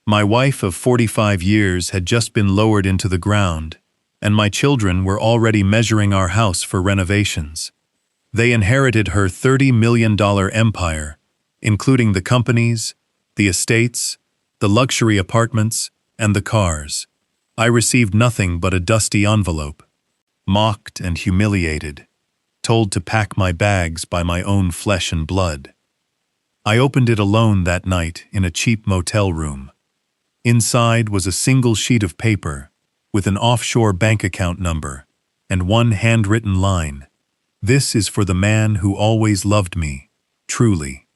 My wife of 45 years had just been lowered into the ground, and my children were already measuring our house for renovations. They inherited her $30 million empire, including the companies, the estates, the luxury apartments, and the cars. I received nothing but a dusty envelope, mocked and humiliated, told to pack my bags by my own flesh and blood. I opened it alone that night in a cheap motel room. Inside was a single sheet of paper with an offshore bank account number and one handwritten line. "This is for the man who always loved me, truly."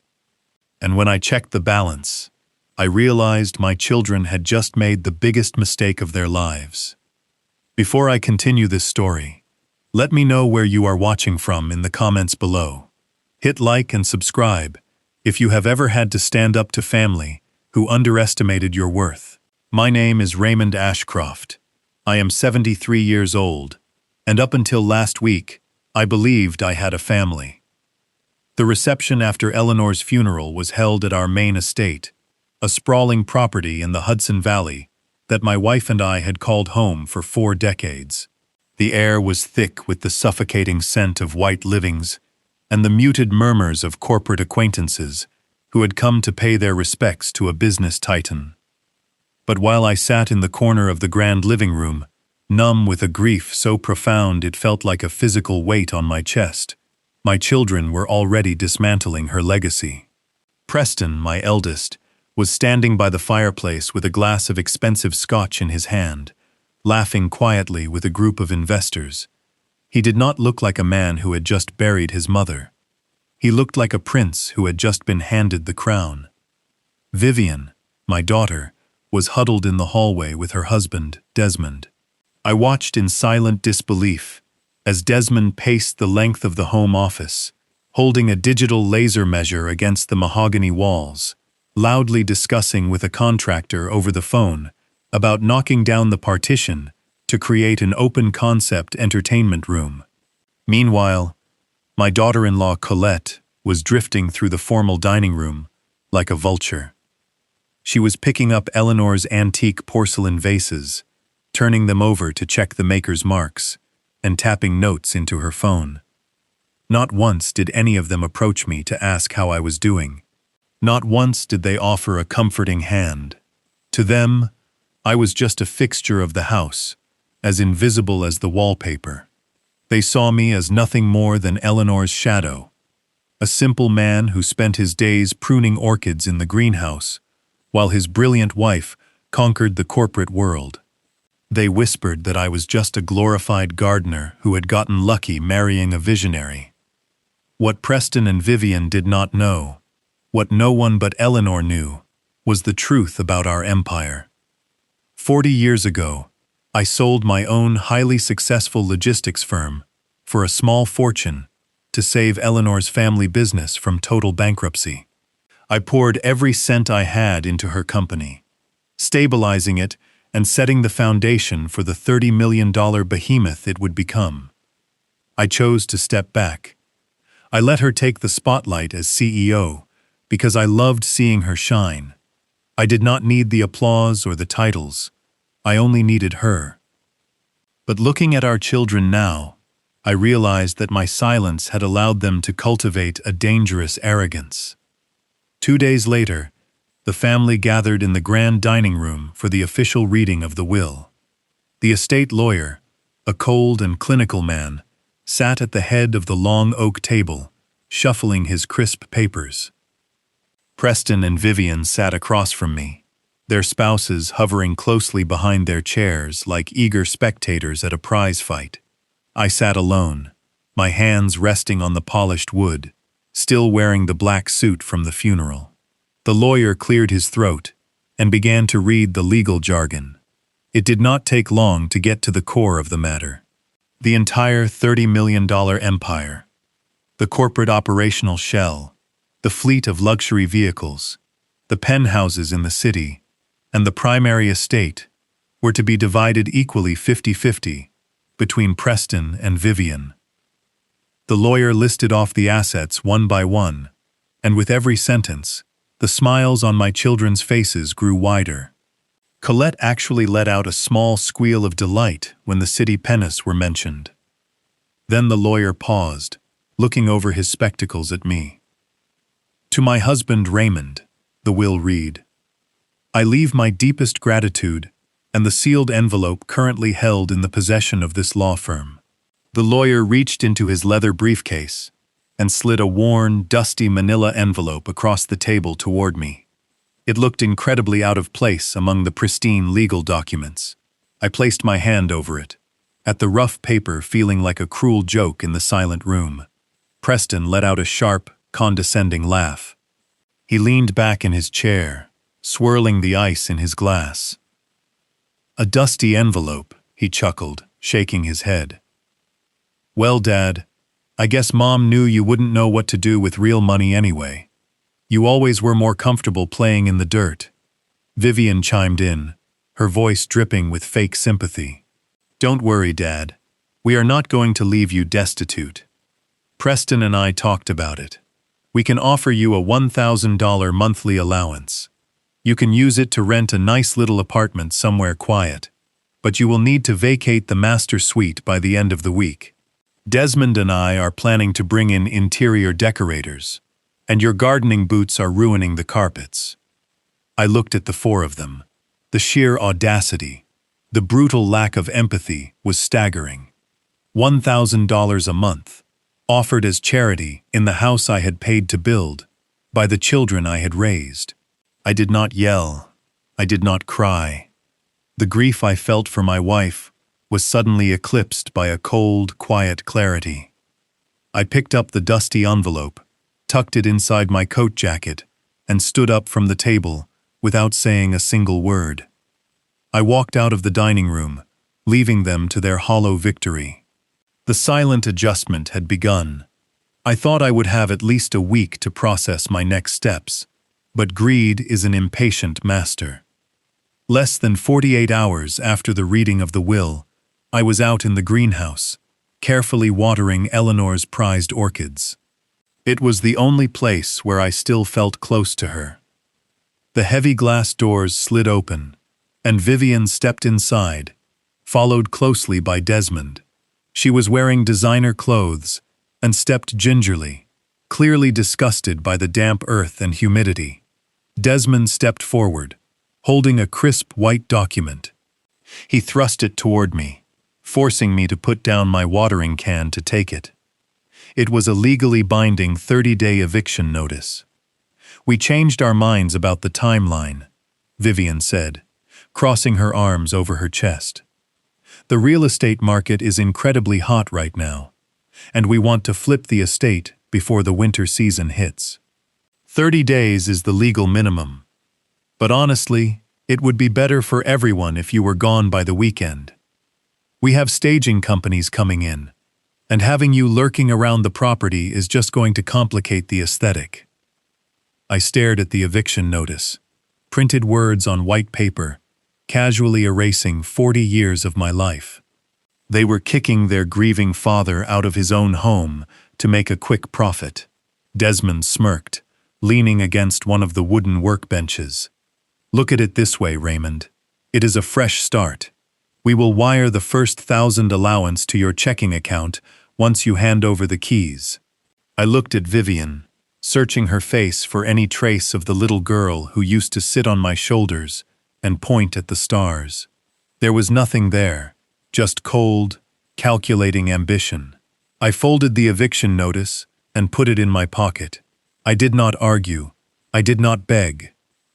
And when I checked the balance, I realized my children had just made the biggest mistake of their lives. Before I continue this story, let me know where you are watching from in the comments below. Hit like and subscribe if you have ever had to stand up to family who underestimated your worth. My name is Raymond Ashcroft. I am 73 years old, and up until last week, I believed I had a family. The reception after Eleanor's funeral was held at our main estate, a sprawling property in the Hudson Valley that my wife and I had called home for 4 decades. The air was thick with the suffocating scent of white livings and the muted murmurs of corporate acquaintances who had come to pay their respects to a business titan. But while I sat in the corner of the grand living room, numb with a grief so profound it felt like a physical weight on my chest, my children were already dismantling her legacy. Preston, my eldest, was standing by the fireplace with a glass of expensive scotch in his hand, laughing quietly with a group of investors. He did not look like a man who had just buried his mother. He looked like a prince who had just been handed the crown. Vivian, my daughter, was huddled in the hallway with her husband, Desmond. I watched in silent disbelief as Desmond paced the length of the home office, holding a digital laser measure against the mahogany walls, loudly discussing with a contractor over the phone about knocking down the partition to create an open-concept entertainment room. Meanwhile, my daughter-in-law Colette was drifting through the formal dining room like a vulture. She was picking up Eleanor's antique porcelain vases, turning them over to check the maker's marks, and tapping notes into her phone. Not once did any of them approach me to ask how I was doing. Not once did they offer a comforting hand. To them, I was just a fixture of the house, as invisible as the wallpaper. They saw me as nothing more than Eleanor's shadow, a simple man who spent his days pruning orchids in the greenhouse, while his brilliant wife conquered the corporate world. They whispered that I was just a glorified gardener who had gotten lucky marrying a visionary. What Preston and Vivian did not know, what no one but Eleanor knew, was the truth about our empire. 40 years ago, I sold my own highly successful logistics firm for a small fortune to save Eleanor's family business from total bankruptcy. I poured every cent I had into her company, stabilizing it and setting the foundation for the $30 million behemoth it would become. I chose to step back. I let her take the spotlight as CEO because I loved seeing her shine. I did not need the applause or the titles. I only needed her. But looking at our children now, I realized that my silence had allowed them to cultivate a dangerous arrogance. 2 days later, the family gathered in the grand dining room for the official reading of the will. The estate lawyer, a cold and clinical man, sat at the head of the long oak table, shuffling his crisp papers. Preston and Vivian sat across from me, their spouses hovering closely behind their chairs like eager spectators at a prize fight. I sat alone, my hands resting on the polished wood, still wearing the black suit from the funeral. The lawyer cleared his throat and began to read the legal jargon. It did not take long to get to the core of the matter. The entire $30 million empire, the corporate operational shell, the fleet of luxury vehicles, the penthouses in the city, and the primary estate were to be divided equally 50-50 between Preston and Vivian. The lawyer listed off the assets one by one, and with every sentence, the smiles on my children's faces grew wider. Colette actually let out a small squeal of delight when the city pennies were mentioned. Then the lawyer paused, looking over his spectacles at me. To my husband Raymond, the will read. I leave my deepest gratitude and the sealed envelope currently held in the possession of this law firm. The lawyer reached into his leather briefcase and slid a worn, dusty manila envelope across the table toward me. It looked incredibly out of place among the pristine legal documents. I placed my hand over it, at the rough paper feeling like a cruel joke in the silent room. Preston let out a sharp, condescending laugh. He leaned back in his chair, swirling the ice in his glass. A dusty envelope, he chuckled, shaking his head. Well, Dad, I guess Mom knew you wouldn't know what to do with real money anyway. You always were more comfortable playing in the dirt. Vivian chimed in, her voice dripping with fake sympathy. Don't worry, Dad. We are not going to leave you destitute. Preston and I talked about it. We can offer you a $1,000 monthly allowance. You can use it to rent a nice little apartment somewhere quiet, but you will need to vacate the master suite by the end of the week. Desmond and I are planning to bring in interior decorators, and your gardening boots are ruining the carpets. I looked at the four of them. The sheer audacity, the brutal lack of empathy was staggering. $1,000 a month, offered as charity in the house I had paid to build, by the children I had raised. I did not yell. I did not cry. The grief I felt for my wife was suddenly eclipsed by a cold, quiet clarity. I picked up the dusty envelope, tucked it inside my coat jacket, and stood up from the table without saying a single word. I walked out of the dining room, leaving them to their hollow victory. The silent adjustment had begun. I thought I would have at least a week to process my next steps, but greed is an impatient master. Less than 48 hours after the reading of the will, I was out in the greenhouse, carefully watering Eleanor's prized orchids. It was the only place where I still felt close to her. The heavy glass doors slid open, and Vivian stepped inside, followed closely by Desmond. She was wearing designer clothes and stepped gingerly, clearly disgusted by the damp earth and humidity. Desmond stepped forward, holding a crisp white document. He thrust it toward me, forcing me to put down my watering can to take it. It was a legally binding 30-day eviction notice. We changed our minds about the timeline, Vivian said, crossing her arms over her chest. The real estate market is incredibly hot right now, and we want to flip the estate before the winter season hits. 30 days is the legal minimum. But honestly, it would be better for everyone if you were gone by the weekend. We have staging companies coming in, and having you lurking around the property is just going to complicate the aesthetic. I stared at the eviction notice, printed words on white paper, casually erasing 40 years of my life. They were kicking their grieving father out of his own home to make a quick profit. Desmond smirked, leaning against one of the wooden workbenches. Look at it this way, Raymond. It is a fresh start. We will wire the first 1,000 allowance to your checking account once you hand over the keys. I looked at Vivian, searching her face for any trace of the little girl who used to sit on my shoulders and point at the stars. There was nothing there, just cold, calculating ambition. I folded the eviction notice and put it in my pocket. I did not argue. I did not beg.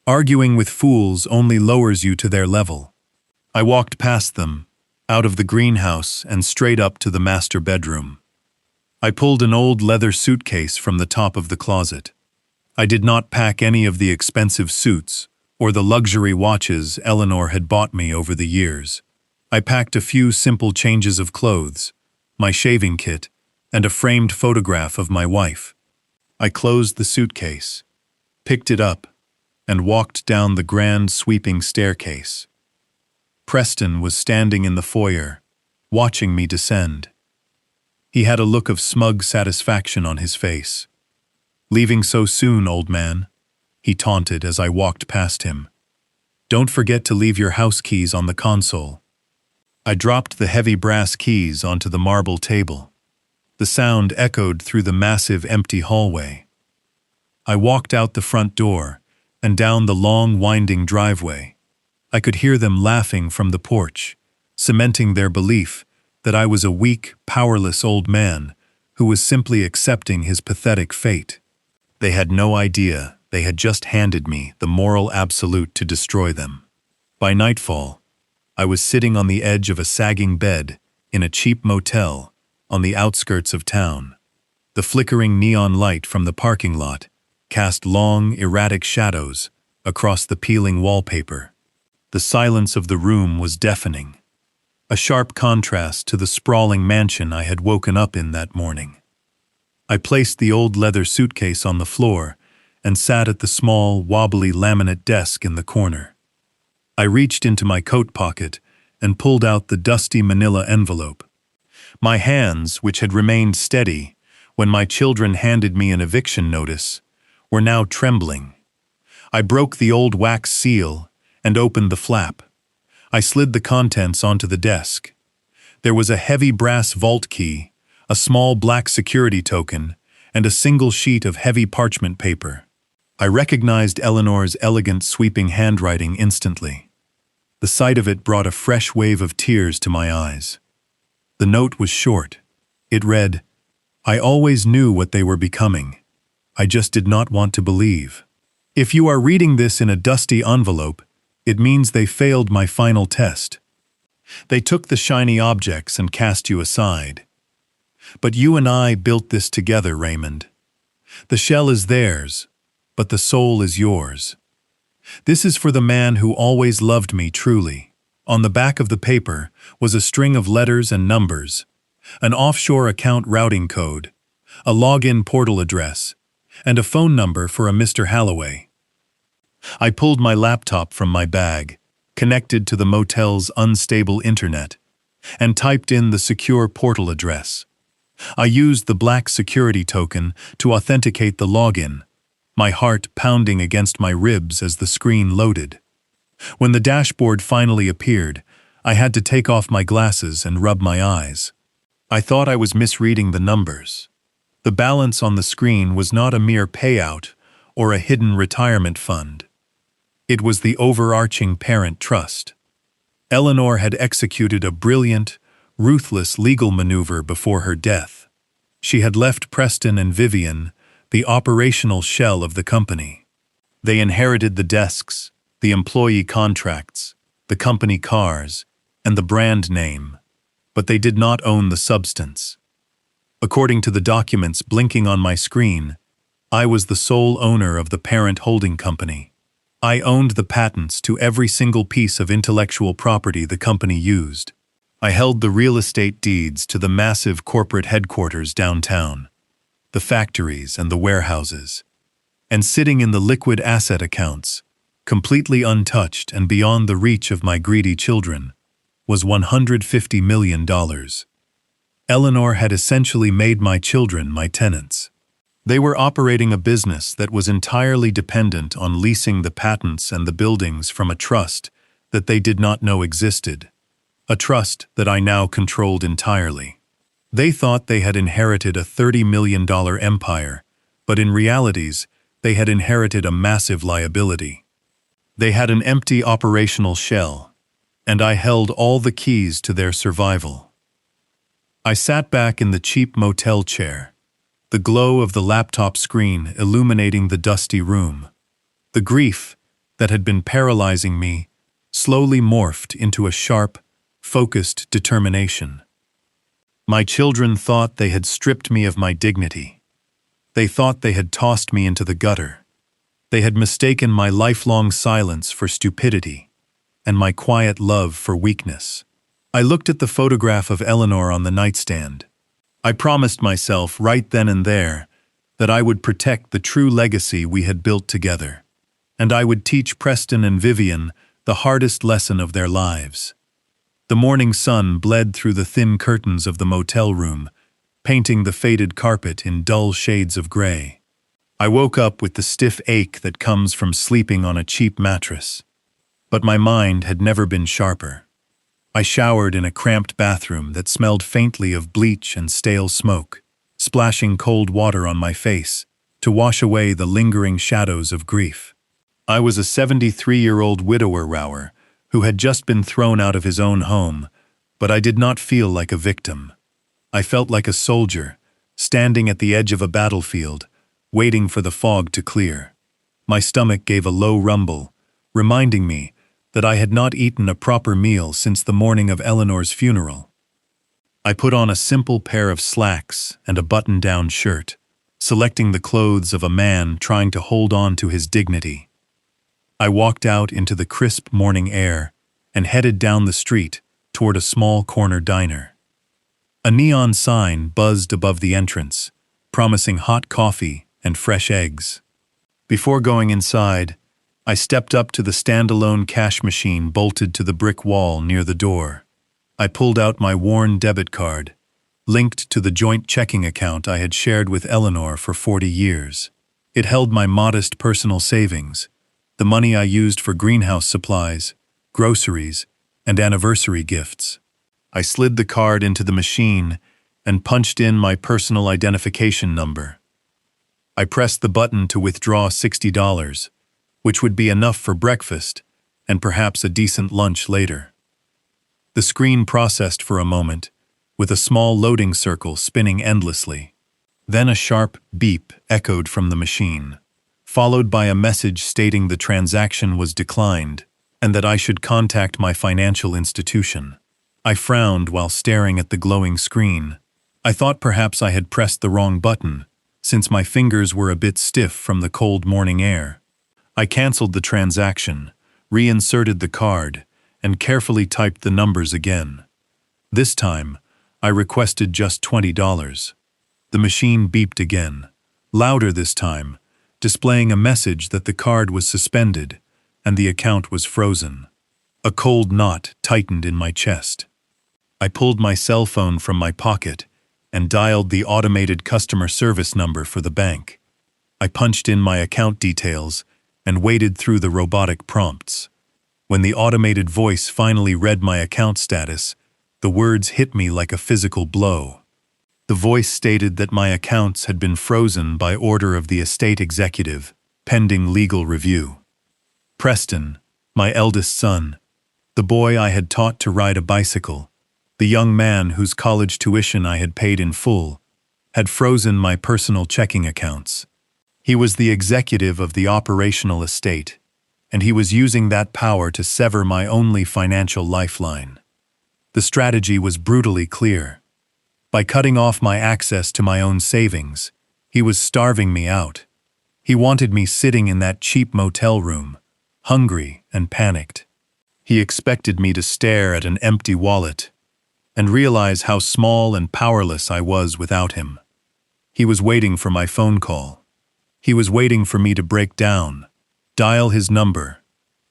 Arguing with fools only lowers you to their level. I walked past them, out of the greenhouse and straight up to the master bedroom. I pulled an old leather suitcase from the top of the closet. I did not pack any of the expensive suits or the luxury watches Eleanor had bought me over the years. I packed a few simple changes of clothes, my shaving kit, and a framed photograph of my wife. I closed the suitcase, picked it up, and walked down the grand sweeping staircase. Preston was standing in the foyer, watching me descend. He had a look of smug satisfaction on his face. "Leaving so soon, old man?" he taunted as I walked past him. Don't forget to leave your house keys on the console." I dropped the heavy brass keys onto the marble table. The sound echoed through the massive empty hallway. I walked out the front door and down the long, winding driveway. I could hear them laughing from the porch, cementing their belief that I was a weak, powerless old man who was simply accepting his pathetic fate. They had no idea they had just handed me the moral absolute to destroy them. By nightfall, I was sitting on the edge of a sagging bed in a cheap motel on the outskirts of town. The flickering neon light from the parking lot cast long, erratic shadows across the peeling wallpaper. The silence of the room was deafening, a sharp contrast to the sprawling mansion I had woken up in that morning. I placed the old leather suitcase on the floor and sat at the small, wobbly laminate desk in the corner. I reached into my coat pocket and pulled out the dusty manila envelope. My hands, which had remained steady when my children handed me an eviction notice, were now trembling. I broke the old wax seal and opened the flap. I slid the contents onto the desk. There was a heavy brass vault key, a small black security token, and a single sheet of heavy parchment paper. I recognized Eleanor's elegant, sweeping handwriting instantly. The sight of it brought a fresh wave of tears to my eyes. The note was short. It read, "I always knew what they were becoming. I just did not want to believe. If you are reading this in a dusty envelope, it means they failed my final test. They took the shiny objects and cast you aside. But you and I built this together, Raymond. The shell is theirs, but the soul is yours. This is for the man who always loved me truly." On the back of the paper was a string of letters and numbers, an offshore account routing code, a login portal address, and a phone number for a Mr. Halloway. I pulled my laptop from my bag, connected to the motel's unstable internet, and typed in the secure portal address. I used the black security token to authenticate the login, my heart pounding against my ribs as the screen loaded. When the dashboard finally appeared, I had to take off my glasses and rub my eyes. I thought I was misreading the numbers. The balance on the screen was not a mere payout or a hidden retirement fund. It was the overarching parent trust. Eleanor had executed a brilliant, ruthless legal maneuver before her death. She had left Preston and Vivian the operational shell of the company. They inherited the desks, the employee contracts, the company cars, and the brand name, but they did not own the substance. According to the documents blinking on my screen, I was the sole owner of the parent holding company. I owned the patents to every single piece of intellectual property the company used. I held the real estate deeds to the massive corporate headquarters downtown, the factories and the warehouses, and sitting in the liquid asset accounts, completely untouched and beyond the reach of my greedy children, was $150 million. Eleanor had essentially made my children my tenants. They were operating a business that was entirely dependent on leasing the patents and the buildings from a trust that they did not know existed, a trust that I now controlled entirely. They thought they had inherited a $30 million empire, but in realities, they had inherited a massive liability. They had an empty operational shell, and I held all the keys to their survival. I sat back in the cheap motel chair, the glow of the laptop screen illuminating the dusty room. The grief that had been paralyzing me slowly morphed into a sharp, focused determination. My children thought they had stripped me of my dignity. They thought they had tossed me into the gutter. They had mistaken my lifelong silence for stupidity and my quiet love for weakness. I looked at the photograph of Eleanor on the nightstand. I promised myself right then and there that I would protect the true legacy we had built together, and I would teach Preston and Vivian the hardest lesson of their lives. The morning sun bled through the thin curtains of the motel room, painting the faded carpet in dull shades of gray. I woke up with the stiff ache that comes from sleeping on a cheap mattress. But my mind had never been sharper. I showered in a cramped bathroom that smelled faintly of bleach and stale smoke, splashing cold water on my face to wash away the lingering shadows of grief. I was a 73-year-old widower rower who had just been thrown out of his own home, but I did not feel like a victim. I felt like a soldier, standing at the edge of a battlefield, waiting for the fog to clear. My stomach gave a low rumble, reminding me that I had not eaten a proper meal since the morning of Eleanor's funeral. I put on a simple pair of slacks and a button-down shirt, selecting the clothes of a man trying to hold on to his dignity. I walked out into the crisp morning air and headed down the street toward a small corner diner. A neon sign buzzed above the entrance, promising hot coffee and fresh eggs. Before going inside, I stepped up to the standalone cash machine bolted to the brick wall near the door. I pulled out my worn debit card, linked to the joint checking account I had shared with Eleanor for 40 years. It held my modest personal savings, the money I used for greenhouse supplies, groceries, and anniversary gifts. I slid the card into the machine and punched in my personal identification number. I pressed the button to withdraw $60, which would be enough for breakfast and perhaps a decent lunch later. The screen processed for a moment, with a small loading circle spinning endlessly. Then a sharp beep echoed from the machine, followed by a message stating the transaction was declined and that I should contact my financial institution. I frowned while staring at the glowing screen. I thought perhaps I had pressed the wrong button, since my fingers were a bit stiff from the cold morning air. I canceled the transaction, reinserted the card, and carefully typed the numbers again. This time, I requested just $20. The machine beeped again, louder this time, displaying a message that the card was suspended and the account was frozen. A cold knot tightened in my chest. I pulled my cell phone from my pocket and dialed the automated customer service number for the bank. I punched in my account details and waded through the robotic prompts. When the automated voice finally read my account status, the words hit me like a physical blow. The voice stated that my accounts had been frozen by order of the estate executive, pending legal review. Preston, my eldest son, the boy I had taught to ride a bicycle, the young man whose college tuition I had paid in full, had frozen my personal checking accounts. He was the executive of the operational estate, and he was using that power to sever my only financial lifeline. The strategy was brutally clear. By cutting off my access to my own savings, he was starving me out. He wanted me sitting in that cheap motel room, hungry and panicked. He expected me to stare at an empty wallet and realize how small and powerless I was without him. He was waiting for my phone call. He was waiting for me to break down, dial his number,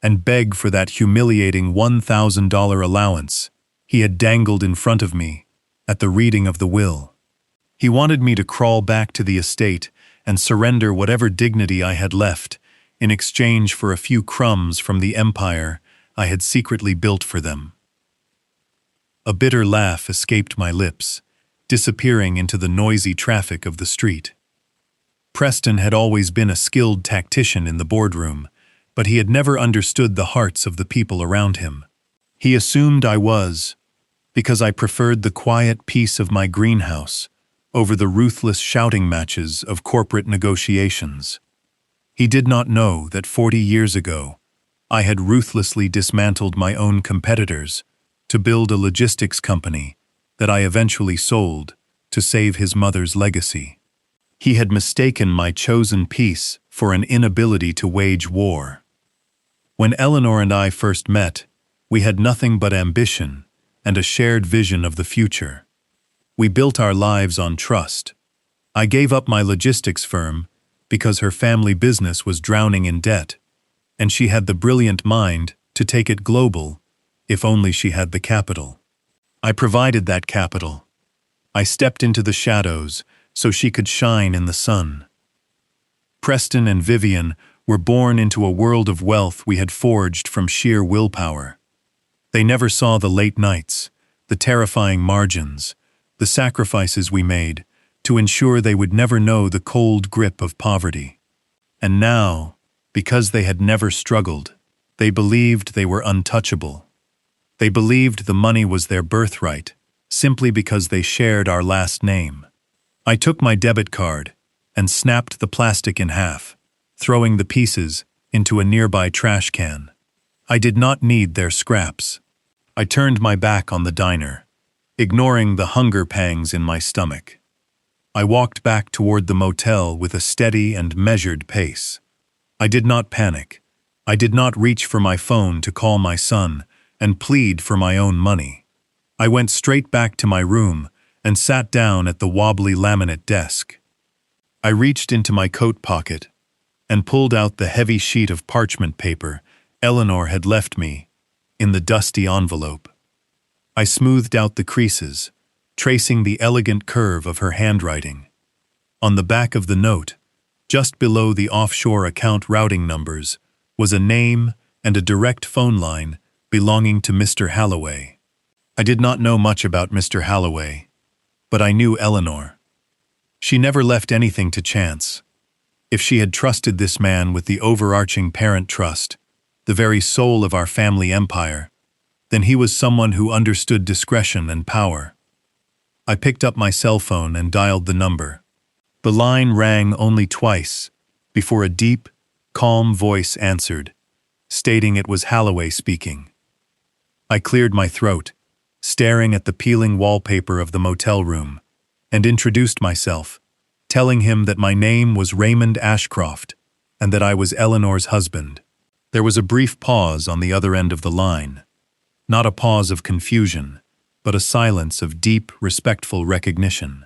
and beg for that humiliating $1,000 allowance he had dangled in front of me at the reading of the will. He wanted me to crawl back to the estate and surrender whatever dignity I had left in exchange for a few crumbs from the empire I had secretly built for them. A bitter laugh escaped my lips, disappearing into the noisy traffic of the street. Preston had always been a skilled tactician in the boardroom, but he had never understood the hearts of the people around him. He assumed I was, because I preferred the quiet peace of my greenhouse over the ruthless shouting matches of corporate negotiations. He did not know that 40 years ago, I had ruthlessly dismantled my own competitors to build a logistics company that I eventually sold to save his mother's legacy. He had mistaken my chosen peace for an inability to wage war. When Eleanor and I first met, we had nothing but ambition and a shared vision of the future. We built our lives on trust. I gave up my logistics firm because her family business was drowning in debt, and she had the brilliant mind to take it global if only she had the capital. I provided that capital. I stepped into the shadows so she could shine in the sun. Preston and Vivian were born into a world of wealth we had forged from sheer willpower. They never saw the late nights, the terrifying margins, the sacrifices we made to ensure they would never know the cold grip of poverty. And now, because they had never struggled, they believed they were untouchable. They believed the money was their birthright, simply because they shared our last name. I took my debit card and snapped the plastic in half, throwing the pieces into a nearby trash can. I did not need their scraps. I turned my back on the diner, ignoring the hunger pangs in my stomach. I walked back toward the motel with a steady and measured pace. I did not panic. I did not reach for my phone to call my son and plead for my own money. I went straight back to my room and sat down at the wobbly laminate desk. I reached into my coat pocket and pulled out the heavy sheet of parchment paper Eleanor had left me in the dusty envelope. I smoothed out the creases, tracing the elegant curve of her handwriting. On the back of the note, just below the offshore account routing numbers, was a name and a direct phone line belonging to Mr. Halloway. I did not know much about Mr. Halloway, but I knew Eleanor. She never left anything to chance. If she had trusted this man with the overarching parent trust, the very soul of our family empire, then he was someone who understood discretion and power. I picked up my cell phone and dialed the number. The line rang only twice before a deep, calm voice answered, stating it was Halloway speaking. I cleared my throat, staring at the peeling wallpaper of the motel room, and introduced myself, telling him that my name was Raymond Ashcroft and that I was Eleanor's husband. There was a brief pause on the other end of the line. Not a pause of confusion, but a silence of deep, respectful recognition.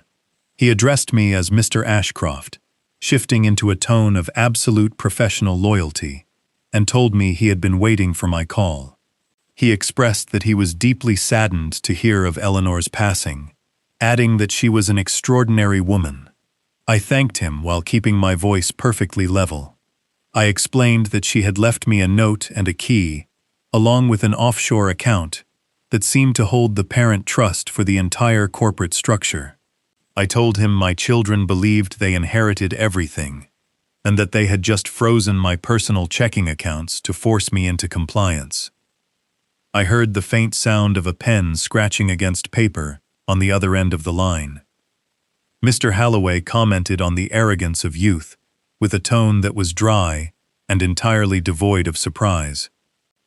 He addressed me as Mr. Ashcroft, shifting into a tone of absolute professional loyalty, and told me he had been waiting for my call. He expressed that he was deeply saddened to hear of Eleanor's passing, adding that she was an extraordinary woman. I thanked him while keeping my voice perfectly level. I explained that she had left me a note and a key, along with an offshore account that seemed to hold the parent trust for the entire corporate structure. I told him my children believed they inherited everything, and that they had just frozen my personal checking accounts to force me into compliance. I heard the faint sound of a pen scratching against paper on the other end of the line. Mr. Halloway commented on the arrogance of youth, with a tone that was dry and entirely devoid of surprise.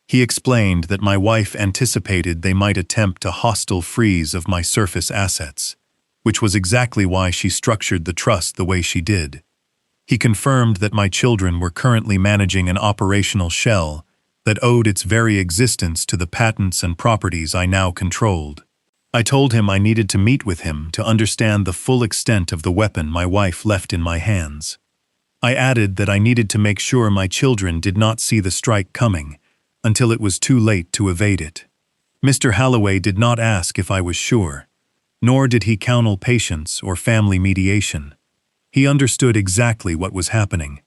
He explained that my wife anticipated they might attempt a hostile freeze of my surface assets, which was exactly why she structured the trust the way she did. He confirmed that my children were currently managing an operational shell that owed its very existence to the patents and properties I now controlled. I told him I needed to meet with him to understand the full extent of the weapon my wife left in my hands. I added that I needed to make sure my children did not see the strike coming until it was too late to evade it. Mr. Halloway did not ask if I was sure, nor did he counsel patience or family mediation. He understood exactly what was happening.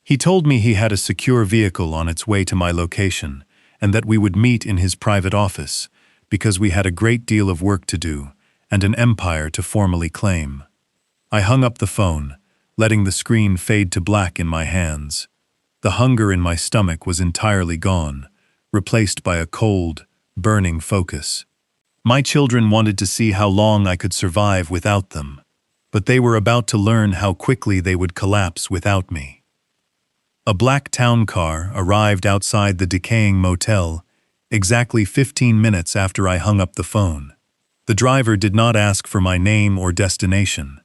He told me he had a secure vehicle on its way to my location and that we would meet in his private office because we had a great deal of work to do and an empire to formally claim. I hung up the phone, letting the screen fade to black in my hands. The hunger in my stomach was entirely gone, replaced by a cold, burning focus. My children wanted to see how long I could survive without them, but they were about to learn how quickly they would collapse without me. A black town car arrived outside the decaying motel exactly 15 minutes after I hung up the phone. The driver did not ask for my name or destination.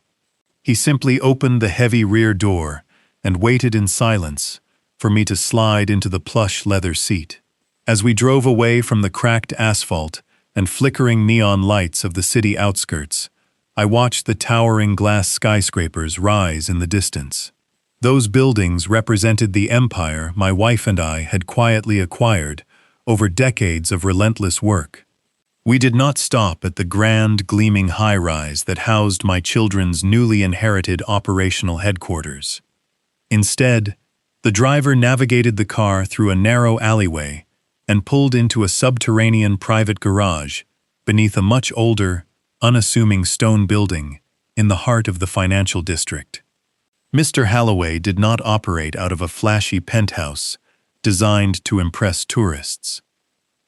He simply opened the heavy rear door and waited in silence for me to slide into the plush leather seat. As we drove away from the cracked asphalt and flickering neon lights of the city outskirts, I watched the towering glass skyscrapers rise in the distance. Those buildings represented the empire my wife and I had quietly acquired over decades of relentless work. We did not stop at the grand, gleaming high-rise that housed my children's newly inherited operational headquarters. Instead, The driver navigated the car through a narrow alleyway and pulled into a subterranean private garage beneath a much older, unassuming stone building in the heart of the financial district. Mr. Halloway did not operate out of a flashy penthouse designed to impress tourists.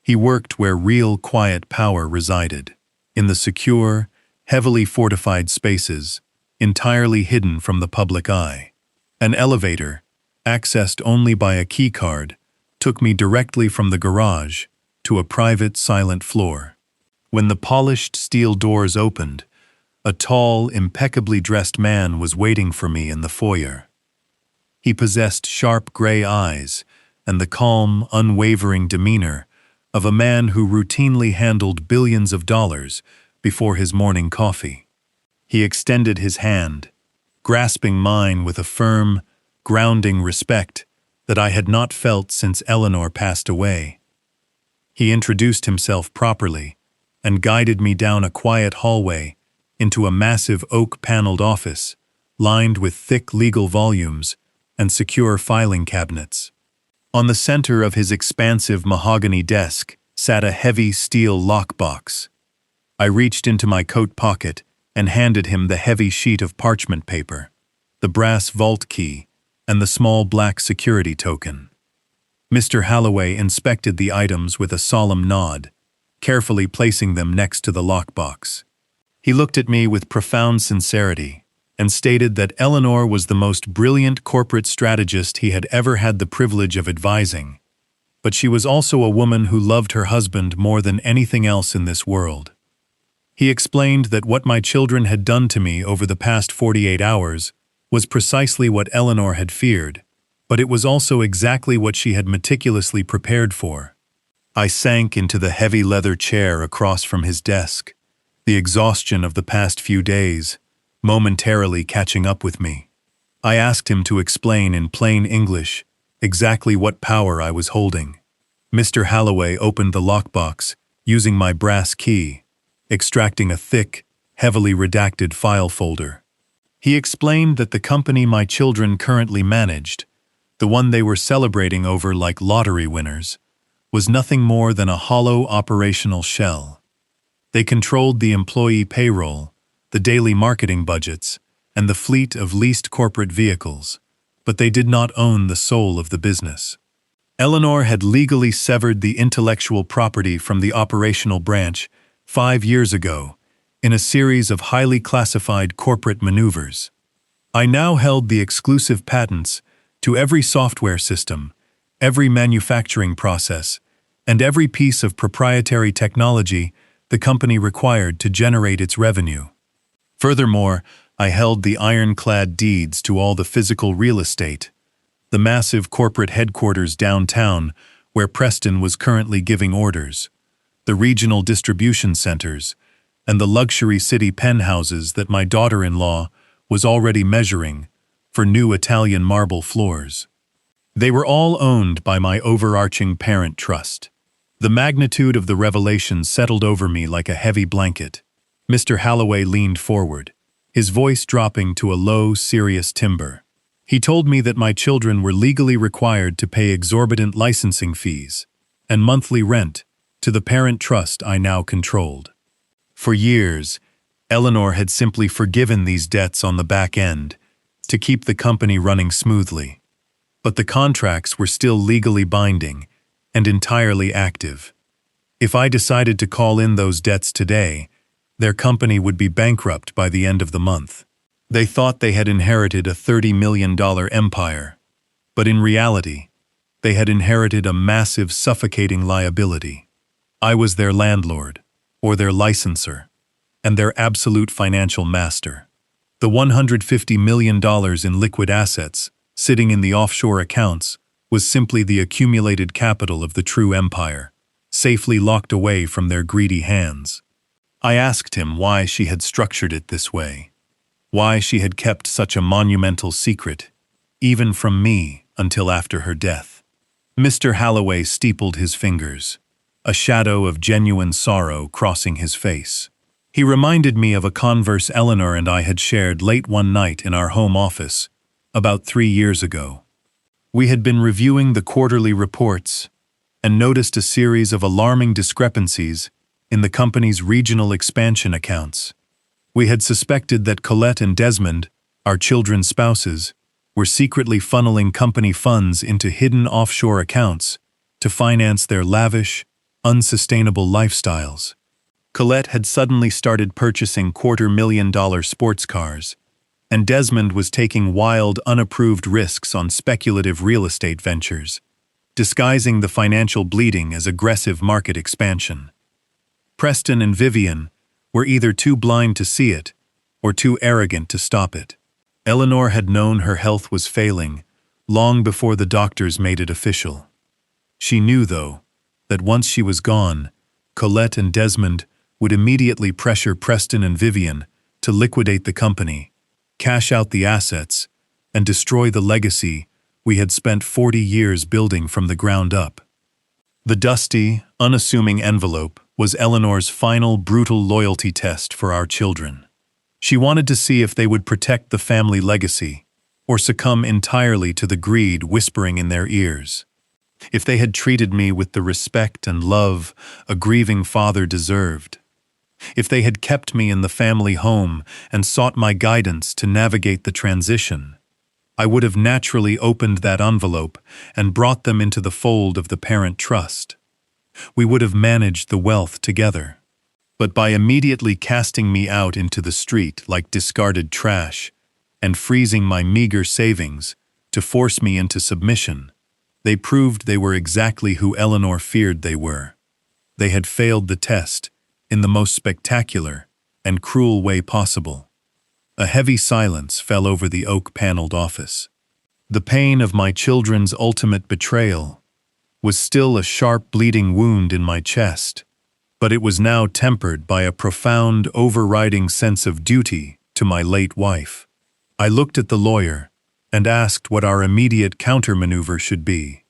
He worked where real quiet power resided, in the secure, heavily fortified spaces, entirely hidden from the public eye. An elevator, accessed only by a keycard, took me directly from the garage to a private, silent floor. When the polished steel doors opened, a tall, impeccably dressed man was waiting for me in the foyer. He possessed sharp gray eyes and the calm, unwavering demeanor of a man who routinely handled billions of dollars before his morning coffee. He extended his hand, grasping mine with a firm, grounding respect that I had not felt since Eleanor passed away. He introduced himself properly and guided me down a quiet hallway into a massive oak-paneled office lined with thick legal volumes and secure filing cabinets. On the center of his expansive mahogany desk sat a heavy steel lockbox. I reached into my coat pocket and handed him the heavy sheet of parchment paper, the brass vault key, and the small black security token. Mr. Halloway inspected the items with a solemn nod, carefully placing them next to the lockbox. He looked at me with profound sincerity and stated that Eleanor was the most brilliant corporate strategist he had ever had the privilege of advising, but she was also a woman who loved her husband more than anything else in this world. He explained that what my children had done to me over the past 48 hours was precisely what Eleanor had feared, but it was also exactly what she had meticulously prepared for. I sank into the heavy leather chair across from his desk, the exhaustion of the past few days momentarily catching up with me. I asked him to explain in plain English exactly what power I was holding. Mr. Halloway opened the lockbox using my brass key, extracting a thick, heavily redacted file folder. He explained that the company my children currently managed, the one they were celebrating over like lottery winners, was nothing more than a hollow operational shell. They controlled the employee payroll, the daily marketing budgets, and the fleet of leased corporate vehicles, but they did not own the soul of the business. Eleanor had legally severed the intellectual property from the operational branch 5 years ago in a series of highly classified corporate maneuvers. I now held the exclusive patents to every software system, every manufacturing process, and every piece of proprietary technology the company required to generate its revenue. Furthermore, I held the ironclad deeds to all the physical real estate, the massive corporate headquarters downtown where Preston was currently giving orders, the regional distribution centers, and the luxury city penthouses that my daughter-in-law was already measuring for new Italian marble floors. They were all owned by my overarching parent trust. The magnitude of the revelation settled over me like a heavy blanket. Mr. Halloway leaned forward, his voice dropping to a low, serious timbre. He told me that my children were legally required to pay exorbitant licensing fees and monthly rent to the parent trust I now controlled. For years, Eleanor had simply forgiven these debts on the back end to keep the company running smoothly. But the contracts were still legally binding and entirely active. If I decided to call in those debts today, their company would be bankrupt by the end of the month. They thought they had inherited a $30 million empire, but in reality, they had inherited a massive, suffocating liability. I was their landlord, or their licensor, and their absolute financial master. The $150 million in liquid assets sitting in the offshore accounts was simply the accumulated capital of the true empire, safely locked away from their greedy hands. I asked him why she had structured it this way, why she had kept such a monumental secret, even from me, until after her death. Mr. Halloway steepled his fingers, a shadow of genuine sorrow crossing his face. He reminded me of a converse Eleanor and I had shared late one night in our home office, about 3 years ago. We had been reviewing the quarterly reports and noticed a series of alarming discrepancies in the company's regional expansion accounts. We had suspected that Colette and Desmond, our children's spouses, were secretly funneling company funds into hidden offshore accounts to finance their lavish, unsustainable lifestyles. Colette had suddenly started purchasing $250,000 sports cars, and Desmond was taking wild, unapproved risks on speculative real estate ventures, disguising the financial bleeding as aggressive market expansion. Preston and Vivian were either too blind to see it or too arrogant to stop it. Eleanor had known her health was failing long before the doctors made it official. She knew, though, that once she was gone, Colette and Desmond would immediately pressure Preston and Vivian to liquidate the company, cash out the assets, and destroy the legacy we had spent 40 years building from the ground up. The dusty, unassuming envelope was Eleanor's final brutal loyalty test for our children. She wanted to see if they would protect the family legacy or succumb entirely to the greed whispering in their ears. If they had treated me with the respect and love a grieving father deserved, if they had kept me in the family home and sought my guidance to navigate the transition, I would have naturally opened that envelope and brought them into the fold of the parent trust. We would have managed the wealth together. But by immediately casting me out into the street like discarded trash and freezing my meager savings to force me into submission, they proved they were exactly who Eleanor feared they were. They had failed the test in the most spectacular and cruel way possible. A heavy silence fell over the oak-paneled office. The pain of my children's ultimate betrayal was still a sharp bleeding wound in my chest, but it was now tempered by a profound, overriding sense of duty to my late wife. I looked at the lawyer and asked what our immediate countermaneuver should be.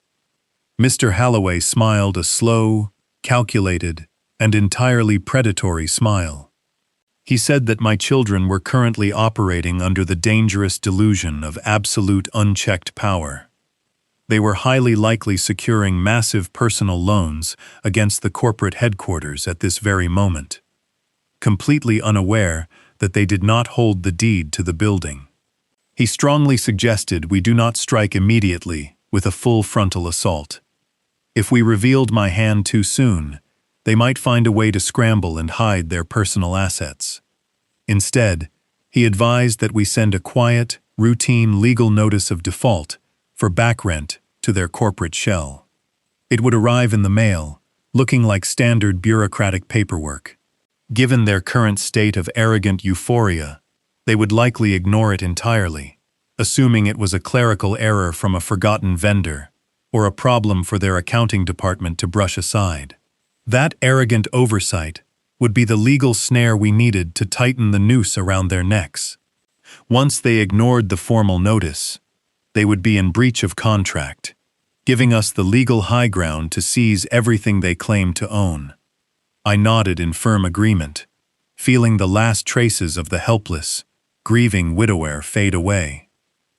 Mr. Halloway smiled a slow, calculated, and entirely predatory smile. He said that my children were currently operating under the dangerous delusion of absolute unchecked power. They were highly likely securing massive personal loans against the corporate headquarters at this very moment, completely unaware that they did not hold the deed to the building. He strongly suggested we do not strike immediately with a full frontal assault. If we revealed my hand too soon, they might find a way to scramble and hide their personal assets. Instead, he advised that we send a quiet, routine legal notice of default for back rent to their corporate shell. It would arrive in the mail, looking like standard bureaucratic paperwork. Given their current state of arrogant euphoria, they would likely ignore it entirely, assuming it was a clerical error from a forgotten vendor or a problem for their accounting department to brush aside. That arrogant oversight would be the legal snare we needed to tighten the noose around their necks. Once they ignored the formal notice, they would be in breach of contract, giving us the legal high ground to seize everything they claimed to own. I nodded in firm agreement, feeling the last traces of the helpless, grieving widower fade away.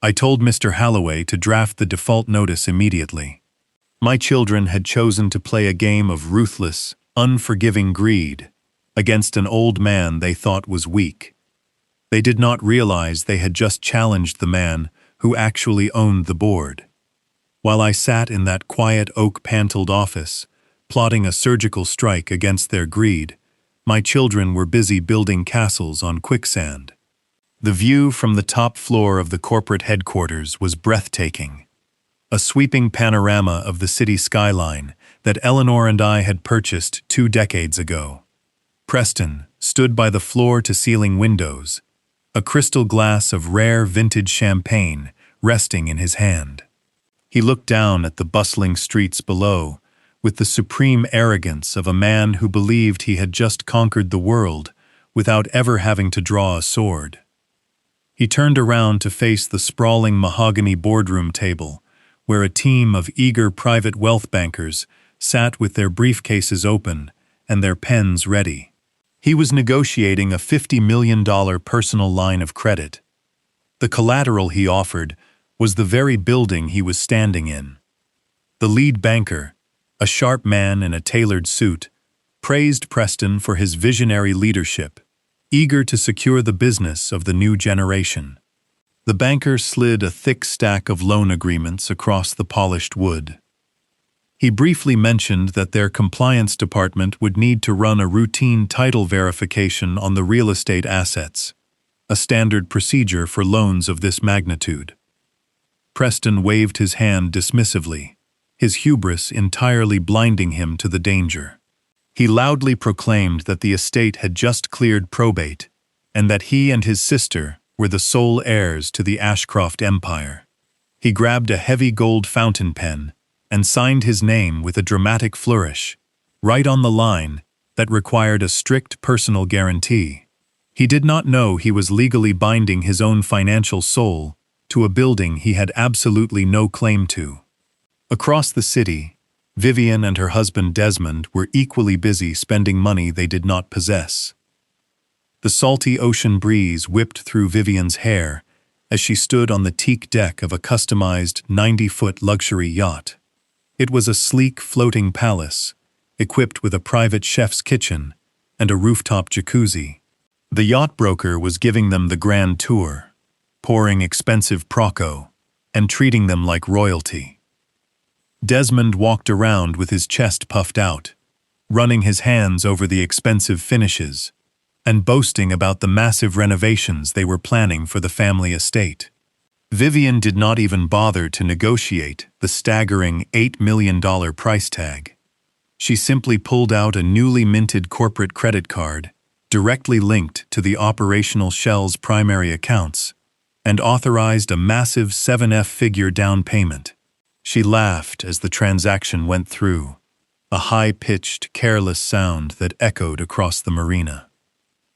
I told Mr. Halloway to draft the default notice immediately. My children had chosen to play a game of ruthless, unforgiving greed against an old man they thought was weak. They did not realize they had just challenged the man who actually owned the board. While I sat in that quiet oak-paneled office, plotting a surgical strike against their greed, my children were busy building castles on quicksand. The view from the top floor of the corporate headquarters was breathtaking, a sweeping panorama of the city skyline that Eleanor and I had purchased 2 decades ago. Preston stood by the floor-to-ceiling windows, a crystal glass of rare vintage champagne resting in his hand. He looked down at the bustling streets below with the supreme arrogance of a man who believed he had just conquered the world without ever having to draw a sword. He turned around to face the sprawling mahogany boardroom table, where a team of eager private wealth bankers sat with their briefcases open and their pens ready. He was negotiating a $50 million personal line of credit. The collateral he offered was the very building he was standing in. The lead banker, a sharp man in a tailored suit, praised Preston for his visionary leadership, eager to secure the business of the new generation. The banker slid a thick stack of loan agreements across the polished wood. He briefly mentioned that their compliance department would need to run a routine title verification on the real estate assets, a standard procedure for loans of this magnitude. Preston waved his hand dismissively, his hubris entirely blinding him to the danger. He loudly proclaimed that the estate had just cleared probate, and that he and his sister were the sole heirs to the Ashcroft empire. He grabbed a heavy gold fountain pen and signed his name with a dramatic flourish, right on the line that required a strict personal guarantee. He did not know he was legally binding his own financial soul to a building he had absolutely no claim to. Across the city, Vivian and her husband Desmond were equally busy spending money they did not possess. The salty ocean breeze whipped through Vivian's hair as she stood on the teak deck of a customized 90-foot luxury yacht. It was a sleek floating palace, equipped with a private chef's kitchen and a rooftop jacuzzi. The yacht broker was giving them the grand tour, pouring expensive Prosecco and treating them like royalty. Desmond walked around with his chest puffed out, running his hands over the expensive finishes and boasting about the massive renovations they were planning for the family estate. Vivian did not even bother to negotiate the staggering $8 million price tag. She simply pulled out a newly minted corporate credit card, directly linked to the operational shell's primary accounts, and authorized a massive 7-figure down payment. She laughed as the transaction went through, a high-pitched, careless sound that echoed across the marina.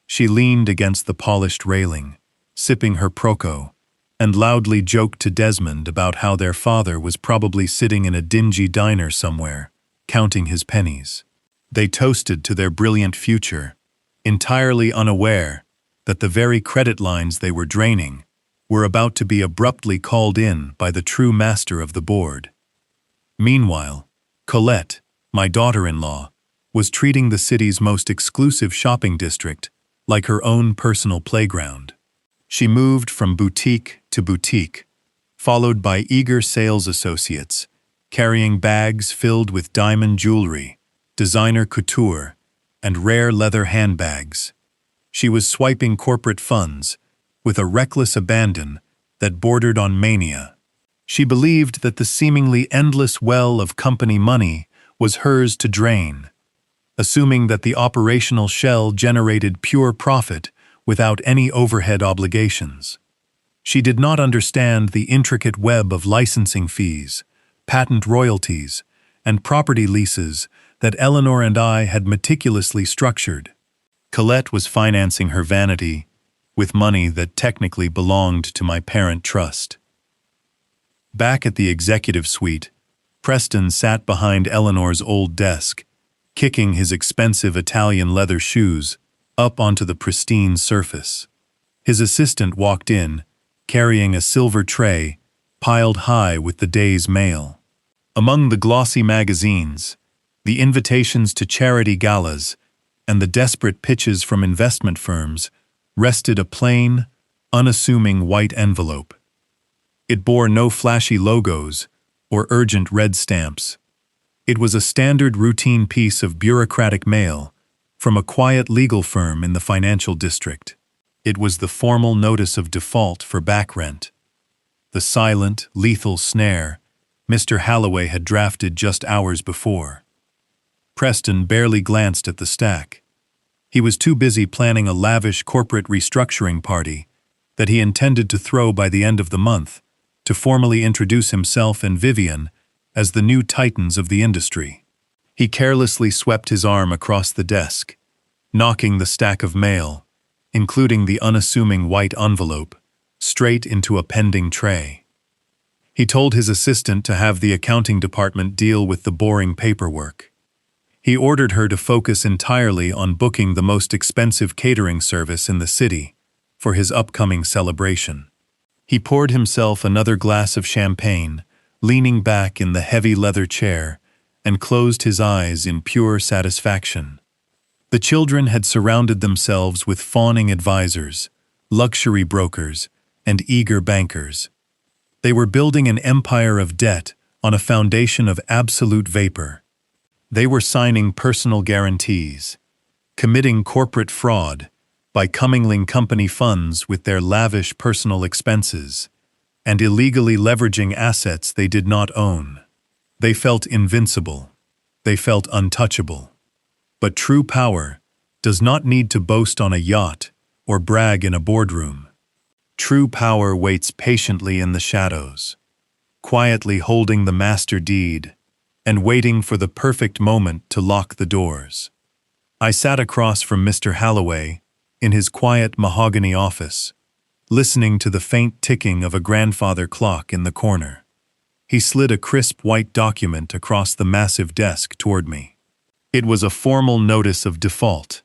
She leaned against the polished railing, sipping her Prosecco, and loudly joked to Desmond about how their father was probably sitting in a dingy diner somewhere, counting his pennies. They toasted to their brilliant future, entirely unaware that the very credit lines they were draining were about to be abruptly called in by the true master of the board. Meanwhile, Colette, my daughter-in-law, was treating the city's most exclusive shopping district like her own personal playground. She moved from boutique to boutique, followed by eager sales associates, carrying bags filled with diamond jewelry, designer couture, and rare leather handbags. She was swiping corporate funds with a reckless abandon that bordered on mania. She believed that the seemingly endless well of company money was hers to drain, assuming that the operational shell generated pure profit without any overhead obligations. She did not understand the intricate web of licensing fees, patent royalties, and property leases that Eleanor and I had meticulously structured. Colette was financing her vanity with money that technically belonged to my parent trust. Back at the executive suite, Preston sat behind Eleanor's old desk, kicking his expensive Italian leather shoes up onto the pristine surface. His assistant walked in, carrying a silver tray piled high with the day's mail. Among the glossy magazines, the invitations to charity galas, and the desperate pitches from investment firms rested a plain, unassuming white envelope. It bore no flashy logos or urgent red stamps. It was a standard routine piece of bureaucratic mail from a quiet legal firm in the financial district. It was the formal notice of default for back rent. The silent, lethal snare Mr. Halloway had drafted just hours before. Preston barely glanced at the stack. He was too busy planning a lavish corporate restructuring party that he intended to throw by the end of the month to formally introduce himself and Vivian as the new titans of the industry. He carelessly swept his arm across the desk, knocking the stack of mail, including the unassuming white envelope, straight into a pending tray. He told his assistant to have the accounting department deal with the boring paperwork. He ordered her to focus entirely on booking the most expensive catering service in the city for his upcoming celebration. He poured himself another glass of champagne, leaning back in the heavy leather chair, and closed his eyes in pure satisfaction. The children had surrounded themselves with fawning advisors, luxury brokers, and eager bankers. They were building an empire of debt on a foundation of absolute vapor. They were signing personal guarantees, committing corporate fraud by commingling company funds with their lavish personal expenses, and illegally leveraging assets they did not own. They felt invincible. They felt untouchable. But true power does not need to boast on a yacht or brag in a boardroom. True power waits patiently in the shadows, quietly holding the master deed and waiting for the perfect moment to lock the doors. I sat across from Mr. Halloway in his quiet mahogany office, listening to the faint ticking of a grandfather clock in the corner. He slid a crisp white document across the massive desk toward me. It was a formal notice of default.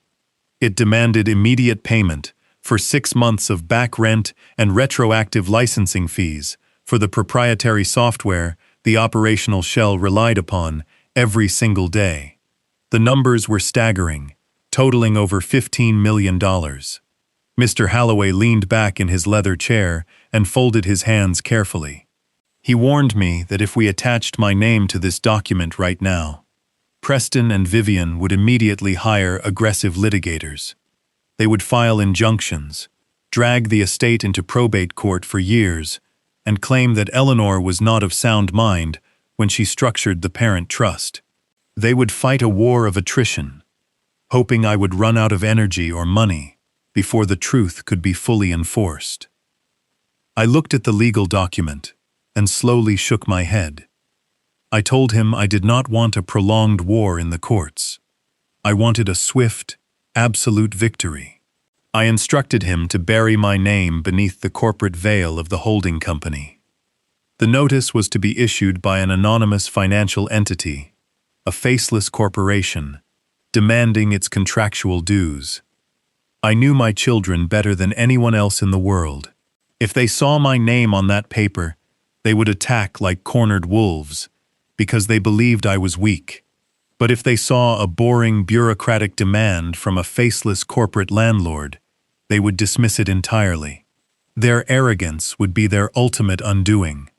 It demanded immediate payment for 6 months of back rent and retroactive licensing fees for the proprietary software the operational shell relied upon every single day. The numbers were staggering, totaling over $15 million. Mr. Halloway leaned back in his leather chair and folded his hands carefully. He warned me that if we attached my name to this document right now, Preston and Vivian would immediately hire aggressive litigators. They would file injunctions, drag the estate into probate court for years, and claim that Eleanor was not of sound mind when she structured the parent trust. They would fight a war of attrition, hoping I would run out of energy or money before the truth could be fully enforced. I looked at the legal document and slowly shook my head. I told him I did not want a prolonged war in the courts. I wanted a swift, absolute victory. I instructed him to bury my name beneath the corporate veil of the holding company. The notice was to be issued by an anonymous financial entity, a faceless corporation, demanding its contractual dues. I knew my children better than anyone else in the world. If they saw my name on that paper, they would attack like cornered wolves, because they believed I was weak. But if they saw a boring bureaucratic demand from a faceless corporate landlord, they would dismiss it entirely. Their arrogance would be their ultimate undoing.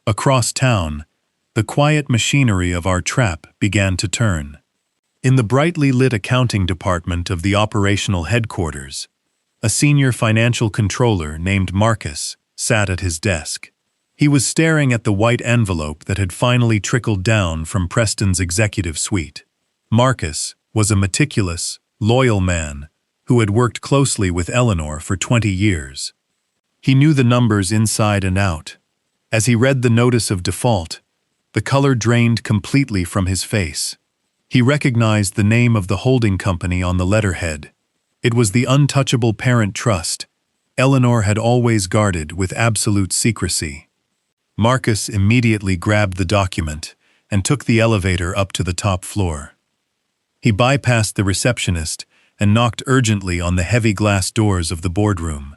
Across town, the quiet machinery of our trap began to turn. In the brightly lit accounting department of the operational headquarters, a senior financial controller named Marcus sat at his desk. He was staring at the white envelope that had finally trickled down from Preston's executive suite. Marcus was a meticulous, loyal man who had worked closely with Eleanor for 20 years. He knew the numbers inside and out. As he read the notice of default, the color drained completely from his face. He recognized the name of the holding company on the letterhead. It was the untouchable parent trust Eleanor had always guarded with absolute secrecy. Marcus immediately grabbed the document and took the elevator up to the top floor. He bypassed the receptionist and knocked urgently on the heavy glass doors of the boardroom.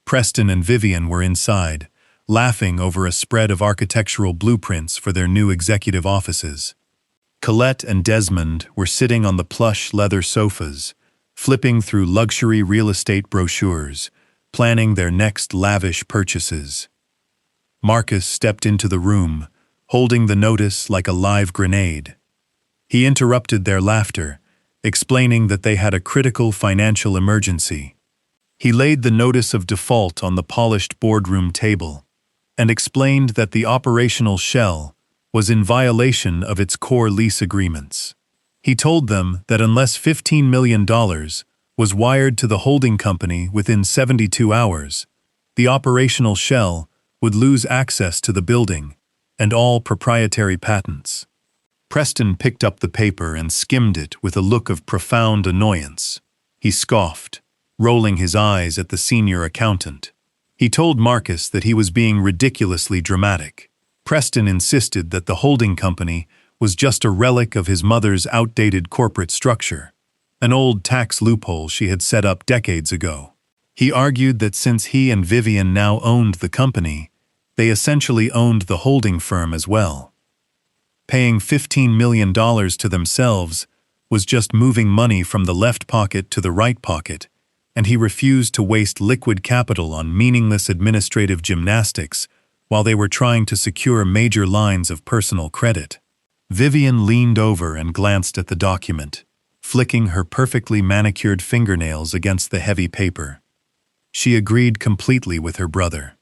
Preston and Vivian were inside, laughing over a spread of architectural blueprints for their new executive offices. Colette and Desmond were sitting on the plush leather sofas, flipping through luxury real estate brochures, planning their next lavish purchases. Marcus stepped into the room, holding the notice like a live grenade. He interrupted their laughter, explaining that they had a critical financial emergency. He laid the notice of default on the polished boardroom table and explained that the operational shell was in violation of its core lease agreements. He told them that unless $15 million was wired to the holding company within 72 hours, the operational shell would lose access to the building and all proprietary patents. Preston picked up the paper and skimmed it with a look of profound annoyance. He scoffed, rolling his eyes at the senior accountant. He told Marcus that he was being ridiculously dramatic. Preston insisted that the holding company was just a relic of his mother's outdated corporate structure, an old tax loophole she had set up decades ago. He argued that since he and Vivian now owned the company, they essentially owned the holding firm as well. Paying $15 million to themselves was just moving money from the left pocket to the right pocket, and he refused to waste liquid capital on meaningless administrative gymnastics while they were trying to secure major lines of personal credit. Vivian leaned over and glanced at the document, flicking her perfectly manicured fingernails against the heavy paper. She agreed completely with her brother.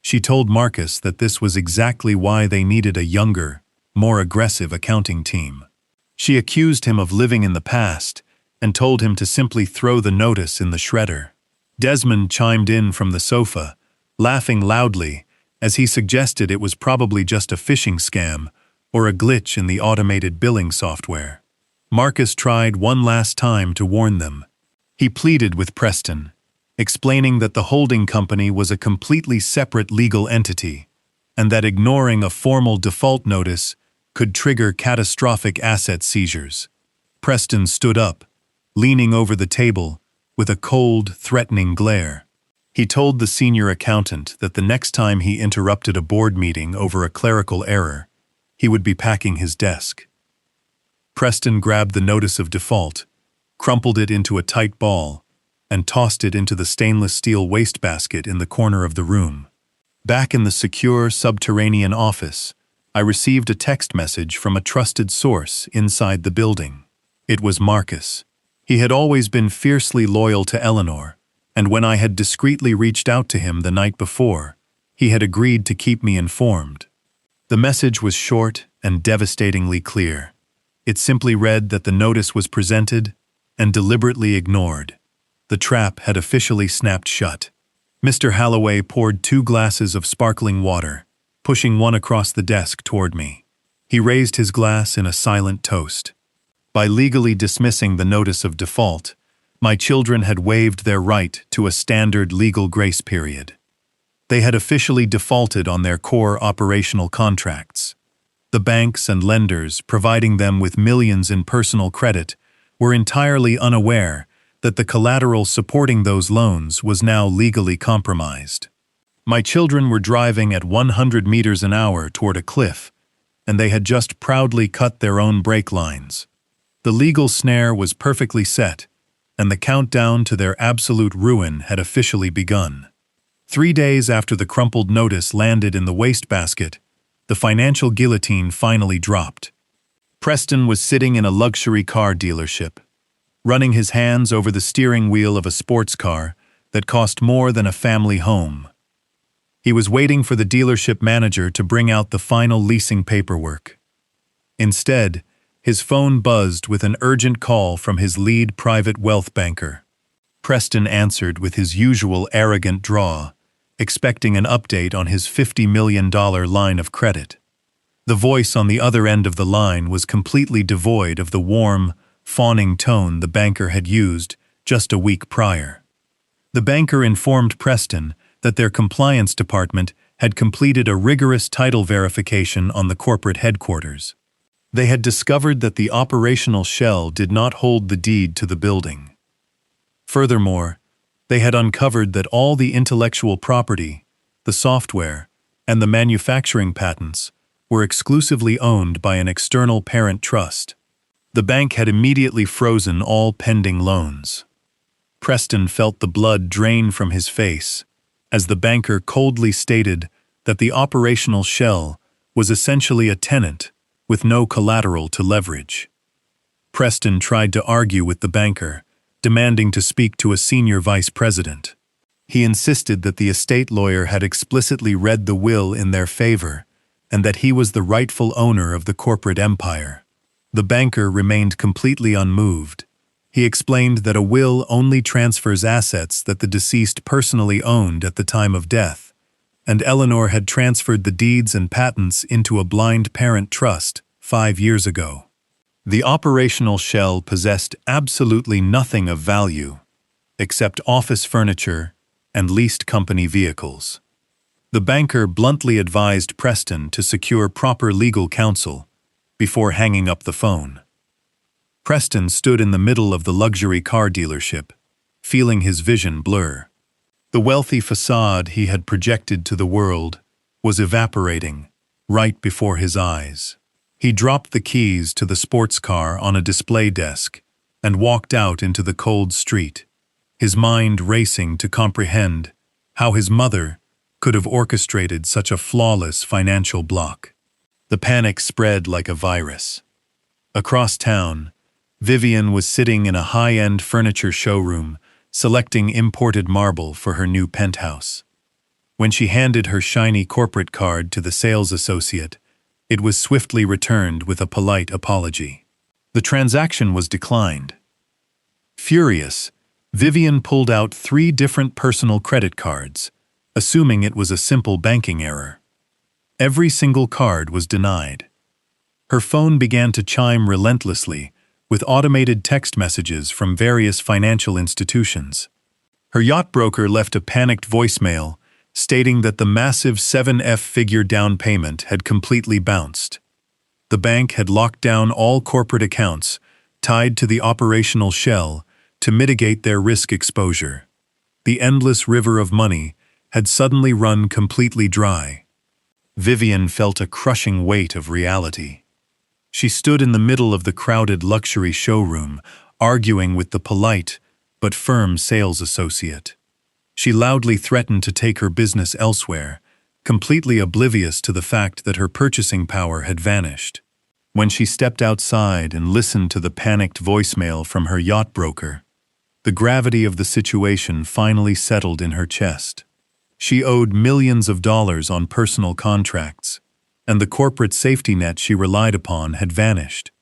She told Marcus that this was exactly why they needed a younger, more aggressive accounting team. She accused him of living in the past and told him to simply throw the notice in the shredder. Desmond chimed in from the sofa, laughing loudly as he suggested it was probably just a phishing scam or a glitch in the automated billing software. Marcus tried one last time to warn them. He pleaded with Preston, explaining that the holding company was a completely separate legal entity and that ignoring a formal default notice could trigger catastrophic asset seizures. Preston stood up, leaning over the table with a cold, threatening glare. He told the senior accountant that the next time he interrupted a board meeting over a clerical error, he would be packing his desk. Preston grabbed the notice of default, crumpled it into a tight ball, and tossed it into the stainless steel wastebasket in the corner of the room. Back in the secure subterranean office, I received a text message from a trusted source inside the building. It was Marcus. He had always been fiercely loyal to Eleanor, and when I had discreetly reached out to him the night before, he had agreed to keep me informed. The message was short and devastatingly clear. It simply read that the notice was presented and deliberately ignored. The trap had officially snapped shut. Mr. Halloway poured 2 glasses of sparkling water, pushing one across the desk toward me. He raised his glass in a silent toast. By legally dismissing the notice of default, my children had waived their right to a standard legal grace period. They had officially defaulted on their core operational contracts. The banks and lenders providing them with millions in personal credit were entirely unaware that the collateral supporting those loans was now legally compromised. My children were driving at 100 meters an hour toward a cliff, and they had just proudly cut their own brake lines. The legal snare was perfectly set, and the countdown to their absolute ruin had officially begun. 3 days after the crumpled notice landed in the wastebasket, the financial guillotine finally dropped. Preston was sitting in a luxury car dealership, running his hands over the steering wheel of a sports car that cost more than a family home. He was waiting for the dealership manager to bring out the final leasing paperwork. Instead, his phone buzzed with an urgent call from his lead private wealth banker. Preston answered with his usual arrogant drawl, expecting an update on his $50 million line of credit. The voice on the other end of the line was completely devoid of the warm, fawning tone the banker had used just a week prior. The banker informed Preston that their compliance department had completed a rigorous title verification on the corporate headquarters. They had discovered that the operational shell did not hold the deed to the building. Furthermore, they had uncovered that all the intellectual property, the software, and the manufacturing patents were exclusively owned by an external parent trust. The bank had immediately frozen all pending loans. Preston felt the blood drain from his face as the banker coldly stated that the operational shell was essentially a tenant with no collateral to leverage. Preston tried to argue with the banker, demanding to speak to a senior vice president. He insisted that the estate lawyer had explicitly read the will in their favor and that he was the rightful owner of the corporate empire. The banker remained completely unmoved. He explained that a will only transfers assets that the deceased personally owned at the time of death, and Eleanor had transferred the deeds and patents into a blind parent trust 5 years ago. The operational shell possessed absolutely nothing of value, except office furniture and leased company vehicles. The banker bluntly advised Preston to secure proper legal counsel before hanging up the phone. Preston stood in the middle of the luxury car dealership, feeling his vision blur. The wealthy facade he had projected to the world was evaporating right before his eyes. He dropped the keys to the sports car on a display desk and walked out into the cold street, his mind racing to comprehend how his mother could have orchestrated such a flawless financial block. The panic spread like a virus. Across town, Vivian was sitting in a high-end furniture showroom, selecting imported marble for her new penthouse. When she handed her shiny corporate card to the sales associate, it was swiftly returned with a polite apology. The transaction was declined. Furious, Vivian pulled out 3 different personal credit cards, assuming it was a simple banking error. Every single card was denied. Her phone began to chime relentlessly, with automated text messages from various financial institutions. Her yacht broker left a panicked voicemail stating that the massive 7-figure down payment had completely bounced. The bank had locked down all corporate accounts tied to the operational shell to mitigate their risk exposure. The endless river of money had suddenly run completely dry. Vivian felt a crushing weight of reality. She stood in the middle of the crowded luxury showroom, arguing with the polite but firm sales associate. She loudly threatened to take her business elsewhere, completely oblivious to the fact that her purchasing power had vanished. When she stepped outside and listened to the panicked voicemail from her yacht broker, the gravity of the situation finally settled in her chest. She owed millions of dollars on personal contracts, and the corporate safety net she relied upon had vanished.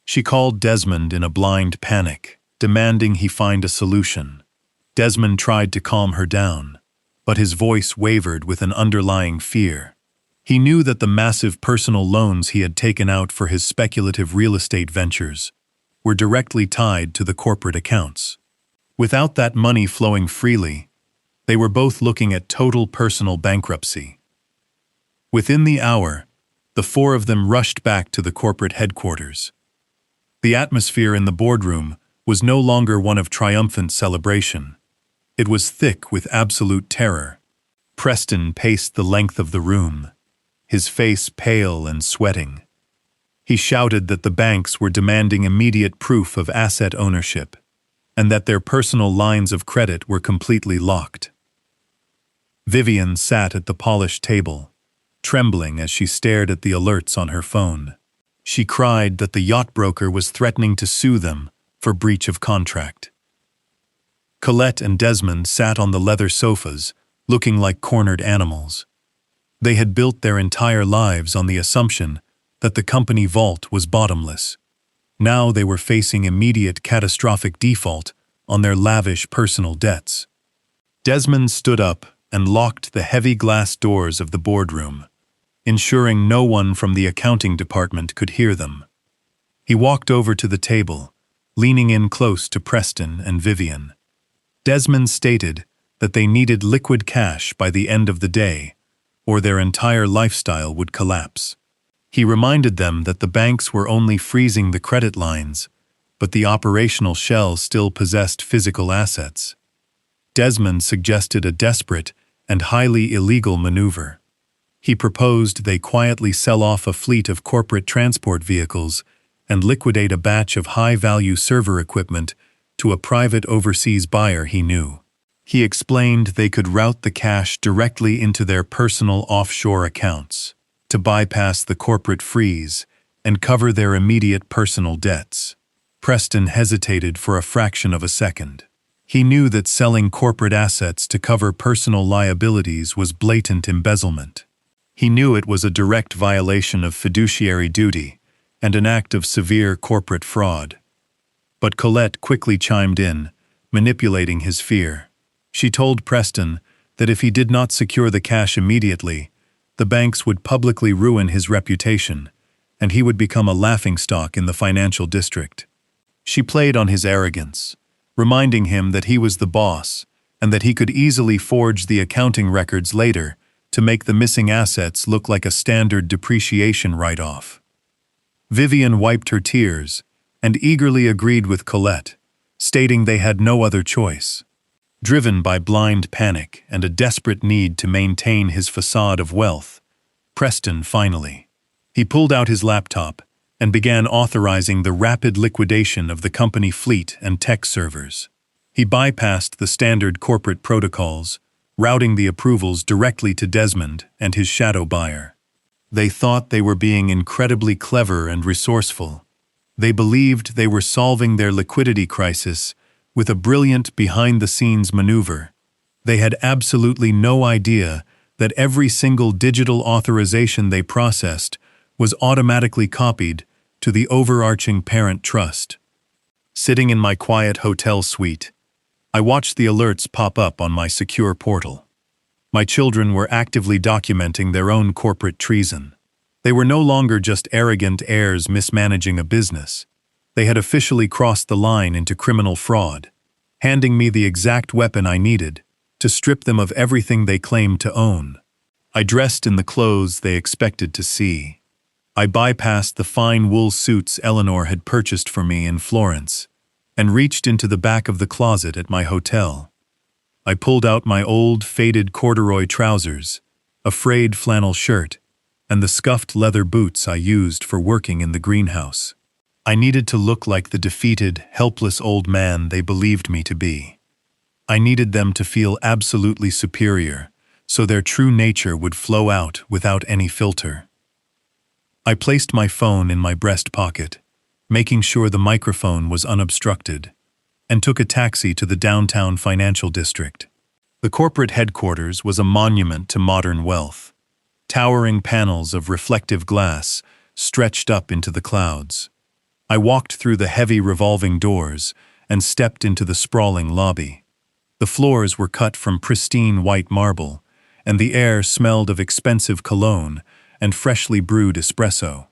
She called Desmond in a blind panic, demanding he find a solution. Desmond tried to calm her down, but his voice wavered with an underlying fear. He knew that the massive personal loans he had taken out for his speculative real estate ventures were directly tied to the corporate accounts. Without that money flowing freely, they were both looking at total personal bankruptcy. Within the hour, the 4 of them rushed back to the corporate headquarters. The atmosphere in the boardroom was no longer one of triumphant celebration. It was thick with absolute terror. Preston paced the length of the room, his face pale and sweating. He shouted that the banks were demanding immediate proof of asset ownership, and that their personal lines of credit were completely locked. Vivian sat at the polished table, trembling as she stared at the alerts on her phone. She cried that the yacht broker was threatening to sue them for breach of contract. Colette and Desmond sat on the leather sofas, looking like cornered animals. They had built their entire lives on the assumption that the company vault was bottomless. Now they were facing immediate catastrophic default on their lavish personal debts. Desmond stood up and locked the heavy glass doors of the boardroom, ensuring no one from the accounting department could hear them. He walked over to the table, leaning in close to Preston and Vivian. Desmond stated that they needed liquid cash by the end of the day, or their entire lifestyle would collapse. He reminded them that the banks were only freezing the credit lines, but the operational shell still possessed physical assets. Desmond suggested a desperate and highly illegal maneuver. He proposed they quietly sell off a fleet of corporate transport vehicles and liquidate a batch of high-value server equipment to a private overseas buyer he knew. He explained they could route the cash directly into their personal offshore accounts to bypass the corporate freeze and cover their immediate personal debts. Preston hesitated for a fraction of a second. He knew that selling corporate assets to cover personal liabilities was blatant embezzlement. He knew it was a direct violation of fiduciary duty and an act of severe corporate fraud. But Colette quickly chimed in, manipulating his fear. She told Preston that if he did not secure the cash immediately, the banks would publicly ruin his reputation, and he would become a laughingstock in the financial district. She played on his arrogance, reminding him that he was the boss and that he could easily forge the accounting records later to make the missing assets look like a standard depreciation write-off. Vivian wiped her tears and eagerly agreed with Colette, stating they had no other choice. Driven by blind panic and a desperate need to maintain his facade of wealth, Preston finally. He pulled out his laptop and began authorizing the rapid liquidation of the company fleet and tech servers. He bypassed the standard corporate protocols, routing the approvals directly to Desmond and his shadow buyer. They thought they were being incredibly clever and resourceful. They believed they were solving their liquidity crisis with a brilliant behind-the-scenes maneuver. They had absolutely no idea that every single digital authorization they processed was automatically copied to the overarching parent trust. Sitting in my quiet hotel suite, I watched the alerts pop up on my secure portal. My children were actively documenting their own corporate treason. They were no longer just arrogant heirs mismanaging a business. They had officially crossed the line into criminal fraud, handing me the exact weapon I needed to strip them of everything they claimed to own. I dressed in the clothes they expected to see. I bypassed the fine wool suits Eleanor had purchased for me in Florence and reached into the back of the closet at my hotel. I pulled out my old, faded corduroy trousers, a frayed flannel shirt, and the scuffed leather boots I used for working in the greenhouse. I needed to look like the defeated, helpless old man they believed me to be. I needed them to feel absolutely superior, so their true nature would flow out without any filter. I placed my phone in my breast pocket, making sure the microphone was unobstructed, and took a taxi to the downtown financial district. The corporate headquarters was a monument to modern wealth. Towering panels of reflective glass stretched up into the clouds. I walked through the heavy revolving doors and stepped into the sprawling lobby. The floors were cut from pristine white marble, and the air smelled of expensive cologne and freshly brewed espresso.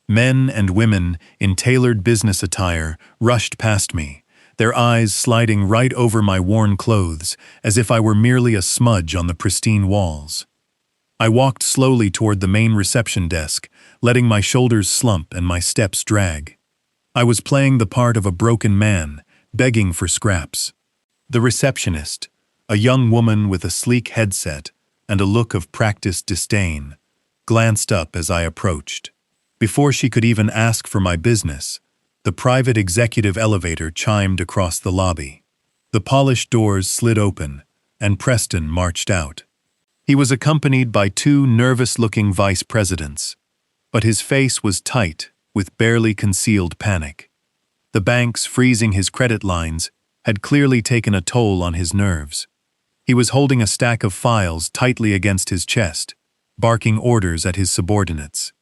Men and women in tailored business attire rushed past me, their eyes sliding right over my worn clothes as if I were merely a smudge on the pristine walls. I walked slowly toward the main reception desk, letting my shoulders slump and my steps drag. I was playing the part of a broken man, begging for scraps. The receptionist, a young woman with a sleek headset and a look of practiced disdain, glanced up as I approached. Before she could even ask for my business, the private executive elevator chimed across the lobby. The polished doors slid open, and Preston marched out. He was accompanied by two nervous-looking vice presidents, but his face was tight with barely concealed panic. The banks freezing his credit lines had clearly taken a toll on his nerves. He was holding a stack of files tightly against his chest, barking orders at his subordinates.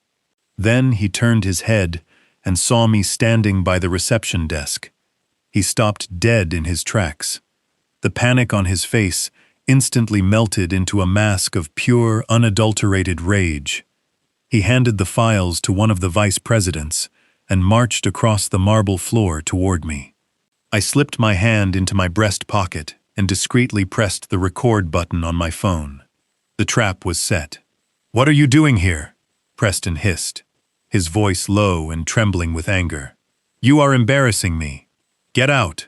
Then he turned his head and saw me standing by the reception desk. He stopped dead in his tracks. The panic on his face instantly melted into a mask of pure, unadulterated rage. He handed the files to one of the vice presidents and marched across the marble floor toward me. I slipped my hand into my breast pocket and discreetly pressed the record button on my phone. The trap was set. "What are you doing here?" Preston hissed, his voice low and trembling with anger. "You are embarrassing me. Get out."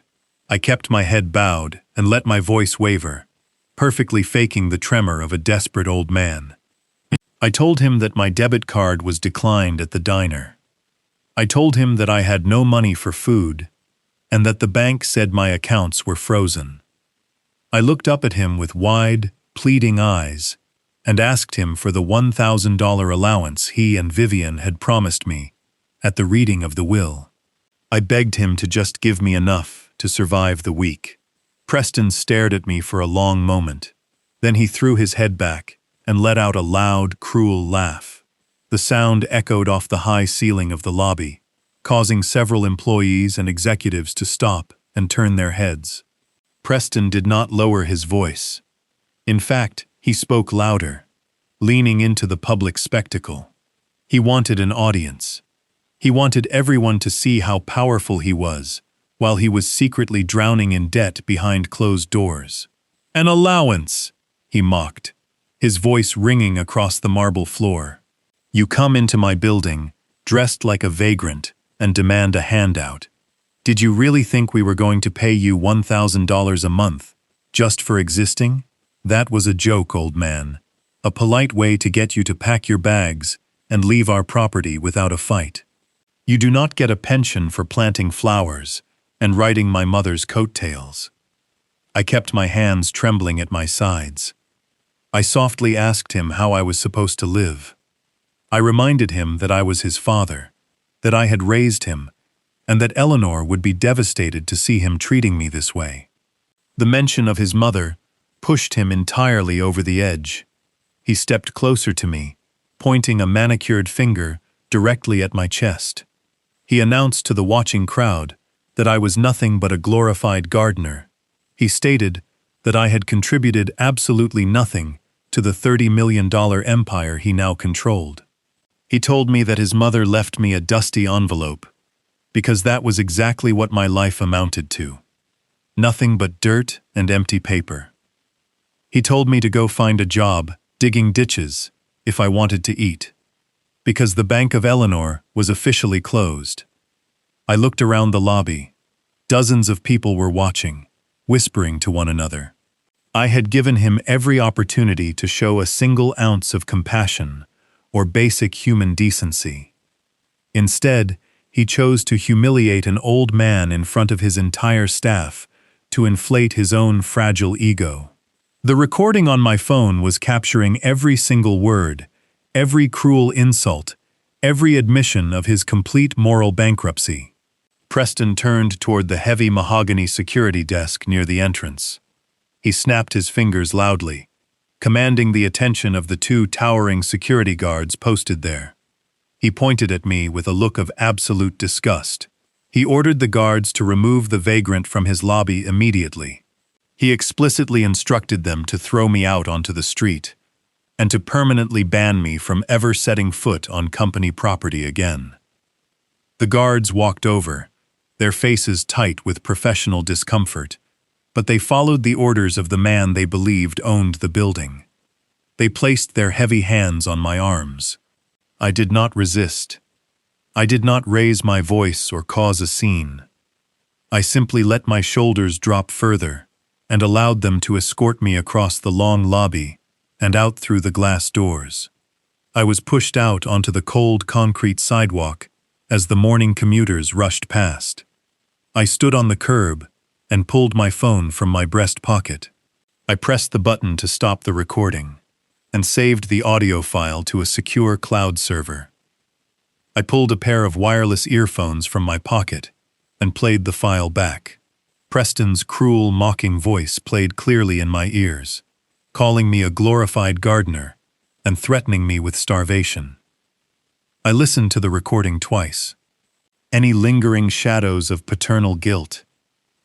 I kept my head bowed and let my voice waver, perfectly faking the tremor of a desperate old man. I told him that my debit card was declined at the diner. I told him that I had no money for food and that the bank said my accounts were frozen. I looked up at him with wide, pleading eyes and asked him for the $1,000 allowance he and Vivian had promised me at the reading of the will. I begged him to just give me enough to survive the week. Preston stared at me for a long moment. Then he threw his head back and let out a loud, cruel laugh. The sound echoed off the high ceiling of the lobby, causing several employees and executives to stop and turn their heads. Preston did not lower his voice. In fact, he spoke louder, leaning into the public spectacle. He wanted an audience. He wanted everyone to see how powerful he was, while he was secretly drowning in debt behind closed doors. "An allowance," he mocked, his voice ringing across the marble floor. "You come into my building, dressed like a vagrant, and demand a handout. Did you really think we were going to pay you $1,000 a month? Just for existing? That was a joke, old man. A polite way to get you to pack your bags and leave our property without a fight. You do not get a pension for planting flowers and riding my mother's coattails. I kept my hands trembling at my sides. I softly asked him how I was supposed to live. I reminded him that I was his father, that I had raised him, and that Eleanor would be devastated to see him treating me this way. The mention of his mother pushed him entirely over the edge. He stepped closer to me, pointing a manicured finger directly at my chest. He announced to the watching crowd that I was nothing but a glorified gardener. He stated that I had contributed absolutely nothing to the $30 million empire he now controlled. He told me that his mother left me a dusty envelope, because that was exactly what my life amounted to. Nothing but dirt and empty paper. He told me to go find a job digging ditches if I wanted to eat, because the Bank of Eleanor was officially closed. I looked around the lobby. Dozens of people were watching, whispering to one another. I had given him every opportunity to show a single ounce of compassion or basic human decency. Instead, he chose to humiliate an old man in front of his entire staff to inflate his own fragile ego. The recording on my phone was capturing every single word, every cruel insult, every admission of his complete moral bankruptcy. Preston turned toward the heavy mahogany security desk near the entrance. He snapped his fingers loudly, commanding the attention of the two towering security guards posted there. He pointed at me with a look of absolute disgust. He ordered the guards to remove the vagrant from his lobby immediately. He explicitly instructed them to throw me out onto the street and to permanently ban me from ever setting foot on company property again. The guards walked over, their faces tight with professional discomfort, but they followed the orders of the man they believed owned the building. They placed their heavy hands on my arms. I did not resist. I did not raise my voice or cause a scene. I simply let my shoulders drop further and allowed them to escort me across the long lobby and out through the glass doors. I was pushed out onto the cold concrete sidewalk as the morning commuters rushed past. I stood on the curb and pulled my phone from my breast pocket. I pressed the button to stop the recording and saved the audio file to a secure cloud server. I pulled a pair of wireless earphones from my pocket and played the file back. Preston's cruel, mocking voice played clearly in my ears, calling me a glorified gardener and threatening me with starvation. I listened to the recording twice. Any lingering shadows of paternal guilt,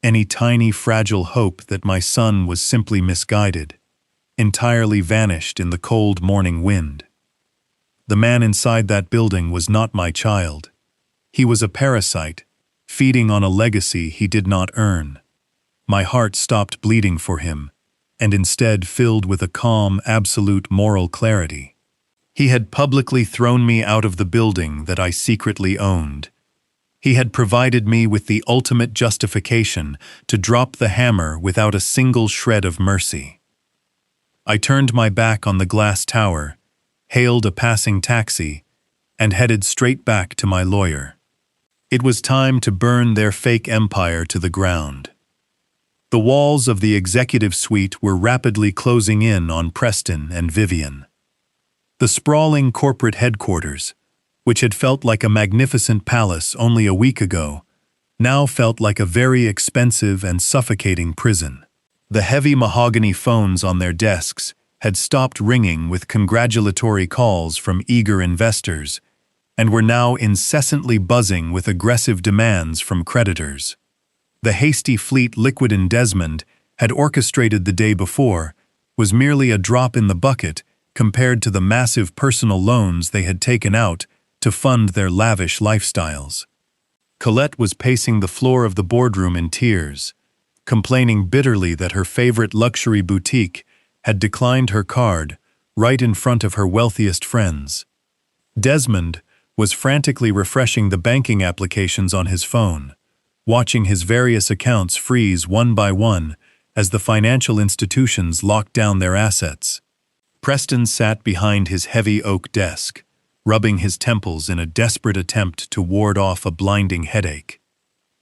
any tiny fragile hope that my son was simply misguided, entirely vanished in the cold morning wind. The man inside that building was not my child. He was a parasite, feeding on a legacy he did not earn. My heart stopped bleeding for him, and instead filled with a calm, absolute moral clarity. He had publicly thrown me out of the building that I secretly owned. He had provided me with the ultimate justification to drop the hammer without a single shred of mercy. I turned my back on the glass tower, hailed a passing taxi, and headed straight back to my lawyer. It was time to burn their fake empire to the ground. The walls of the executive suite were rapidly closing in on Preston and Vivian. The sprawling corporate headquarters, which had felt like a magnificent palace only a week ago, now felt like a very expensive and suffocating prison. The heavy mahogany phones on their desks had stopped ringing with congratulatory calls from eager investors and were now incessantly buzzing with aggressive demands from creditors. The hasty fleet Liquid & Desmond had orchestrated the day before was merely a drop in the bucket compared to the massive personal loans they had taken out to fund their lavish lifestyles. Colette was pacing the floor of the boardroom in tears, complaining bitterly that her favorite luxury boutique had declined her card right in front of her wealthiest friends. Desmond was frantically refreshing the banking applications on his phone, watching his various accounts freeze one by one as the financial institutions locked down their assets. Preston sat behind his heavy oak desk, rubbing his temples in a desperate attempt to ward off a blinding headache.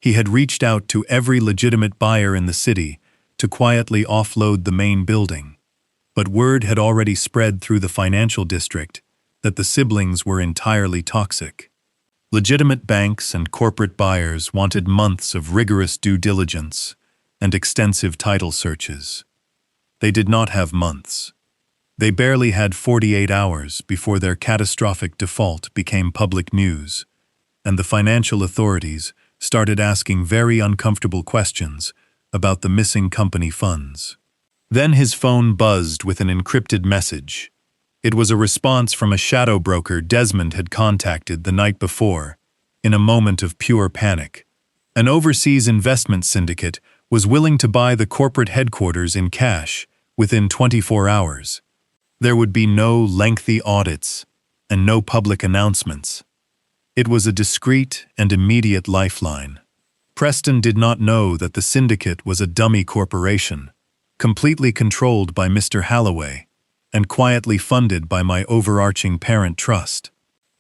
He had reached out to every legitimate buyer in the city to quietly offload the main building, but word had already spread through the financial district that the siblings were entirely toxic. Legitimate banks and corporate buyers wanted months of rigorous due diligence and extensive title searches. They did not have months. They barely had 48 hours before their catastrophic default became public news, and the financial authorities started asking very uncomfortable questions about the missing company funds. Then his phone buzzed with an encrypted message. It was a response from a shadow broker Desmond had contacted the night before, in a moment of pure panic. An overseas investment syndicate was willing to buy the corporate headquarters in cash within 24 hours. There would be no lengthy audits and no public announcements. It was a discreet and immediate lifeline. Preston did not know that the syndicate was a dummy corporation, completely controlled by Mr. Halloway and quietly funded by my overarching parent trust.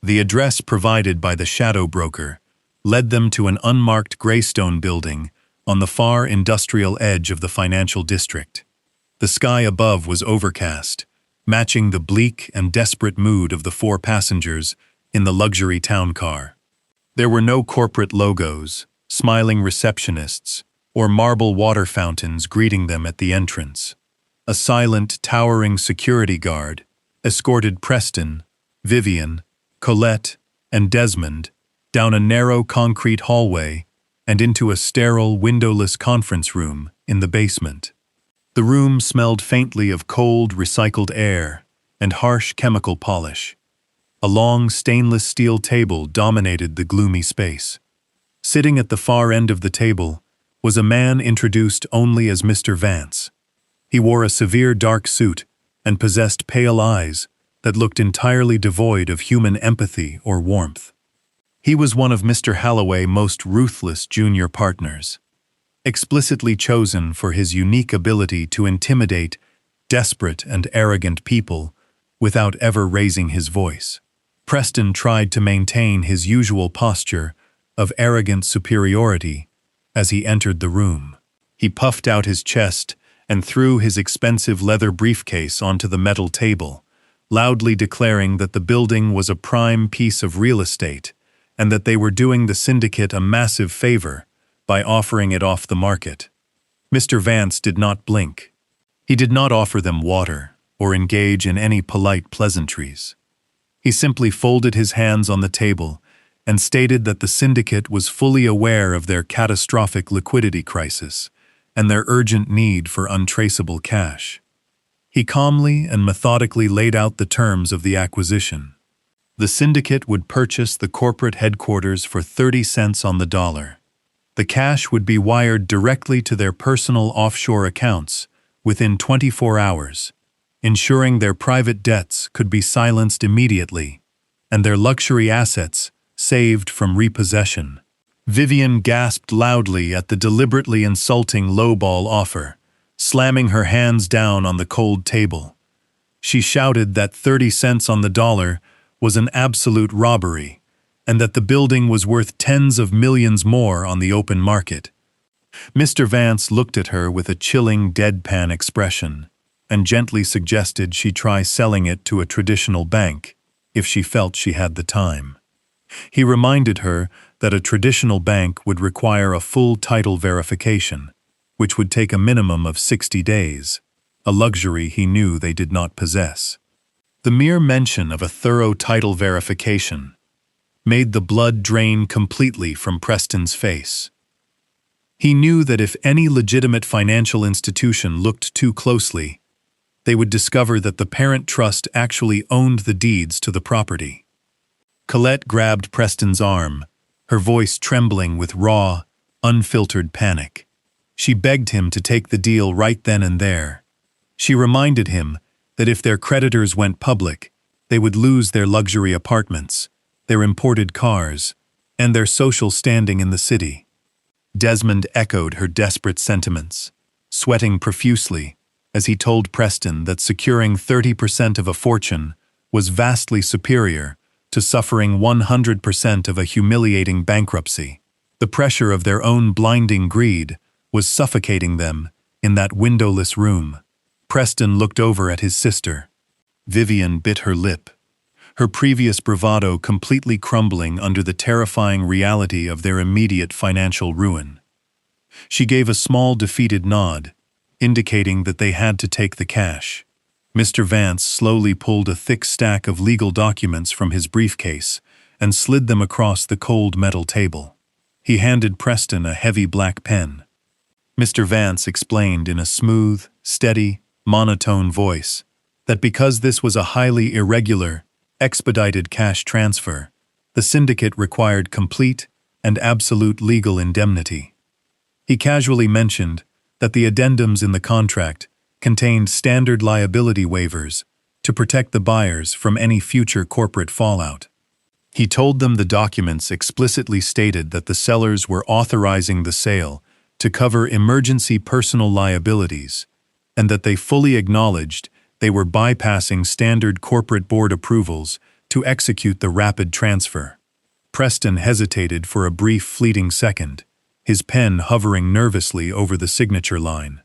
The address provided by the shadow broker led them to an unmarked graystone building on the far industrial edge of the financial district. The sky above was overcast, matching the bleak and desperate mood of the 4 passengers in the luxury town car. There were no corporate logos, smiling receptionists, or marble water fountains greeting them at the entrance. A silent, towering security guard escorted Preston, Vivian, Colette, and Desmond down a narrow concrete hallway and into a sterile, windowless conference room in the basement. The room smelled faintly of cold, recycled air and harsh chemical polish. A long stainless steel table dominated the gloomy space. Sitting at the far end of the table was a man introduced only as Mr. Vance. He wore a severe dark suit and possessed pale eyes that looked entirely devoid of human empathy or warmth. He was one of Mr. Halloway's most ruthless junior partners, explicitly chosen for his unique ability to intimidate desperate and arrogant people without ever raising his voice. Preston tried to maintain his usual posture of arrogant superiority as he entered the room. He puffed out his chest and threw his expensive leather briefcase onto the metal table, loudly declaring that the building was a prime piece of real estate and that they were doing the syndicate a massive favor by offering it off the market. Mr. Vance did not blink. He did not offer them water or engage in any polite pleasantries. He simply folded his hands on the table and stated that the syndicate was fully aware of their catastrophic liquidity crisis and their urgent need for untraceable cash. He calmly and methodically laid out the terms of the acquisition. The syndicate would purchase the corporate headquarters for 30 cents on the dollar. The cash would be wired directly to their personal offshore accounts within 24 hours, ensuring their private debts could be silenced immediately and their luxury assets saved from repossession. Vivian gasped loudly at the deliberately insulting lowball offer, slamming her hands down on the cold table. She shouted that 30 cents on the dollar was an absolute robbery, and that the building was worth tens of millions more on the open market. Mr. Vance looked at her with a chilling, deadpan expression, and gently suggested she try selling it to a traditional bank, if she felt she had the time. He reminded her that a traditional bank would require a full title verification, which would take a minimum of 60 days, a luxury he knew they did not possess. The mere mention of a thorough title verification made the blood drain completely from Preston's face. He knew that if any legitimate financial institution looked too closely, they would discover that the parent trust actually owned the deeds to the property. Colette grabbed Preston's arm, her voice trembling with raw, unfiltered panic. She begged him to take the deal right then and there. She reminded him that if their creditors went public, they would lose their luxury apartments, their imported cars, and their social standing in the city. Desmond echoed her desperate sentiments, sweating profusely, as he told Preston that securing 30% of a fortune was vastly superior to suffering 100% of a humiliating bankruptcy. The pressure of their own blinding greed was suffocating them in that windowless room. Preston looked over at his sister. Vivian bit her lip, her previous bravado completely crumbling under the terrifying reality of their immediate financial ruin. She gave a small defeated nod, indicating that they had to take the cash. Mr. Vance slowly pulled a thick stack of legal documents from his briefcase and slid them across the cold metal table. He handed Preston a heavy black pen. Mr. Vance explained in a smooth, steady, monotone voice that because this was a highly irregular, expedited cash transfer, the syndicate required complete and absolute legal indemnity. He casually mentioned that the addendums in the contract contained standard liability waivers to protect the buyers from any future corporate fallout. He told them the documents explicitly stated that the sellers were authorizing the sale to cover emergency personal liabilities, and that they fully acknowledged they were bypassing standard corporate board approvals to execute the rapid transfer. Preston hesitated for a brief fleeting second, his pen hovering nervously over the signature line.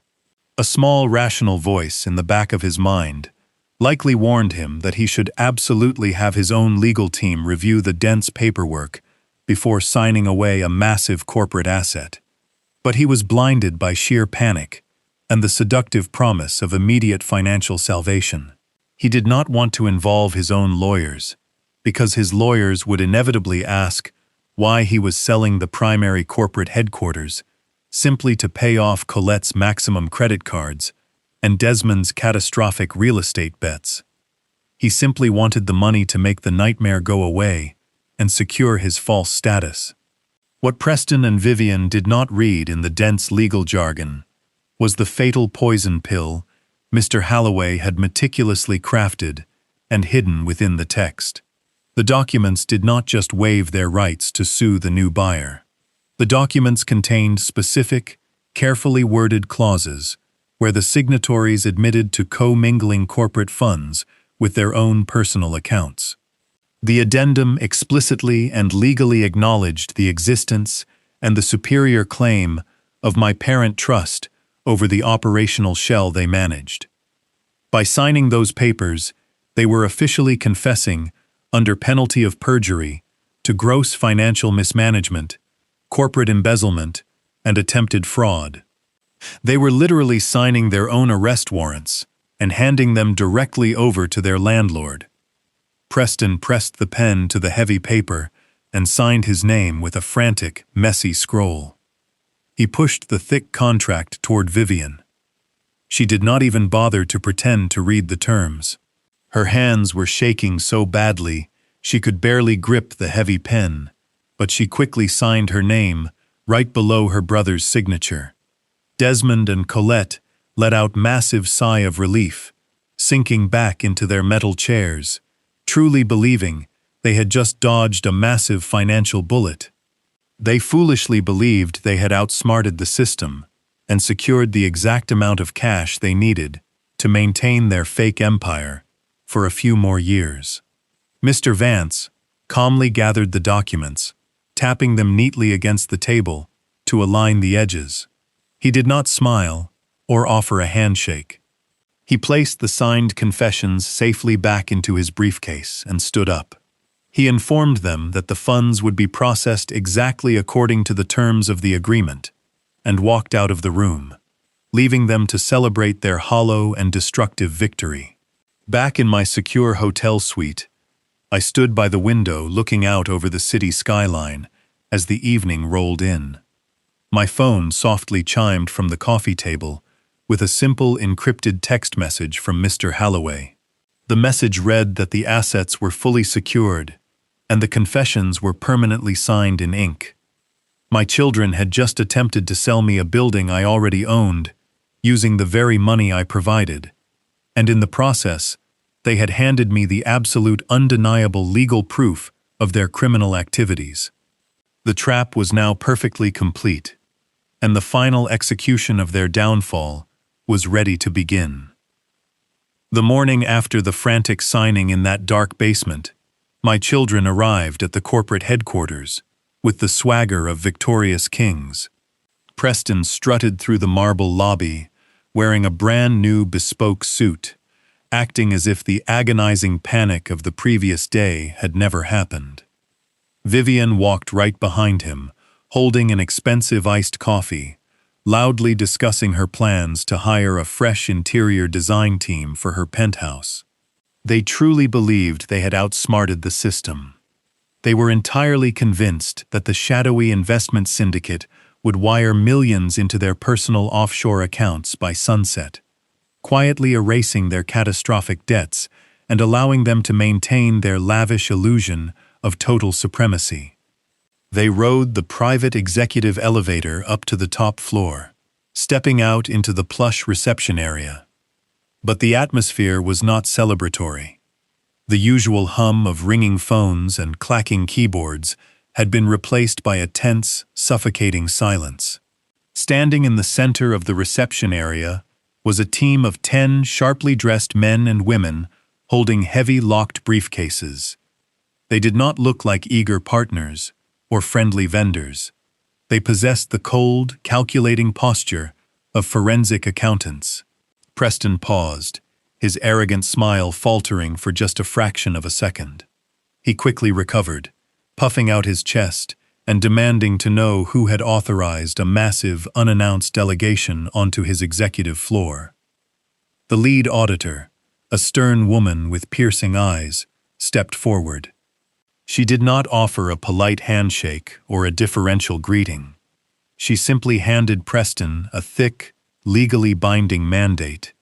A small rational voice in the back of his mind likely warned him that he should absolutely have his own legal team review the dense paperwork before signing away a massive corporate asset. But he was blinded by sheer panic and the seductive promise of immediate financial salvation. He did not want to involve his own lawyers, because his lawyers would inevitably ask why he was selling the primary corporate headquarters simply to pay off Colette's maximum credit cards and Desmond's catastrophic real estate bets. He simply wanted the money to make the nightmare go away and secure his false status. What Preston and Vivian did not read in the dense legal jargon was the fatal poison pill Mr. Halloway had meticulously crafted and hidden within the text. The documents did not just waive their rights to sue the new buyer. The documents contained specific, carefully worded clauses where the signatories admitted to co-mingling corporate funds with their own personal accounts. The addendum explicitly and legally acknowledged the existence and the superior claim of my parent trust over the operational shell they managed. By signing those papers, they were officially confessing, under penalty of perjury, to gross financial mismanagement, corporate embezzlement, and attempted fraud. They were literally signing their own arrest warrants and handing them directly over to their landlord. Preston pressed the pen to the heavy paper and signed his name with a frantic, messy scroll. He pushed the thick contract toward Vivian. She did not even bother to pretend to read the terms. Her hands were shaking so badly she could barely grip the heavy pen, but she quickly signed her name right below her brother's signature. Desmond and Colette let out a massive sigh of relief, sinking back into their metal chairs, truly believing they had just dodged a massive financial bullet. They foolishly believed they had outsmarted the system and secured the exact amount of cash they needed to maintain their fake empire for a few more years. Mr. Vance calmly gathered the documents, tapping them neatly against the table to align the edges. He did not smile or offer a handshake. He placed the signed confessions safely back into his briefcase and stood up. He informed them that the funds would be processed exactly according to the terms of the agreement, and walked out of the room, leaving them to celebrate their hollow and destructive victory. Back in my secure hotel suite, I stood by the window looking out over the city skyline as the evening rolled in. My phone softly chimed from the coffee table with a simple encrypted text message from Mr. Halloway. The message read that the assets were fully secured and the confessions were permanently signed in ink. My children had just attempted to sell me a building I already owned using the very money I provided, and in the process, they had handed me the absolute undeniable legal proof of their criminal activities. The trap was now perfectly complete. and the final execution of their downfall was ready to begin. The morning after the frantic signing in that dark basement, my children arrived at the corporate headquarters with the swagger of victorious kings. Preston strutted through the marble lobby, wearing a brand new bespoke suit, acting as if the agonizing panic of the previous day had never happened. Vivian walked right behind him, holding an expensive iced coffee, loudly discussing her plans to hire a fresh interior design team for her penthouse. They truly believed they had outsmarted the system. They were entirely convinced that the shadowy investment syndicate would wire millions into their personal offshore accounts by sunset, quietly erasing their catastrophic debts and allowing them to maintain their lavish illusion of total supremacy. They rode the private executive elevator up to the top floor, stepping out into the plush reception area. But the atmosphere was not celebratory. The usual hum of ringing phones and clacking keyboards had been replaced by a tense, suffocating silence. Standing in the center of the reception area was a team of 10 sharply dressed men and women holding heavy locked briefcases. They did not look like eager partners or friendly vendors. They possessed the cold, calculating posture of forensic accountants. Preston paused, his arrogant smile faltering for just a fraction of a second. He quickly recovered, puffing out his chest and demanding to know who had authorized a massive, unannounced delegation onto his executive floor. The lead auditor, a stern woman with piercing eyes, stepped forward. She did not offer a polite handshake or a deferential greeting. She simply handed Preston a thick, legally binding mandate.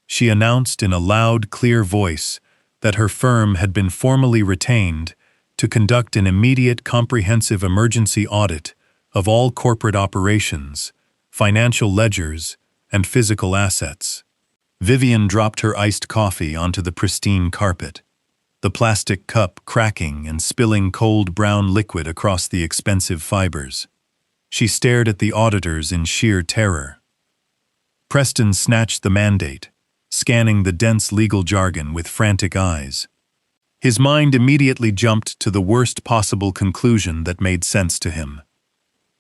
She announced in a loud, clear voice that her firm had been formally retained to conduct an immediate comprehensive emergency audit of all corporate operations, financial ledgers, and physical assets. Vivian dropped her iced coffee onto the pristine carpet, the plastic cup cracking and spilling cold brown liquid across the expensive fibers. She stared at the auditors in sheer terror. Preston snatched the mandate, scanning the dense legal jargon with frantic eyes. His mind immediately jumped to the worst possible conclusion that made sense to him.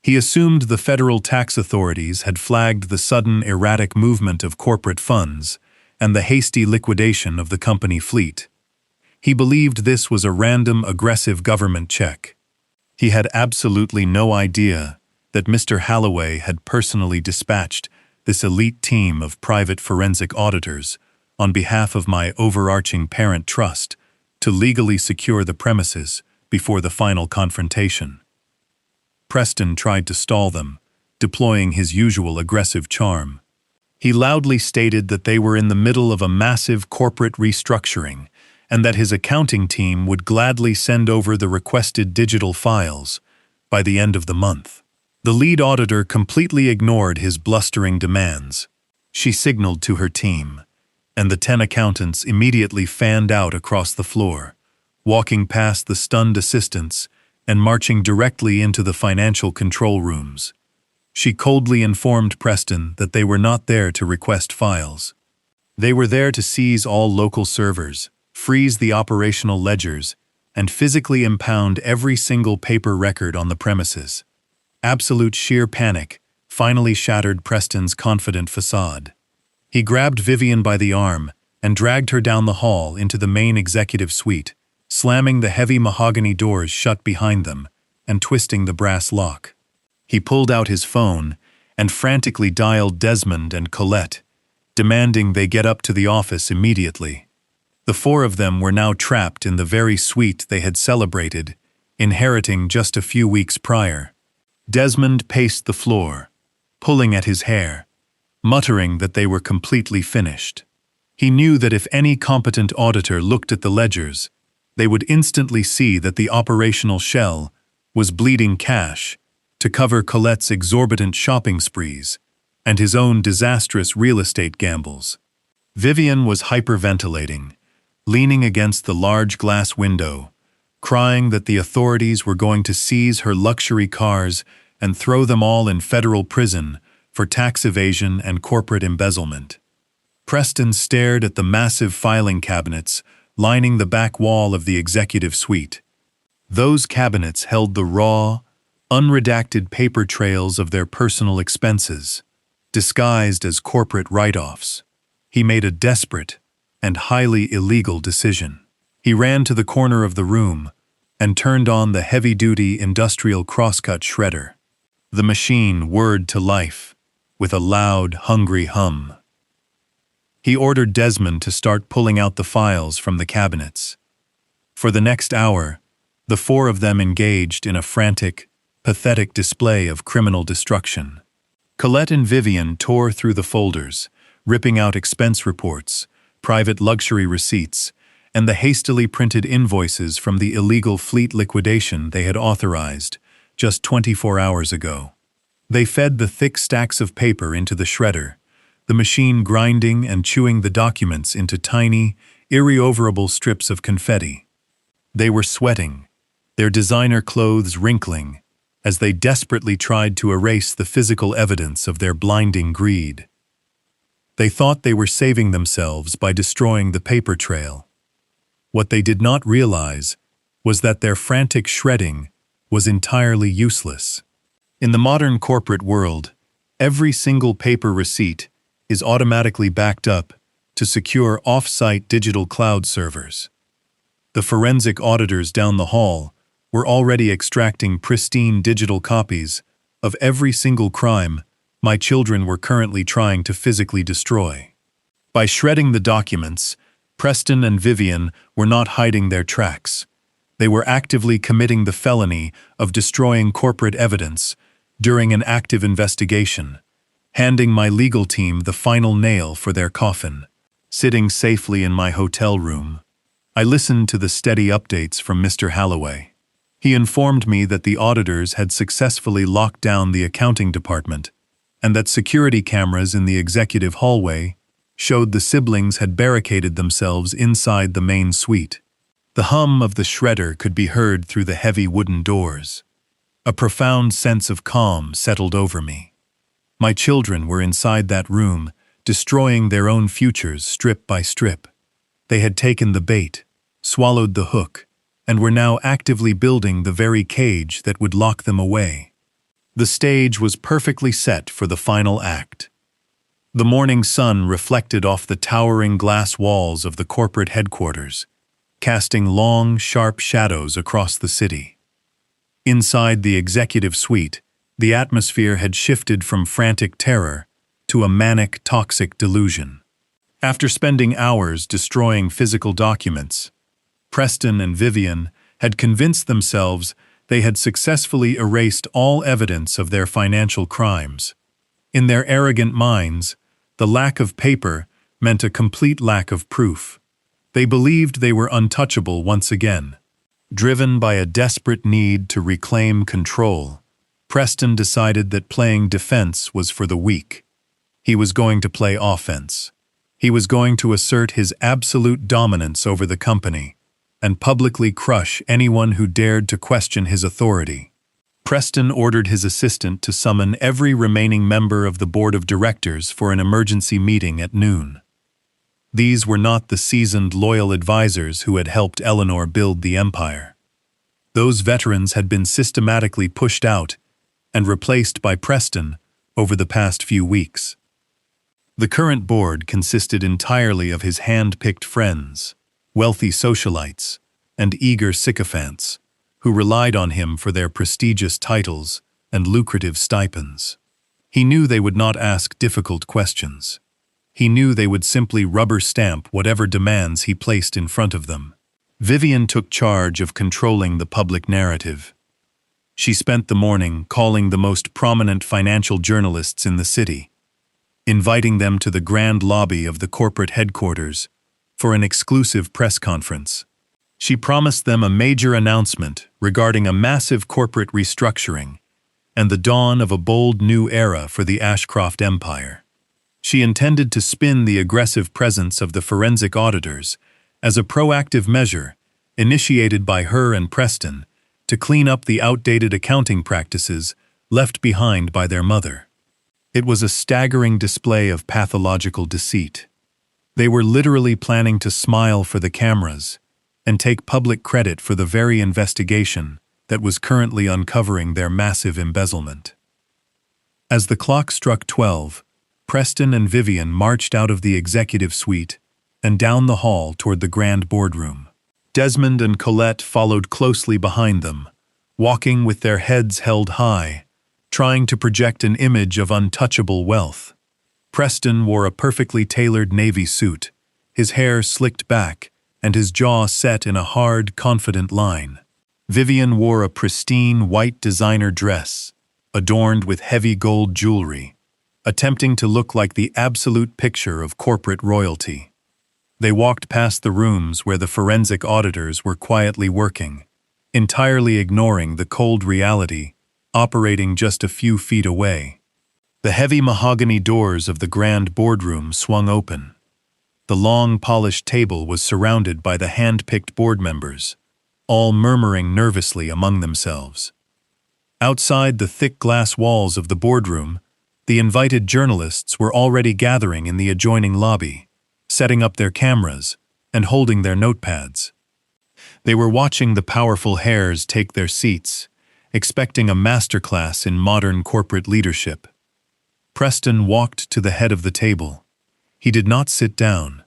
He assumed the federal tax authorities had flagged the sudden erratic movement of corporate funds and the hasty liquidation of the company fleet. He believed this was a random, aggressive government check. He had absolutely no idea that Mr. Halloway had personally dispatched this elite team of private forensic auditors on behalf of my overarching parent trust to legally secure the premises before the final confrontation. Preston tried to stall them, deploying his usual aggressive charm. He loudly stated that they were in the middle of a massive corporate restructuring and that his accounting team would gladly send over the requested digital files by the end of the month. The lead auditor completely ignored his blustering demands. She signaled to her team, and the 10 accountants immediately fanned out across the floor, walking past the stunned assistants and marching directly into the financial control rooms. She coldly informed Preston that they were not there to request files. They were there to seize all local servers, freeze the operational ledgers, and physically impound every single paper record on the premises. Absolute sheer panic finally shattered Preston's confident facade. He grabbed Vivian by the arm and dragged her down the hall into the main executive suite, slamming the heavy mahogany doors shut behind them and twisting the brass lock. He pulled out his phone and frantically dialed Desmond and Colette, demanding they get up to the office immediately. The 4 of them were now trapped in the very suite they had celebrated, inheriting just a few weeks prior. Desmond paced the floor, pulling at his hair, muttering that they were completely finished. He knew that if any competent auditor looked at the ledgers, they would instantly see that the operational shell was bleeding cash to cover Colette's exorbitant shopping sprees and his own disastrous real estate gambles. Vivian was hyperventilating, leaning against the large glass window, crying that the authorities were going to seize her luxury cars and throw them all in federal prison for tax evasion and corporate embezzlement. Preston stared at the massive filing cabinets lining the back wall of the executive suite. Those cabinets held the raw, unredacted paper trails of their personal expenses, disguised as corporate write-offs. He made a desperate and highly illegal decision. He ran to the corner of the room and turned on the heavy-duty industrial crosscut shredder. The machine whirred to life with a loud, hungry hum. He ordered Desmond to start pulling out the files from the cabinets. For the next hour, the four of them engaged in a frantic, pathetic display of criminal destruction. Colette and Vivian tore through the folders, ripping out expense reports, private luxury receipts, and the hastily printed invoices from the illegal fleet liquidation they had authorized just 24 hours ago. They fed the thick stacks of paper into the shredder, the machine grinding and chewing the documents into tiny, irrecoverable strips of confetti. They were sweating, their designer clothes wrinkling, as they desperately tried to erase the physical evidence of their blinding greed. They thought they were saving themselves by destroying the paper trail. What they did not realize was that their frantic shredding was entirely useless. In the modern corporate world, every single paper receipt is automatically backed up to secure off-site digital cloud servers. The forensic auditors down the hall were already extracting pristine digital copies of every single crime my children were currently trying to physically destroy. By shredding the documents, Preston and Vivian were not hiding their tracks. They were actively committing the felony of destroying corporate evidence during an active investigation, handing my legal team the final nail for their coffin. Sitting safely in my hotel room, I listened to the steady updates from Mr. Halloway. He informed me that the auditors had successfully locked down the accounting department and that security cameras in the executive hallway showed the siblings had barricaded themselves inside the main suite. The hum of the shredder could be heard through the heavy wooden doors. A profound sense of calm settled over me. My children were inside that room, destroying their own futures strip by strip. They had taken the bait, swallowed the hook, and were now actively building the very cage that would lock them away. The stage was perfectly set for the final act. The morning sun reflected off the towering glass walls of the corporate headquarters, casting long, sharp shadows across the city. Inside the executive suite, the atmosphere had shifted from frantic terror to a manic, toxic delusion. After spending hours destroying physical documents, Preston and Vivian had convinced themselves they had successfully erased all evidence of their financial crimes. In their arrogant minds, the lack of paper meant a complete lack of proof. They believed they were untouchable once again. Driven by a desperate need to reclaim control, Preston decided that playing defense was for the weak. He was going to play offense. He was going to assert his absolute dominance over the company and publicly crush anyone who dared to question his authority. Preston ordered his assistant to summon every remaining member of the board of directors for an emergency meeting at noon. These were not the seasoned, loyal advisors who had helped Eleanor build the empire. Those veterans had been systematically pushed out and replaced by Preston over the past few weeks. The current board consisted entirely of his hand-picked friends, wealthy socialites, and eager sycophants, who relied on him for their prestigious titles and lucrative stipends. He knew they would not ask difficult questions. He knew they would simply rubber stamp whatever demands he placed in front of them. Vivian took charge of controlling the public narrative. She spent the morning calling the most prominent financial journalists in the city, inviting them to the grand lobby of the corporate headquarters for an exclusive press conference. She promised them a major announcement regarding a massive corporate restructuring and the dawn of a bold new era for the Ashcroft Empire. She intended to spin the aggressive presence of the forensic auditors as a proactive measure initiated by her and Preston to clean up the outdated accounting practices left behind by their mother. It was a staggering display of pathological deceit. They were literally planning to smile for the cameras and take public credit for the very investigation that was currently uncovering their massive embezzlement. As the clock struck 12, Preston and Vivian marched out of the executive suite and down the hall toward the grand boardroom. Desmond and Colette followed closely behind them, walking with their heads held high, trying to project an image of untouchable wealth. Preston wore a perfectly tailored navy suit, his hair slicked back and his jaw set in a hard, confident line. Vivian wore a pristine white designer dress, adorned with heavy gold jewelry, attempting to look like the absolute picture of corporate royalty. They walked past the rooms where the forensic auditors were quietly working, entirely ignoring the cold reality operating just a few feet away. The heavy mahogany doors of the grand boardroom swung open. The long, polished table was surrounded by the hand-picked board members, all murmuring nervously among themselves. Outside the thick glass walls of the boardroom, the invited journalists were already gathering in the adjoining lobby, setting up their cameras and holding their notepads. They were watching the powerful heirs take their seats, expecting a masterclass in modern corporate leadership. Preston walked to the head of the table. He did not sit down.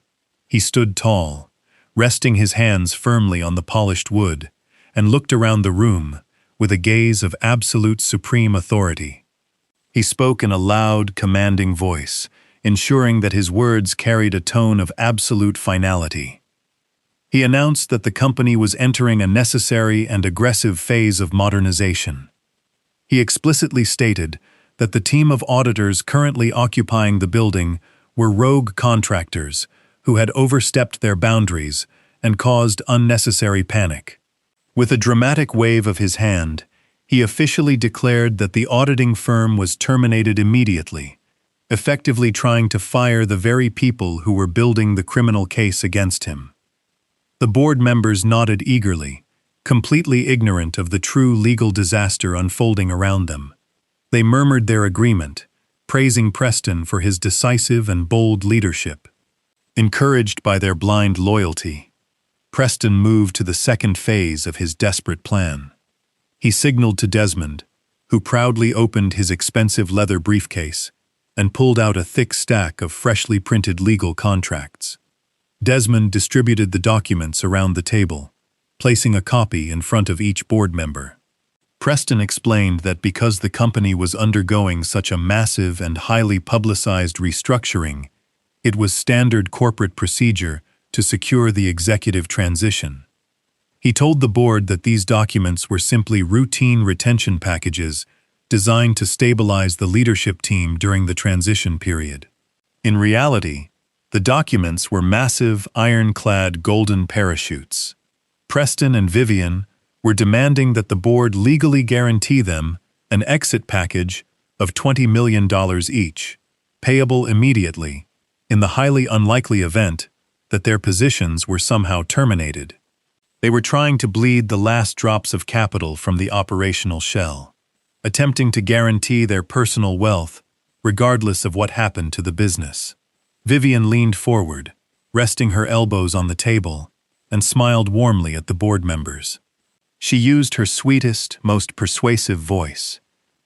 He stood tall, resting his hands firmly on the polished wood, and looked around the room with a gaze of absolute supreme authority. He spoke in a loud, commanding voice, ensuring that his words carried a tone of absolute finality. He announced that the company was entering a necessary and aggressive phase of modernization. He explicitly stated that the team of auditors currently occupying the building were rogue contractors who had overstepped their boundaries and caused unnecessary panic. With a dramatic wave of his hand, he officially declared that the auditing firm was terminated immediately, effectively trying to fire the very people who were building the criminal case against him. The board members nodded eagerly, completely ignorant of the true legal disaster unfolding around them. They murmured their agreement, praising Preston for his decisive and bold leadership. Encouraged by their blind loyalty, Preston moved to the second phase of his desperate plan. He signaled to Desmond, who proudly opened his expensive leather briefcase and pulled out a thick stack of freshly printed legal contracts. Desmond distributed the documents around the table, placing a copy in front of each board member. Preston explained that because the company was undergoing such a massive and highly publicized restructuring, it was standard corporate procedure to secure the executive transition. He told the board that these documents were simply routine retention packages designed to stabilize the leadership team during the transition period. In reality, the documents were massive, ironclad golden parachutes. Preston and Vivian were demanding that the board legally guarantee them an exit package of $20 million each, payable immediately, in the highly unlikely event that their positions were somehow terminated. They were trying to bleed the last drops of capital from the operational shell, attempting to guarantee their personal wealth regardless of what happened to the business. Vivian leaned forward, resting her elbows on the table, and smiled warmly at the board members. She used her sweetest, most persuasive voice,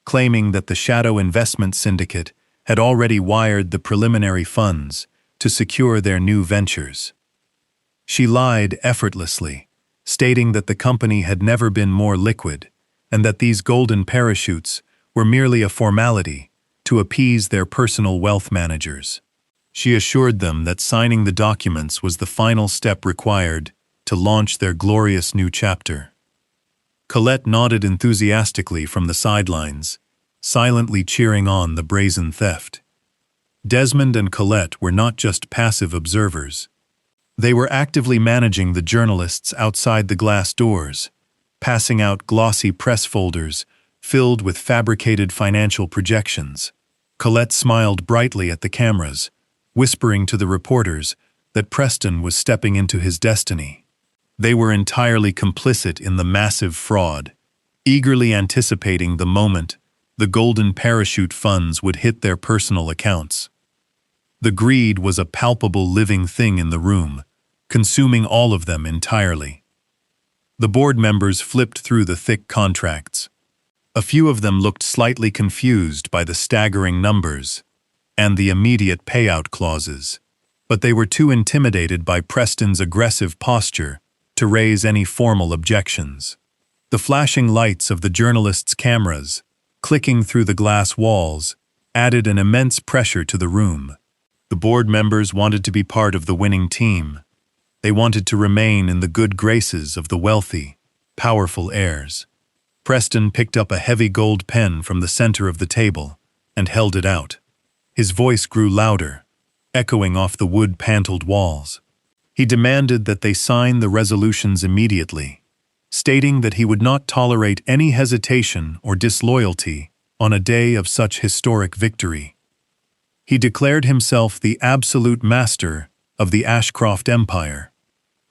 claiming that the Shadow Investment Syndicate had already wired the preliminary funds to secure their new ventures. She lied effortlessly, stating that the company had never been more liquid and that these golden parachutes were merely a formality to appease their personal wealth managers. She assured them that signing the documents was the final step required to launch their glorious new chapter. Colette nodded enthusiastically from the sidelines, silently cheering on the brazen theft. Desmond and Colette were not just passive observers. They were actively managing the journalists outside the glass doors, passing out glossy press folders filled with fabricated financial projections. Colette smiled brightly at the cameras, whispering to the reporters that Preston was stepping into his destiny. They were entirely complicit in the massive fraud, eagerly anticipating the moment the golden parachute funds would hit their personal accounts. The greed was a palpable living thing in the room, consuming all of them entirely. The board members flipped through the thick contracts. A few of them looked slightly confused by the staggering numbers and the immediate payout clauses, but they were too intimidated by Preston's aggressive posture to raise any formal objections. The flashing lights of the journalists' cameras, clicking through the glass walls, added an immense pressure to the room. The board members wanted to be part of the winning team. They wanted to remain in the good graces of the wealthy, powerful heirs. Preston picked up a heavy gold pen from the center of the table and held it out. His voice grew louder, echoing off the wood-paneled walls. He demanded that they sign the resolutions immediately, stating that he would not tolerate any hesitation or disloyalty on a day of such historic victory. He declared himself the absolute master of the Ashcroft Empire,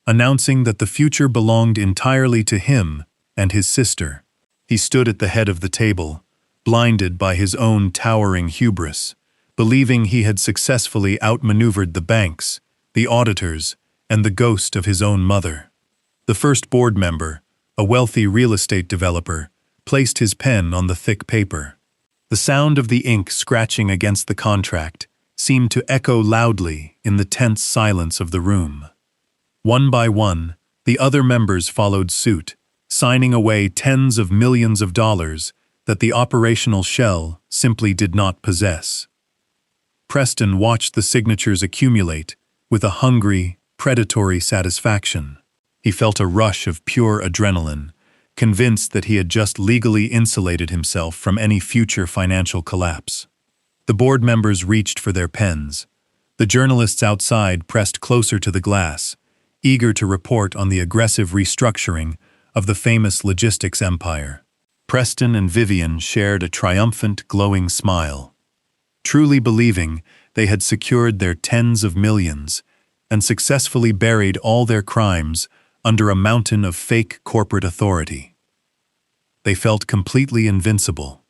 announcing that the future belonged entirely to him and his sister. He stood at the head of the table, blinded by his own towering hubris, believing he had successfully outmaneuvered the banks, the auditors, and the ghost of his own mother. The first board member, a wealthy real estate developer, placed his pen on the thick paper. The sound of the ink scratching against the contract seemed to echo loudly in the tense silence of the room. One by one, the other members followed suit, signing away tens of millions of dollars that the operational shell simply did not possess. Preston watched the signatures accumulate with a hungry, predatory satisfaction. He felt a rush of pure adrenaline, convinced that he had just legally insulated himself from any future financial collapse. The board members reached for their pens. The journalists outside pressed closer to the glass, eager to report on the aggressive restructuring of the famous logistics empire. Preston and Vivian shared a triumphant, glowing smile, truly believing they had secured their tens of millions and successfully buried all their crimes under a mountain of fake corporate authority. They felt completely invincible.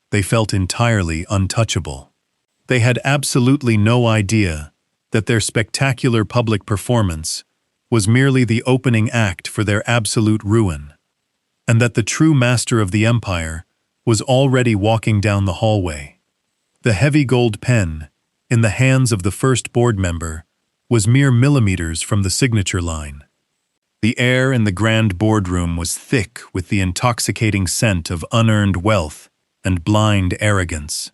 They felt entirely untouchable. They had absolutely no idea that their spectacular public performance was merely the opening act for their absolute ruin, and that the true master of the empire was already walking down the hallway. The heavy gold pen, in the hands of the first board member, was mere millimeters from the signature line. The air in the grand boardroom was thick with the intoxicating scent of unearned wealth and blind arrogance.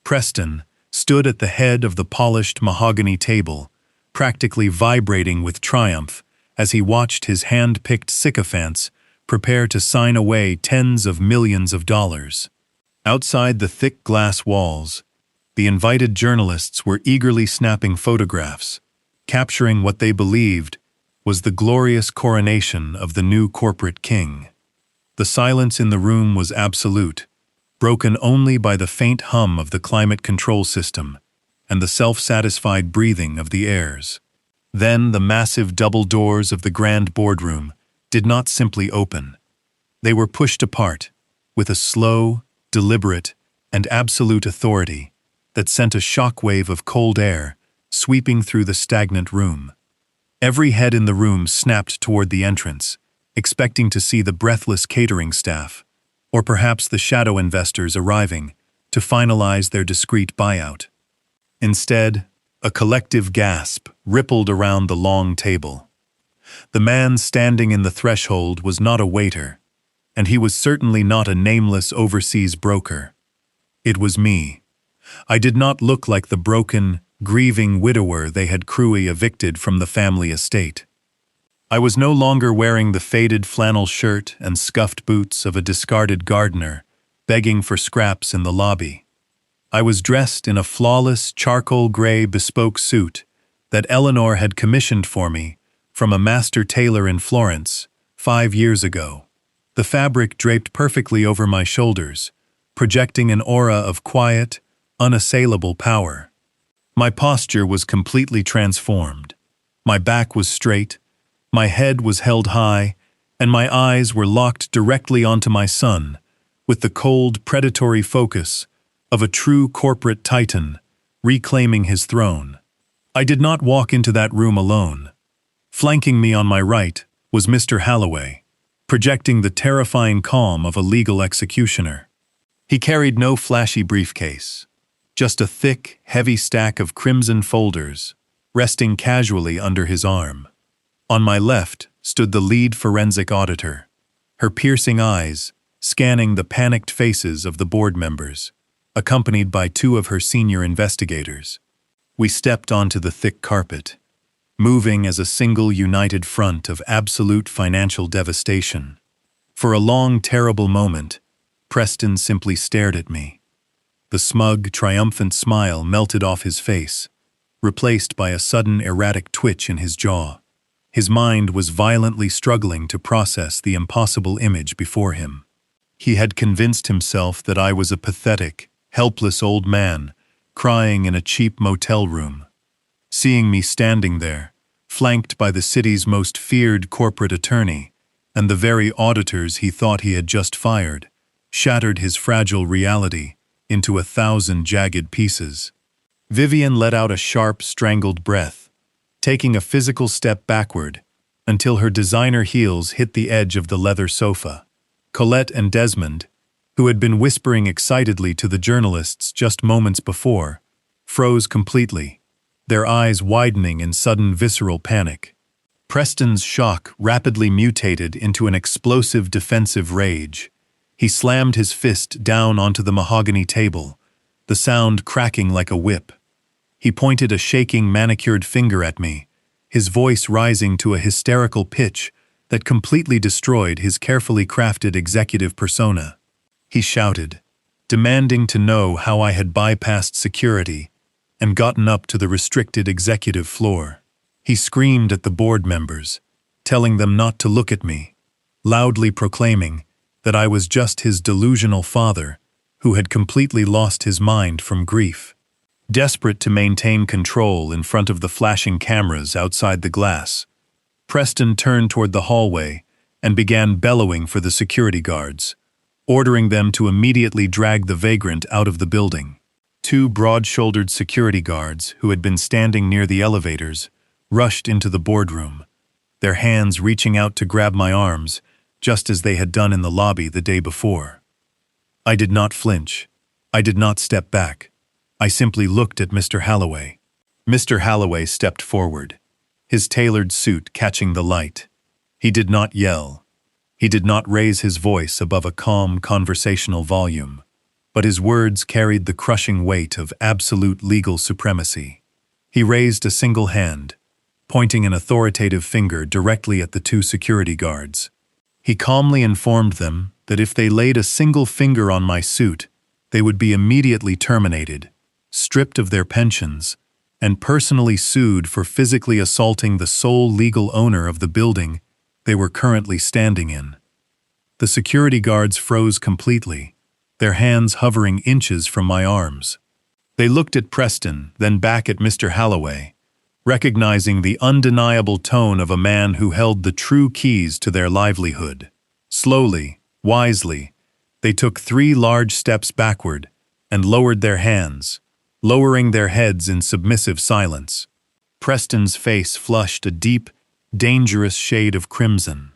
Preston stood at the head of the polished mahogany table, practically vibrating with triumph as he watched his hand-picked sycophants prepare to sign away tens of millions of dollars. Outside the thick glass walls, the invited journalists were eagerly snapping photographs, capturing what they believed was the glorious coronation of the new corporate king. The silence in the room was absolute, broken only by the faint hum of the climate control system and the self-satisfied breathing of the heirs. Then the massive double doors of the grand boardroom did not simply open. They were pushed apart with a slow, deliberate, and absolute authority that sent a shockwave of cold air sweeping through the stagnant room. Every head in the room snapped toward the entrance, expecting to see the breathless catering staff, or perhaps the shadow investors arriving to finalize their discreet buyout. Instead, a collective gasp rippled around the long table. The man standing in the threshold was not a waiter, and he was certainly not a nameless overseas broker. It was me. I did not look like the broken, grieving widower they had cruelly evicted from the family estate. I was no longer wearing the faded flannel shirt and scuffed boots of a discarded gardener, begging for scraps in the lobby. I was dressed in a flawless charcoal gray bespoke suit that Eleanor had commissioned for me from a master tailor in Florence 5 years ago. The fabric draped perfectly over my shoulders, projecting an aura of quiet, unassailable power. My posture was completely transformed. My back was straight, my head was held high, and my eyes were locked directly onto my son, with the cold, predatory focus of a true corporate titan reclaiming his throne. I did not walk into that room alone. Flanking me on my right was Mr. Halloway, projecting the terrifying calm of a legal executioner. He carried no flashy briefcase, just a thick, heavy stack of crimson folders resting casually under his arm. On my left stood the lead forensic auditor, her piercing eyes scanning the panicked faces of the board members, accompanied by two of her senior investigators. We stepped onto the thick carpet, moving as a single united front of absolute financial devastation. For a long, terrible moment, Preston simply stared at me. The smug, triumphant smile melted off his face, replaced by a sudden erratic twitch in his jaw. His mind was violently struggling to process the impossible image before him. He had convinced himself that I was a pathetic, helpless old man, crying in a cheap motel room. Seeing me standing there, flanked by the city's most feared corporate attorney and the very auditors he thought he had just fired, shattered his fragile reality into 1,000 jagged pieces. Vivian let out a sharp, strangled breath, taking a physical step backward until her designer heels hit the edge of the leather sofa. Colette and Desmond, who had been whispering excitedly to the journalists just moments before, froze completely, their eyes widening in sudden visceral panic. Preston's shock rapidly mutated into an explosive defensive rage. He slammed his fist down onto the mahogany table, the sound cracking like a whip. He pointed a shaking, manicured finger at me, his voice rising to a hysterical pitch that completely destroyed his carefully crafted executive persona. He shouted, demanding to know how I had bypassed security and gotten up to the restricted executive floor. He screamed at the board members, telling them not to look at me, loudly proclaiming that I was just his delusional father who had completely lost his mind from grief. Desperate to maintain control in front of the flashing cameras outside the glass, Preston turned toward the hallway and began bellowing for the security guards, ordering them to immediately drag the vagrant out of the building. Two broad-shouldered security guards who had been standing near the elevators rushed into the boardroom, their hands reaching out to grab my arms, just as they had done in the lobby the day before. I did not flinch. I did not step back. I simply looked at Mr. Halloway. Mr. Halloway stepped forward, his tailored suit catching the light. He did not yell. He did not raise his voice above a calm conversational volume, but his words carried the crushing weight of absolute legal supremacy. He raised a single hand, pointing an authoritative finger directly at the two security guards. He calmly informed them that if they laid a single finger on my suit, they would be immediately terminated, stripped of their pensions, and personally sued for physically assaulting the sole legal owner of the building they were currently standing in. The security guards froze completely, their hands hovering inches from my arms. They looked at Preston, then back at Mr. Halloway, recognizing the undeniable tone of a man who held the true keys to their livelihood. Slowly, wisely, they took 3 large steps backward and lowered their hands, lowering their heads in submissive silence. Preston's face flushed a deep, dangerous shade of crimson.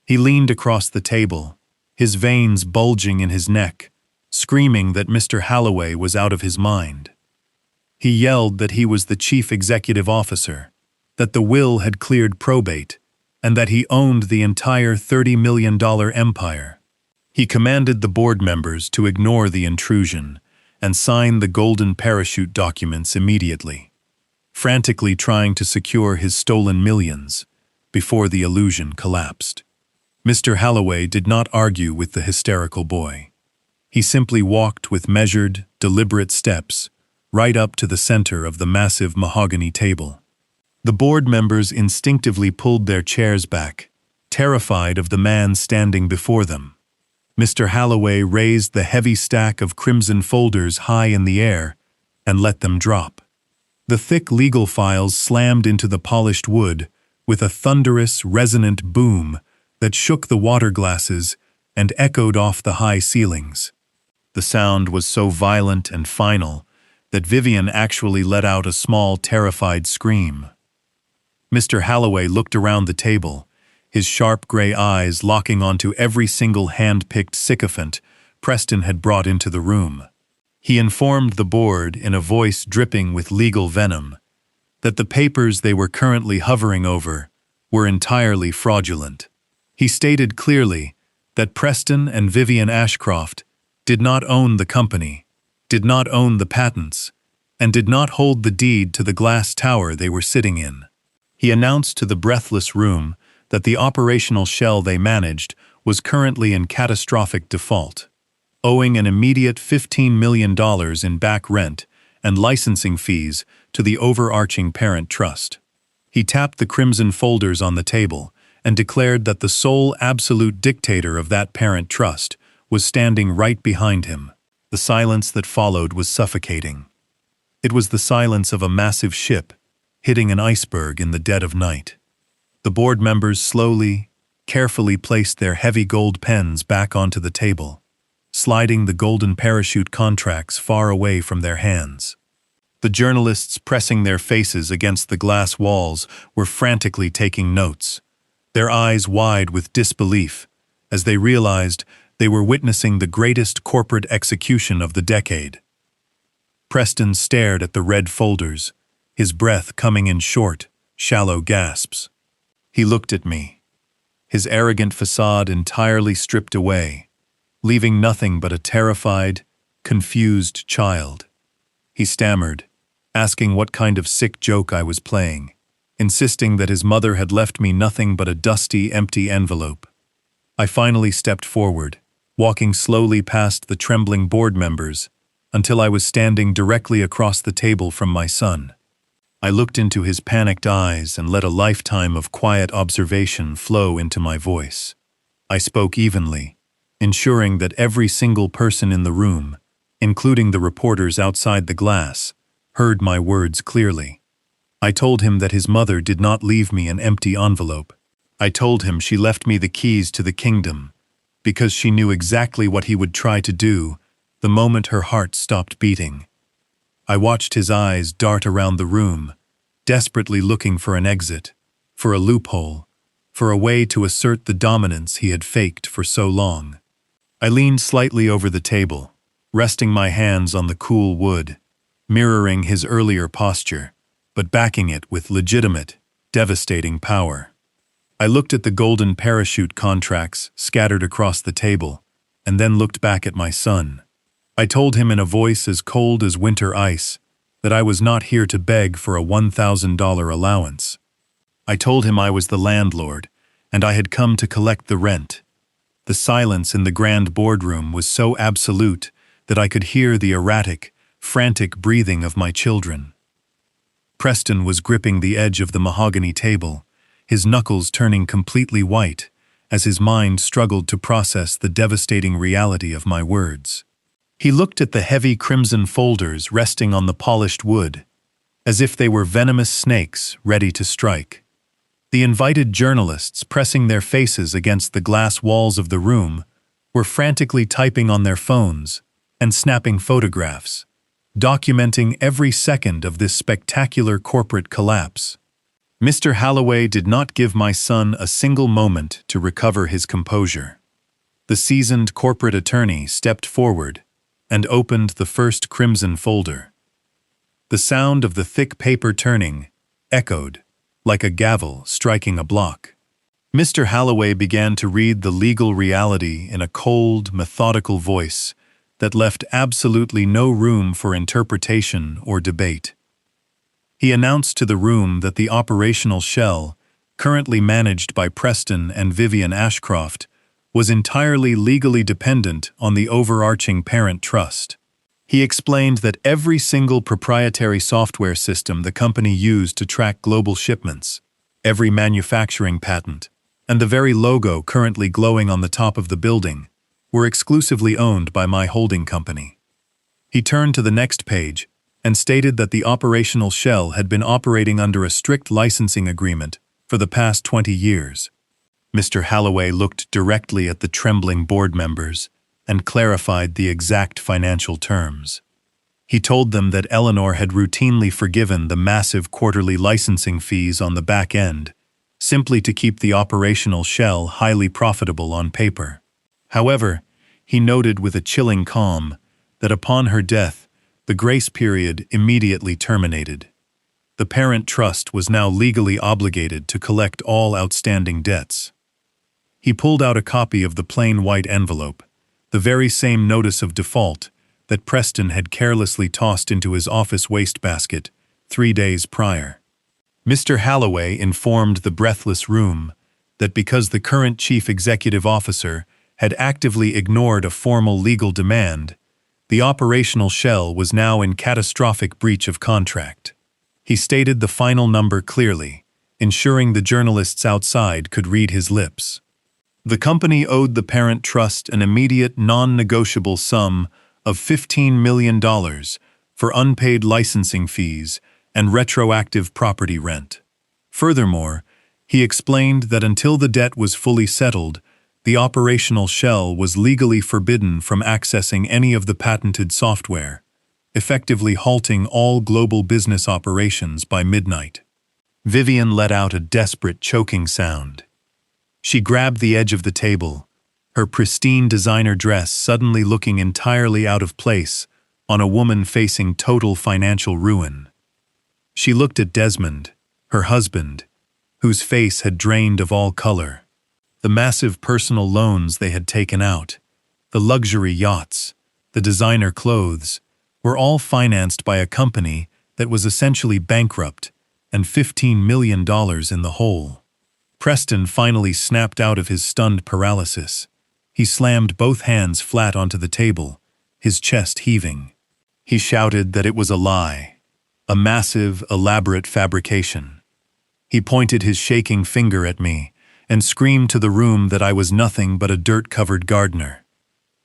He leaned across the table, his veins bulging in his neck, screaming that Mr. Halloway was out of his mind. He yelled that he was the chief executive officer, that the will had cleared probate, and that he owned the entire $30 million empire. He commanded the board members to ignore the intrusion and sign the golden parachute documents immediately, frantically trying to secure his stolen millions before the illusion collapsed. Mr. Halloway did not argue with the hysterical boy. He simply walked with measured, deliberate steps right up to the center of the massive mahogany table. The board members instinctively pulled their chairs back, terrified of the man standing before them. Mr. Halloway raised the heavy stack of crimson folders high in the air and let them drop. The thick legal files slammed into the polished wood with a thunderous, resonant boom that shook the water glasses and echoed off the high ceilings. The sound was so violent and final that Vivian actually let out a small, terrified scream. Mr. Halloway looked around the table, his sharp gray eyes locking onto every single hand-picked sycophant Preston had brought into the room. He informed the board in a voice dripping with legal venom that the papers they were currently hovering over were entirely fraudulent. He stated clearly that Preston and Vivian Ashcroft did not own the company, did not own the patents, and did not hold the deed to the glass tower they were sitting in. He announced to the breathless room that the operational shell they managed was currently in catastrophic default, owing an immediate $15 million in back rent and licensing fees to the overarching parent trust. He tapped the crimson folders on the table and declared that the sole absolute dictator of that parent trust was standing right behind him. The silence that followed was suffocating. It was the silence of a massive ship hitting an iceberg in the dead of night. The board members slowly, carefully placed their heavy gold pens back onto the table, sliding the golden parachute contracts far away from their hands. The journalists pressing their faces against the glass walls were frantically taking notes, their eyes wide with disbelief as they realized they were witnessing the greatest corporate execution of the decade. Preston stared at the red folders, his breath coming in short, shallow gasps. He looked at me, his arrogant facade entirely stripped away, leaving nothing but a terrified, confused child. He stammered, asking what kind of sick joke I was playing, insisting that his mother had left me nothing but a dusty, empty envelope. I finally stepped forward, walking slowly past the trembling board members until I was standing directly across the table from my son. I looked into his panicked eyes and let a lifetime of quiet observation flow into my voice. I spoke evenly, ensuring that every single person in the room, including the reporters outside the glass, heard my words clearly. I told him that his mother did not leave me an empty envelope. I told him she left me the keys to the kingdom because she knew exactly what he would try to do the moment her heart stopped beating. I watched his eyes dart around the room, desperately looking for an exit, for a loophole, for a way to assert the dominance he had faked for so long. I leaned slightly over the table, resting my hands on the cool wood, mirroring his earlier posture, but backing it with legitimate, devastating power. I looked at the golden parachute contracts scattered across the table, and then looked back at my son. I told him in a voice as cold as winter ice that I was not here to beg for a $1,000 allowance. I told him I was the landlord, and I had come to collect the rent. The silence in the grand boardroom was so absolute that I could hear the erratic, frantic breathing of my children. Preston was gripping the edge of the mahogany table, his knuckles turning completely white as his mind struggled to process the devastating reality of my words. He looked at the heavy crimson folders resting on the polished wood, as if they were venomous snakes ready to strike. The invited journalists pressing their faces against the glass walls of the room were frantically typing on their phones and snapping photographs, documenting every second of this spectacular corporate collapse. Mr. Halloway did not give my son a single moment to recover his composure. The seasoned corporate attorney stepped forward and opened the first crimson folder. The sound of the thick paper turning echoed like a gavel striking a block. Mr. Halloway began to read the legal reality in a cold, methodical voice that left absolutely no room for interpretation or debate. He announced to the room that the operational shell, currently managed by Preston and Vivian Ashcroft, was entirely legally dependent on the overarching parent trust. He explained that every single proprietary software system the company used to track global shipments, every manufacturing patent, and the very logo currently glowing on the top of the building were exclusively owned by my holding company. He turned to the next page and stated that the operational shell had been operating under a strict licensing agreement for the past 20 years. Mr. Halloway looked directly at the trembling board members and clarified the exact financial terms. He told them that Eleanor had routinely forgiven the massive quarterly licensing fees on the back end, simply to keep the operational shell highly profitable on paper. However, he noted with a chilling calm that upon her death, the grace period immediately terminated. The parent trust was now legally obligated to collect all outstanding debts. He pulled out a copy of the plain white envelope, the very same notice of default that Preston had carelessly tossed into his office wastebasket 3 days prior. Mr. Halloway informed the breathless room that because the current chief executive officer had actively ignored a formal legal demand, the operational shell was now in catastrophic breach of contract. He stated the final number clearly, ensuring the journalists outside could read his lips. The company owed the parent trust an immediate non-negotiable sum of $15 million for unpaid licensing fees and retroactive property rent. Furthermore, he explained that until the debt was fully settled, the operational shell was legally forbidden from accessing any of the patented software, effectively halting all global business operations by midnight. Vivian let out a desperate choking sound. She grabbed the edge of the table, her pristine designer dress suddenly looking entirely out of place on a woman facing total financial ruin. She looked at Desmond, her husband, whose face had drained of all color. The massive personal loans they had taken out, the luxury yachts, the designer clothes, were all financed by a company that was essentially bankrupt and $15 million in the hole. Preston finally snapped out of his stunned paralysis. He slammed both hands flat onto the table, his chest heaving. He shouted that it was a lie, a massive, elaborate fabrication. He pointed his shaking finger at me and screamed to the room that I was nothing but a dirt-covered gardener.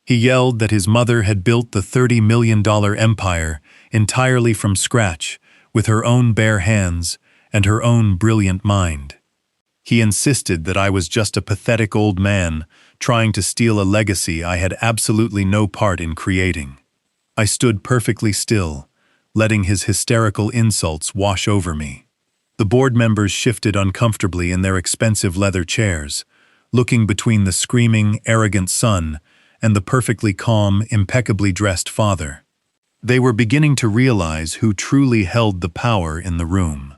He yelled that his mother had built the $30 million empire entirely from scratch, with her own bare hands and her own brilliant mind. He insisted that I was just a pathetic old man trying to steal a legacy I had absolutely no part in creating. I stood perfectly still, letting his hysterical insults wash over me. The board members shifted uncomfortably in their expensive leather chairs, looking between the screaming, arrogant son and the perfectly calm, impeccably dressed father. They were beginning to realize who truly held the power in the room.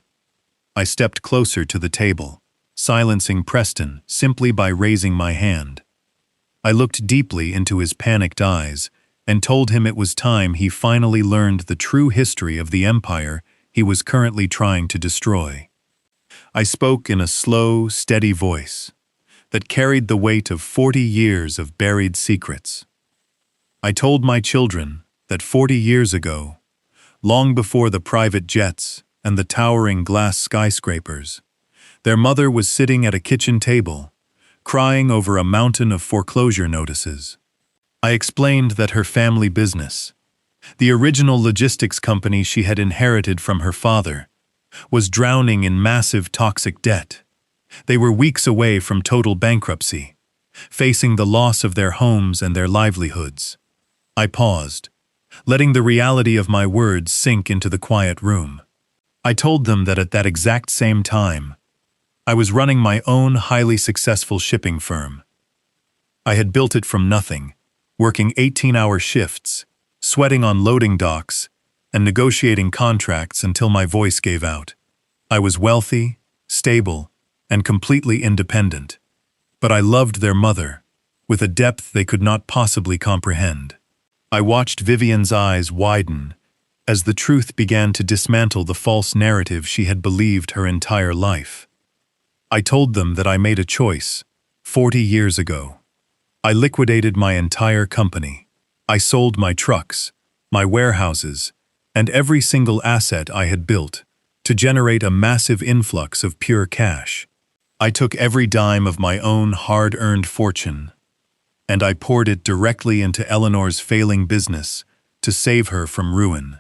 I stepped closer to the table, silencing Preston simply by raising my hand. I looked deeply into his panicked eyes and told him it was time he finally learned the true history of the empire he was currently trying to destroy. I spoke in a slow, steady voice that carried the weight of 40 years of buried secrets. I told my children that 40 years ago, long before the private jets and the towering glass skyscrapers, their mother was sitting at a kitchen table, crying over a mountain of foreclosure notices. I explained that her family business, the original logistics company she had inherited from her father, was drowning in massive toxic debt. They were weeks away from total bankruptcy, facing the loss of their homes and their livelihoods. I paused, letting the reality of my words sink into the quiet room. I told them that at that exact same time, I was running my own highly successful shipping firm. I had built it from nothing, working 18-hour shifts, sweating on loading docks, and negotiating contracts until my voice gave out. I was wealthy, stable, and completely independent, but I loved their mother with a depth they could not possibly comprehend. I watched Vivian's eyes widen as the truth began to dismantle the false narrative she had believed her entire life. I told them that I made a choice 40 years ago. I liquidated my entire company. I sold my trucks, my warehouses, and every single asset I had built to generate a massive influx of pure cash. I took every dime of my own hard-earned fortune, and I poured it directly into Eleanor's failing business to save her from ruin.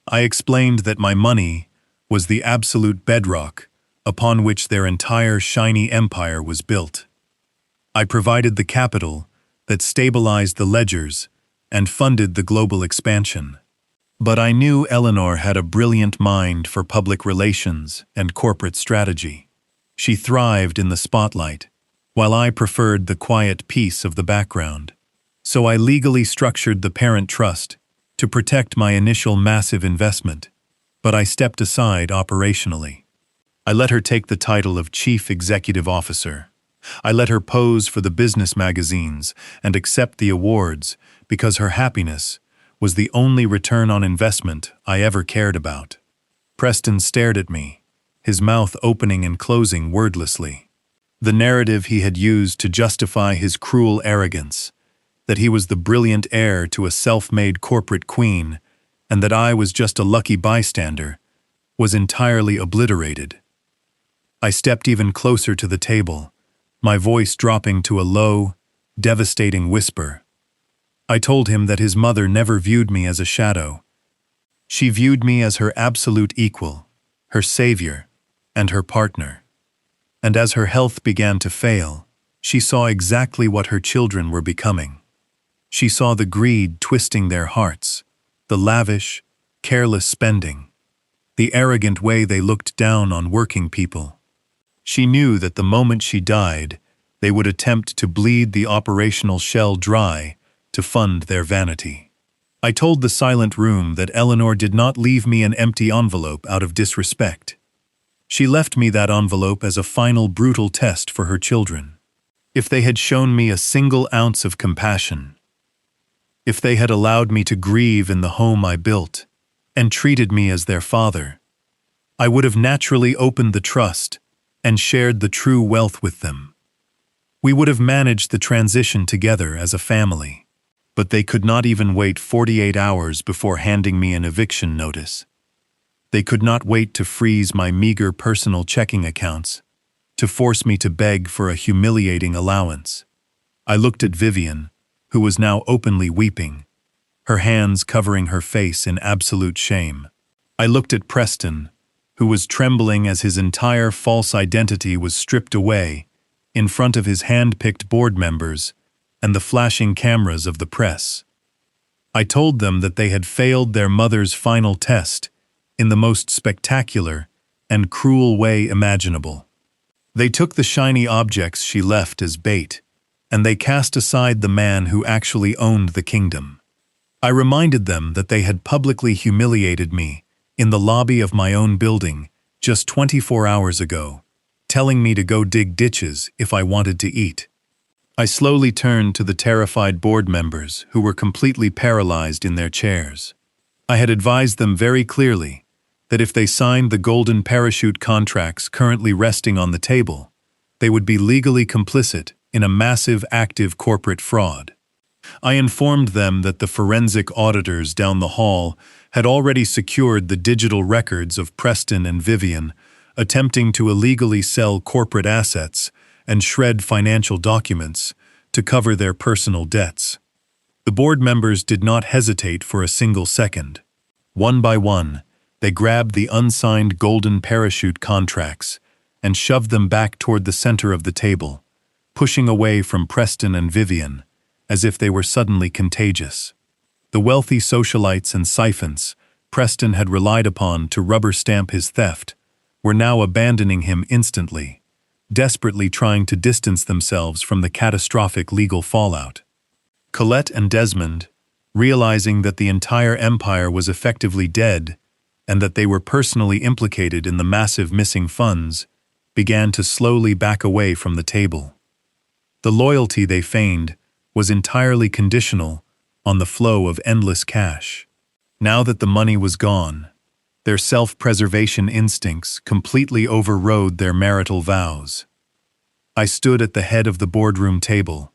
I explained that my money was the absolute bedrock upon which their entire shiny empire was built. I provided the capital that stabilized the ledgers and funded the global expansion. But I knew Eleanor had a brilliant mind for public relations and corporate strategy. She thrived in the spotlight, while I preferred the quiet peace of the background. So I legally structured the parent trust to protect my initial massive investment, but I stepped aside operationally. I let her take the title of Chief Executive Officer. I let her pose for the business magazines and accept the awards because her happiness was the only return on investment I ever cared about. Preston stared at me, his mouth opening and closing wordlessly. The narrative he had used to justify his cruel arrogance, that he was the brilliant heir to a self-made corporate queen and that I was just a lucky bystander, was entirely obliterated. I stepped even closer to the table, my voice dropping to a low, devastating whisper. I told him that his mother never viewed me as a shadow. She viewed me as her absolute equal, her savior, and her partner. And as her health began to fail, she saw exactly what her children were becoming. She saw the greed twisting their hearts, the lavish, careless spending, the arrogant way they looked down on working people. She knew that the moment she died, they would attempt to bleed the operational shell dry to fund their vanity. I told the silent room that Eleanor did not leave me an empty envelope out of disrespect. She left me that envelope as a final brutal test for her children. If they had shown me a single ounce of compassion, if they had allowed me to grieve in the home I built and treated me as their father, I would have naturally opened the trust and shared the true wealth with them. We would have managed the transition together as a family. But they could not even wait 48 hours before handing me an eviction notice. They could not wait to freeze my meager personal checking accounts, to force me to beg for a humiliating allowance. I looked at Vivian, who was now openly weeping, her hands covering her face in absolute shame. I looked at Preston, who was trembling as his entire false identity was stripped away in front of his hand-picked board members and the flashing cameras of the press. I told them that they had failed their mother's final test in the most spectacular and cruel way imaginable. They took the shiny objects she left as bait, and they cast aside the man who actually owned the kingdom. I reminded them that they had publicly humiliated me in the lobby of my own building just 24 hours ago, telling me to go dig ditches if I wanted to eat. I slowly turned to the terrified board members who were completely paralyzed in their chairs. I had advised them very clearly that if they signed the golden parachute contracts currently resting on the table, they would be legally complicit in a massive active corporate fraud. I informed them that the forensic auditors down the hall had already secured the digital records of Preston and Vivian, attempting to illegally sell corporate assets and shred financial documents to cover their personal debts. The board members did not hesitate for a single second. One by one, they grabbed the unsigned golden parachute contracts and shoved them back toward the center of the table, pushing away from Preston and Vivian, as if they were suddenly contagious. The wealthy socialites and syphons Preston had relied upon to rubber stamp his theft were now abandoning him instantly, desperately trying to distance themselves from the catastrophic legal fallout. Colette and Desmond, realizing that the entire empire was effectively dead and that they were personally implicated in the massive missing funds, began to slowly back away from the table. The loyalty they feigned was entirely conditional on the flow of endless cash. Now that the money was gone, their self-preservation instincts completely overrode their marital vows. I stood at the head of the boardroom table,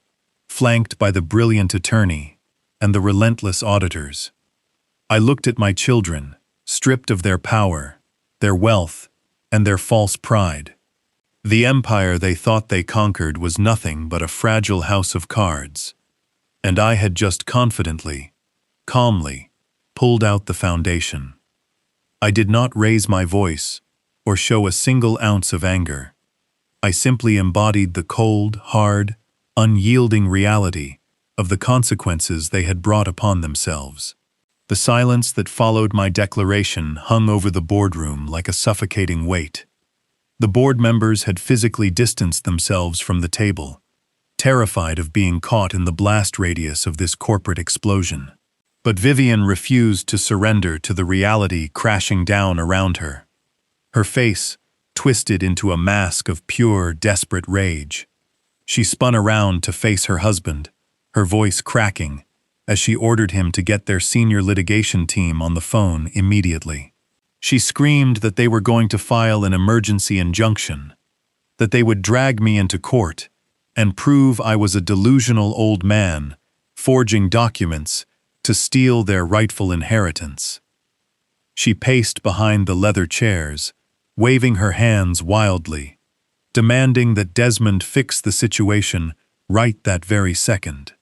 flanked by the brilliant attorney and the relentless auditors. I looked at my children, stripped of their power, their wealth, and their false pride. The empire they thought they conquered was nothing but a fragile house of cards, and I had just confidently, calmly, pulled out the foundation. I did not raise my voice or show a single ounce of anger. I simply embodied the cold, hard, unyielding reality of the consequences they had brought upon themselves. The silence that followed my declaration hung over the boardroom like a suffocating weight. The board members had physically distanced themselves from the table, terrified of being caught in the blast radius of this corporate explosion. But Vivian refused to surrender to the reality crashing down around her. Her face twisted into a mask of pure, desperate rage. She spun around to face her husband, her voice cracking, as she ordered him to get their senior litigation team on the phone immediately. She screamed that they were going to file an emergency injunction, that they would drag me into court and prove I was a delusional old man forging documents to steal their rightful inheritance. She paced behind the leather chairs, waving her hands wildly, demanding that Desmond fix the situation right that very second.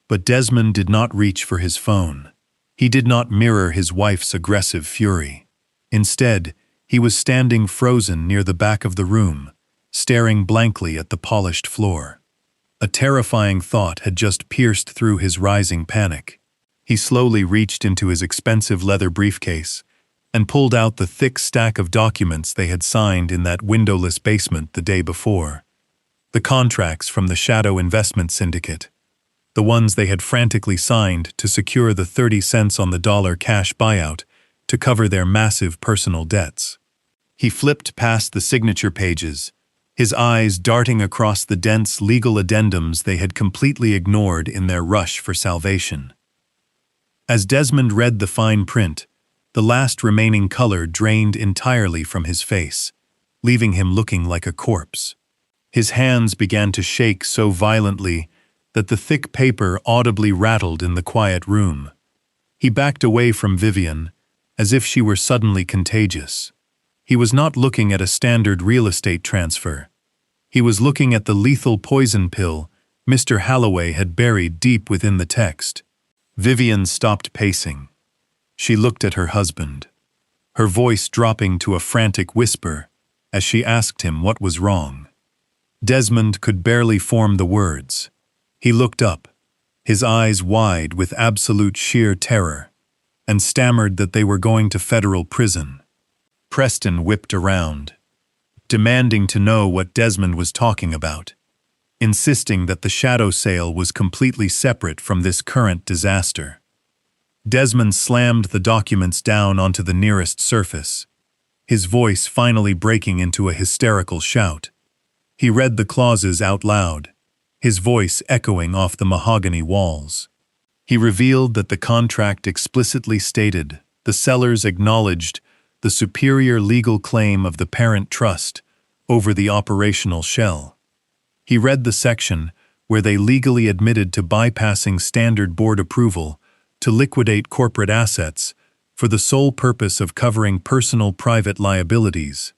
But Desmond did not reach for his phone. He did not mirror his wife's aggressive fury. Instead, he was standing frozen near the back of the room, staring blankly at the polished floor. A terrifying thought had just pierced through his rising panic. He slowly reached into his expensive leather briefcase and pulled out the thick stack of documents they had signed in that windowless basement the day before. The contracts from the Shadow Investment Syndicate, the ones they had frantically signed to secure the 30 cents on the dollar cash buyout to cover their massive personal debts. He flipped past the signature pages, his eyes darting across the dense legal addendums they had completely ignored in their rush for salvation. As Desmond read the fine print, the last remaining color drained entirely from his face, leaving him looking like a corpse. His hands began to shake so violently that the thick paper audibly rattled in the quiet room. He backed away from Vivian, as if she were suddenly contagious. He was not looking at a standard real estate transfer. He was looking at the lethal poison pill Mr. Halloway had buried deep within the text. Vivian stopped pacing. She looked at her husband, her voice dropping to a frantic whisper as she asked him what was wrong. Desmond could barely form the words. He looked up, his eyes wide with absolute sheer terror, and stammered that they were going to federal prison. Preston whipped around, demanding to know what Desmond was talking about, insisting that the shadow sale was completely separate from this current disaster. Desmond slammed the documents down onto the nearest surface, his voice finally breaking into a hysterical shout. He read the clauses out loud, his voice echoing off the mahogany walls. He revealed that the contract explicitly stated the sellers acknowledged the superior legal claim of the parent trust over the operational shell. He read the section where they legally admitted to bypassing standard board approval to liquidate corporate assets for the sole purpose of covering personal private liabilities.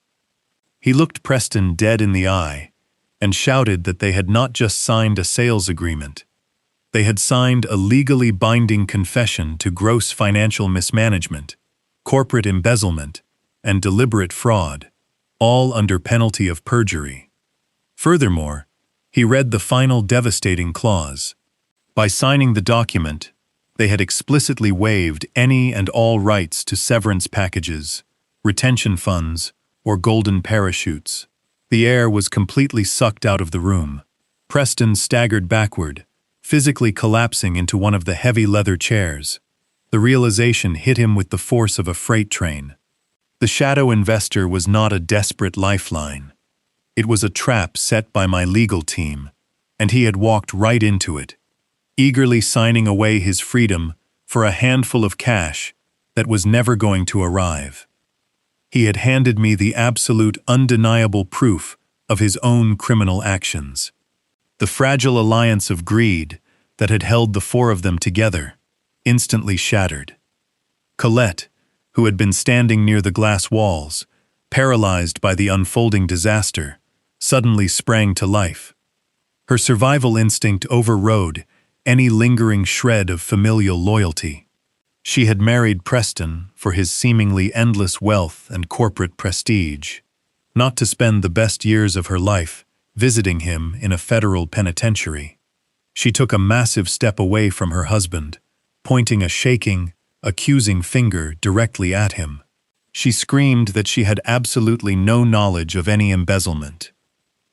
He looked Preston dead in the eye and shouted that they had not just signed a sales agreement. They had signed a legally binding confession to gross financial mismanagement, corporate embezzlement, and deliberate fraud, all under penalty of perjury. Furthermore, he read the final devastating clause. By signing the document, they had explicitly waived any and all rights to severance packages, retention funds, or golden parachutes. The air was completely sucked out of the room. Preston staggered backward, physically collapsing into one of the heavy leather chairs. The realization hit him with the force of a freight train. The shadow investor was not a desperate lifeline. It was a trap set by my legal team, and he had walked right into it, eagerly signing away his freedom for a handful of cash that was never going to arrive. He had handed me the absolute, undeniable proof of his own criminal actions. The fragile alliance of greed that had held the four of them together instantly shattered. Colette, who had been standing near the glass walls, paralyzed by the unfolding disaster, suddenly sprang to life. Her survival instinct overrode any lingering shred of familial loyalty. She had married Preston for his seemingly endless wealth and corporate prestige. not to spend the best years of her life visiting him in a federal penitentiary. She took a massive step away from her husband, pointing a shaking, accusing finger directly at him. She screamed that she had absolutely no knowledge of any embezzlement.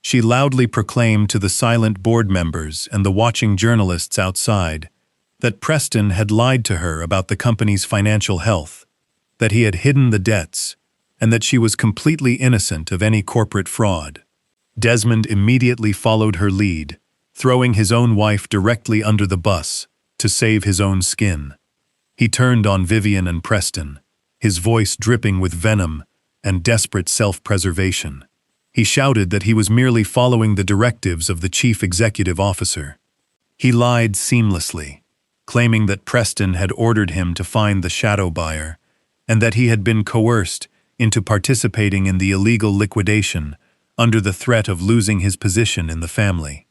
She loudly proclaimed to the silent board members and the watching journalists outside that Preston had lied to her about the company's financial health, that he had hidden the debts, and that she was completely innocent of any corporate fraud. Desmond immediately followed her lead, throwing his own wife directly under the bus to save his own skin. He turned on Vivian and Preston, his voice dripping with venom and desperate self-preservation. He shouted that he was merely following the directives of the chief executive officer. He lied seamlessly, claiming that Preston had ordered him to find the shadow buyer, and that he had been coerced into participating in the illegal liquidation under the threat of losing his position in the family.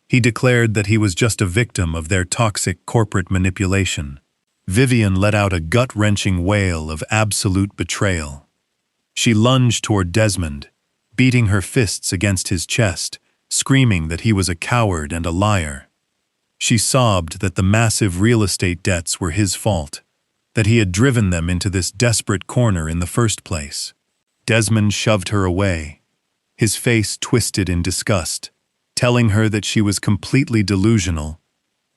He declared that he was just a victim of their toxic corporate manipulation. Vivian let out a gut-wrenching wail of absolute betrayal. She lunged toward Desmond, beating her fists against his chest, screaming that he was a coward and a liar. She sobbed that the massive real estate debts were his fault, that he had driven them into this desperate corner in the first place. Desmond shoved her away, his face twisted in disgust, telling her that she was completely delusional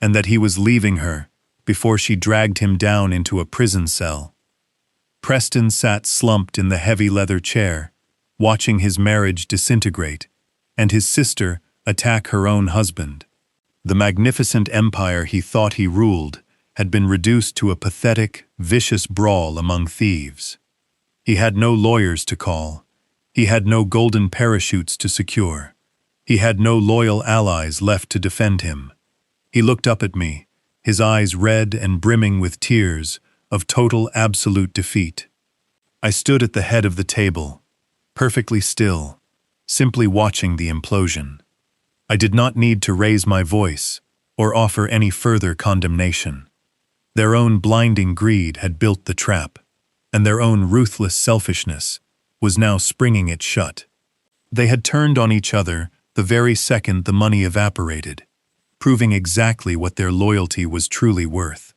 and that he was leaving her before she dragged him down into a prison cell. Preston sat slumped in the heavy leather chair, watching his marriage disintegrate and his sister attack her own husband. The magnificent empire he thought he ruled had been reduced to a pathetic, vicious brawl among thieves. He had no lawyers to call. He had no golden parachutes to secure. He had no loyal allies left to defend him. He looked up at me, his eyes red and brimming with tears of total absolute defeat. I stood at the head of the table, perfectly still, simply watching the implosion. I did not need to raise my voice or offer any further condemnation. Their own blinding greed had built the trap, and their own ruthless selfishness was now springing it shut. They had turned on each other the very second the money evaporated, proving exactly what their loyalty was truly worth.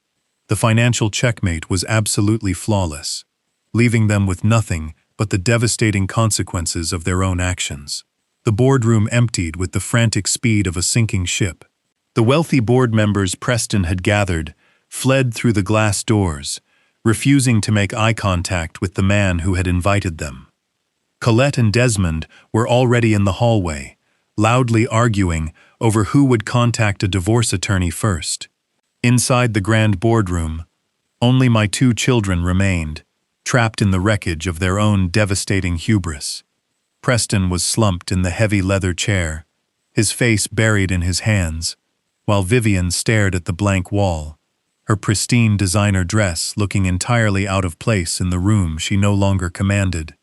The financial checkmate was absolutely flawless, leaving them with nothing but the devastating consequences of their own actions. The boardroom emptied with the frantic speed of a sinking ship. The wealthy board members Preston had gathered fled through the glass doors, refusing to make eye contact with the man who had invited them. Colette and Desmond were already in the hallway, loudly arguing over who would contact a divorce attorney first. Inside the grand boardroom, only my 2 children remained, trapped in the wreckage of their own devastating hubris. Preston was slumped in the heavy leather chair, his face buried in his hands, while Vivian stared at the blank wall, her pristine designer dress looking entirely out of place in the room she no longer commanded.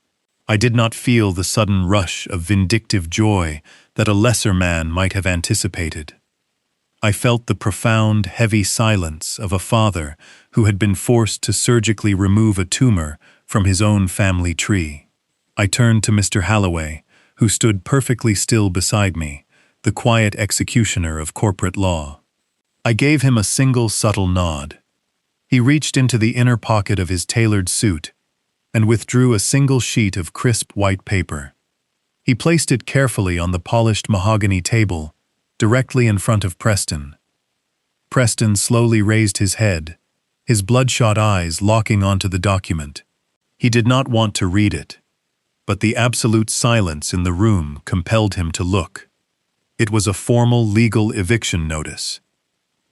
I did not feel the sudden rush of vindictive joy that a lesser man might have anticipated. I felt the profound, heavy silence of a father who had been forced to surgically remove a tumor from his own family tree. I turned to Mr. Halloway, who stood perfectly still beside me, the quiet executioner of corporate law. I gave him a single subtle nod. He reached into the inner pocket of his tailored suit and withdrew a single sheet of crisp white paper. He placed it carefully on the polished mahogany table, directly in front of Preston. Preston slowly raised his head, his bloodshot eyes locking onto the document. He did not want to read it, but the absolute silence in the room compelled him to look. It was a formal legal eviction notice.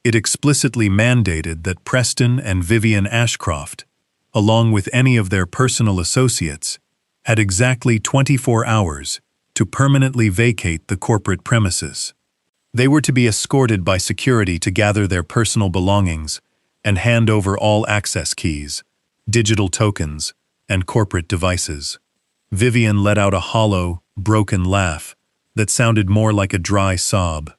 It explicitly mandated that Preston and Vivian Ashcroft, along with any of their personal associates, had exactly 24 hours to permanently vacate the corporate premises. They were to be escorted by security to gather their personal belongings and hand over all access keys, digital tokens, and corporate devices. Vivian let out a hollow, broken laugh that sounded more like a dry sob.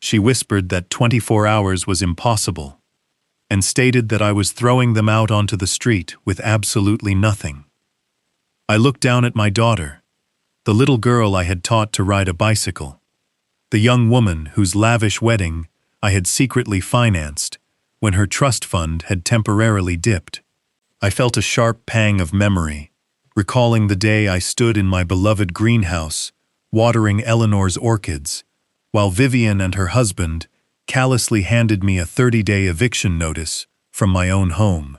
She whispered that 24 hours was impossible, and stated that I was throwing them out onto the street with absolutely nothing. I looked down at my daughter, the little girl I had taught to ride a bicycle, the young woman whose lavish wedding I had secretly financed when her trust fund had temporarily dipped. I felt a sharp pang of memory, recalling the day I stood in my beloved greenhouse, watering Eleanor's orchids, while Vivian and her husband callously handed me a 30-day eviction notice from my own home.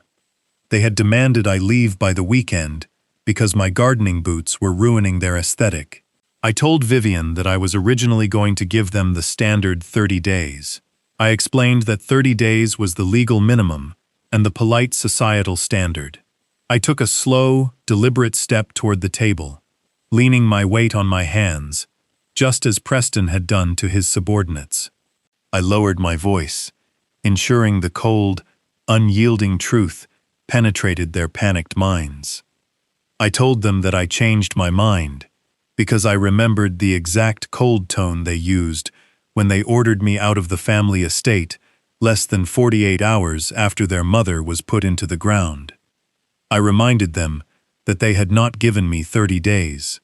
They had demanded I leave by the weekend because my gardening boots were ruining their aesthetic. I told Vivian that I was originally going to give them the standard 30 days. I explained that 30 days was the legal minimum and the polite societal standard. I took a slow, deliberate step toward the table, leaning my weight on my hands, just as Preston had done to his subordinates. I lowered my voice, ensuring the cold, unyielding truth penetrated their panicked minds. I told them that I changed my mind because I remembered the exact cold tone they used when they ordered me out of the family estate less than 48 hours after their mother was put into the ground. I reminded them that they had not given me 30 days.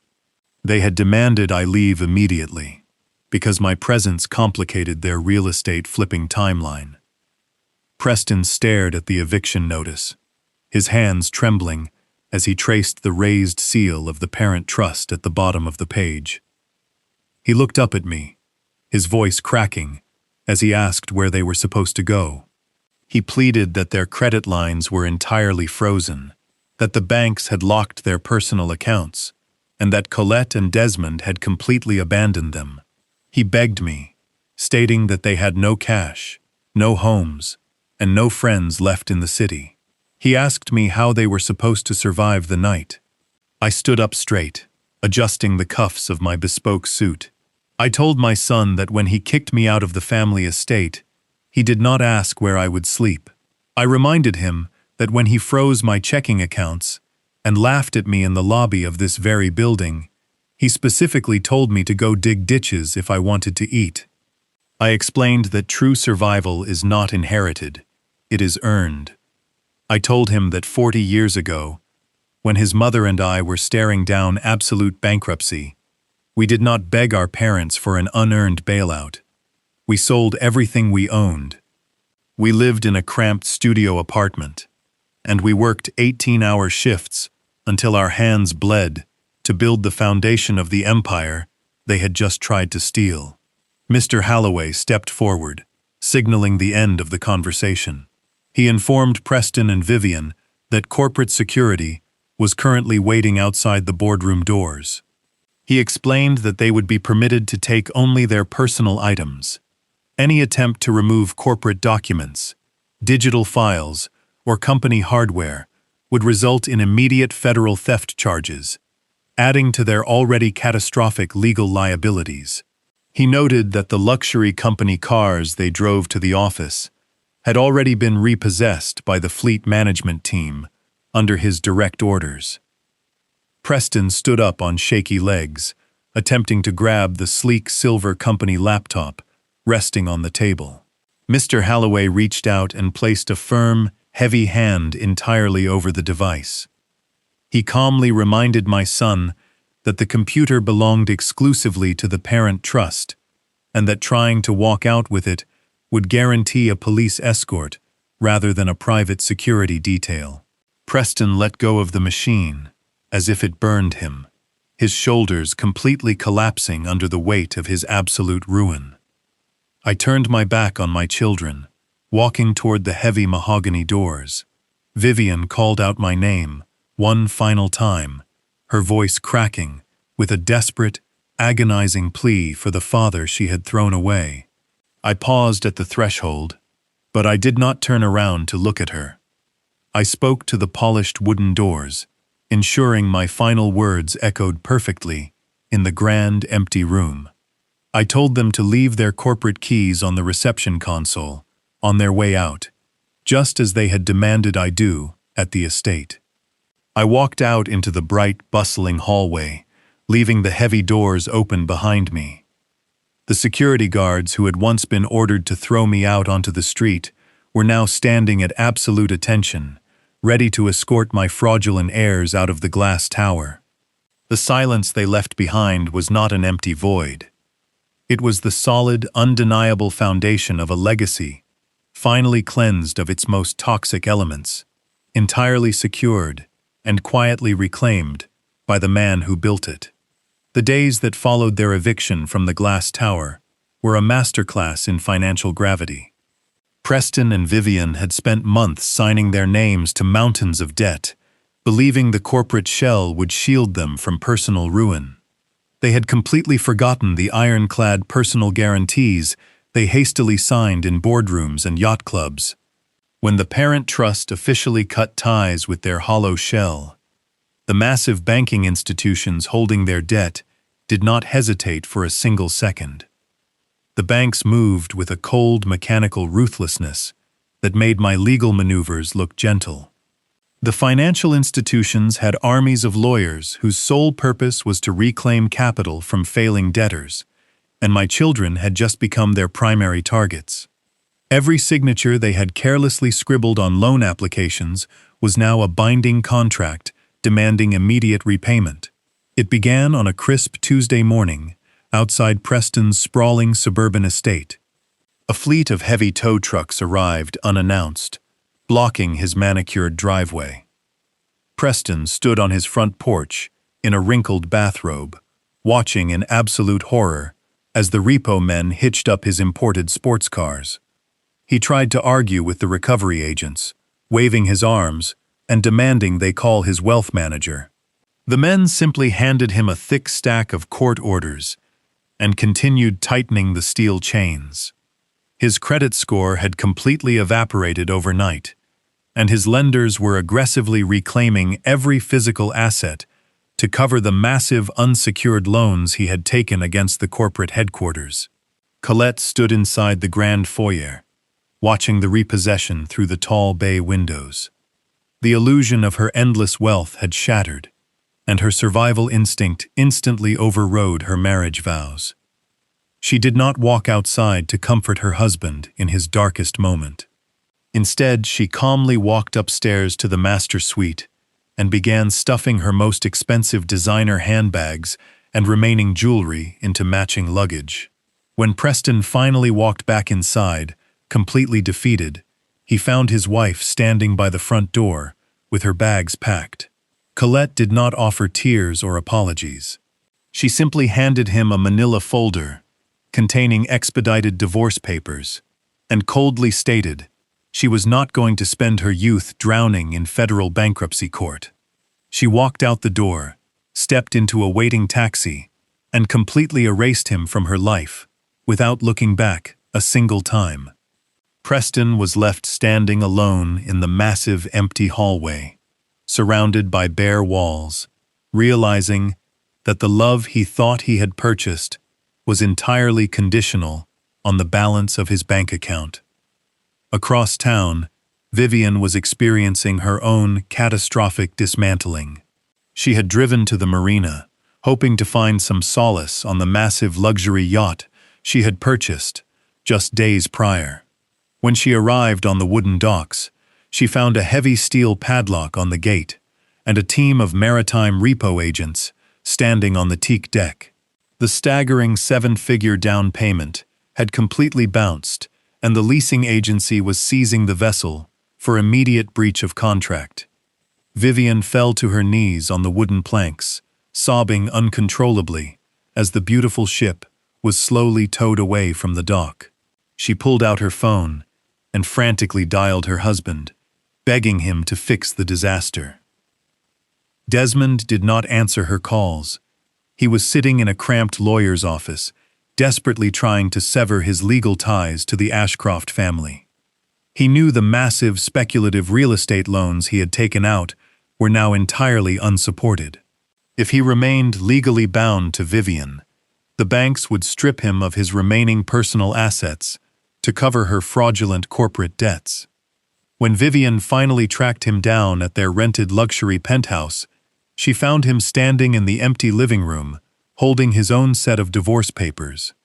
They had demanded I leave immediately because my presence complicated their real estate flipping timeline. Preston stared at the eviction notice, his hands trembling as he traced the raised seal of the parent trust at the bottom of the page. He looked up at me, his voice cracking, as he asked where they were supposed to go. He pleaded that their credit lines were entirely frozen, that the banks had locked their personal accounts, and that Colette and Desmond had completely abandoned them. He begged me, stating that they had no cash, no homes, and no friends left in the city. He asked me how they were supposed to survive the night. I stood up straight, adjusting the cuffs of my bespoke suit. I told my son that when he kicked me out of the family estate, he did not ask where I would sleep. I reminded him that when he froze my checking accounts and laughed at me in the lobby of this very building, he specifically told me to go dig ditches if I wanted to eat. I explained that true survival is not inherited, it is earned. I told him that 40 years ago, when his mother and I were staring down absolute bankruptcy, we did not beg our parents for an unearned bailout. We sold everything we owned. We lived in a cramped studio apartment, and we worked 18-hour shifts until our hands bled to build the foundation of the empire they had just tried to steal. Mr. Halloway stepped forward, signaling the end of the conversation. He informed Preston and Vivian that corporate security was currently waiting outside the boardroom doors. He explained that they would be permitted to take only their personal items. Any attempt to remove corporate documents, digital files, or company hardware would result in immediate federal theft charges, adding to their already catastrophic legal liabilities. He noted that the luxury company cars they drove to the office had already been repossessed by the fleet management team under his direct orders. Preston stood up on shaky legs, attempting to grab the sleek silver company laptop resting on the table. Mr. Halloway reached out and placed a firm, heavy hand entirely over the device. He calmly reminded my son that the computer belonged exclusively to the parent trust, and that trying to walk out with it would guarantee a police escort rather than a private security detail. Preston let go of the machine, as if it burned him, his shoulders completely collapsing under the weight of his absolute ruin. I turned my back on my children, walking toward the heavy mahogany doors. Vivian called out my name, one final time, her voice cracking with a desperate, agonizing plea for the father she had thrown away. I paused at the threshold, but I did not turn around to look at her. I spoke to the polished wooden doors, ensuring my final words echoed perfectly in the grand, empty room. I told them to leave their corporate keys on the reception console on their way out, just as they had demanded I do at the estate. I walked out into the bright, bustling hallway, leaving the heavy doors open behind me. The security guards who had once been ordered to throw me out onto the street were now standing at absolute attention, ready to escort my fraudulent heirs out of the glass tower. The silence they left behind was not an empty void. It was the solid, undeniable foundation of a legacy, finally cleansed of its most toxic elements, entirely secured and quietly reclaimed by the man who built it. The days that followed their eviction from the glass tower were a masterclass in financial gravity. Preston and Vivian had spent months signing their names to mountains of debt, believing the corporate shell would shield them from personal ruin. They had completely forgotten the ironclad personal guarantees they hastily signed in boardrooms and yacht clubs. When the parent trust officially cut ties with their hollow shell, the massive banking institutions holding their debt did not hesitate for a single second. The banks moved with a cold, mechanical ruthlessness that made my legal maneuvers look gentle. The financial institutions had armies of lawyers whose sole purpose was to reclaim capital from failing debtors, and my children had just become their primary targets. Every signature they had carelessly scribbled on loan applications was now a binding contract demanding immediate repayment. It began on a crisp Tuesday morning outside Preston's sprawling suburban estate. A fleet of heavy tow trucks arrived unannounced, blocking his manicured driveway. Preston stood on his front porch in a wrinkled bathrobe, watching in absolute horror as the repo men hitched up his imported sports cars. He tried to argue with the recovery agents, waving his arms and demanding they call his wealth manager. The men simply handed him a thick stack of court orders and continued tightening the steel chains. His credit score had completely evaporated overnight, and his lenders were aggressively reclaiming every physical asset to cover the massive unsecured loans he had taken against the corporate headquarters. Colette stood inside the grand foyer, watching the repossession through the tall bay windows. The illusion of her endless wealth had shattered, and her survival instinct instantly overrode her marriage vows. She did not walk outside to comfort her husband in his darkest moment. Instead, she calmly walked upstairs to the master suite and began stuffing her most expensive designer handbags and remaining jewelry into matching luggage. When Preston finally walked back inside, completely defeated, he found his wife standing by the front door with her bags packed. Colette did not offer tears or apologies. She simply handed him a manila folder containing expedited divorce papers and coldly stated she was not going to spend her youth drowning in federal bankruptcy court. She walked out the door, stepped into a waiting taxi, and completely erased him from her life without looking back a single time. Preston was left standing alone in the massive empty hallway, surrounded by bare walls, realizing that the love he thought he had purchased was entirely conditional on the balance of his bank account. Across town, Vivian was experiencing her own catastrophic dismantling. She had driven to the marina, hoping to find some solace on the massive luxury yacht she had purchased just days prior. When she arrived on the wooden docks, she found a heavy steel padlock on the gate and a team of maritime repo agents standing on the teak deck. The staggering 7-figure down payment had completely bounced, and the leasing agency was seizing the vessel for immediate breach of contract. Vivian fell to her knees on the wooden planks, sobbing uncontrollably as the beautiful ship was slowly towed away from the dock. She pulled out her phone and frantically dialed her husband, begging him to fix the disaster. Desmond did not answer her calls. He was sitting in a cramped lawyer's office, desperately trying to sever his legal ties to the Ashcroft family. He knew the massive speculative real estate loans he had taken out were now entirely unsupported. If he remained legally bound to Vivian, the banks would strip him of his remaining personal assets to cover her fraudulent corporate debts. When Vivian finally tracked him down at their rented luxury penthouse, she found him standing in the empty living room, holding his own set of divorce papers.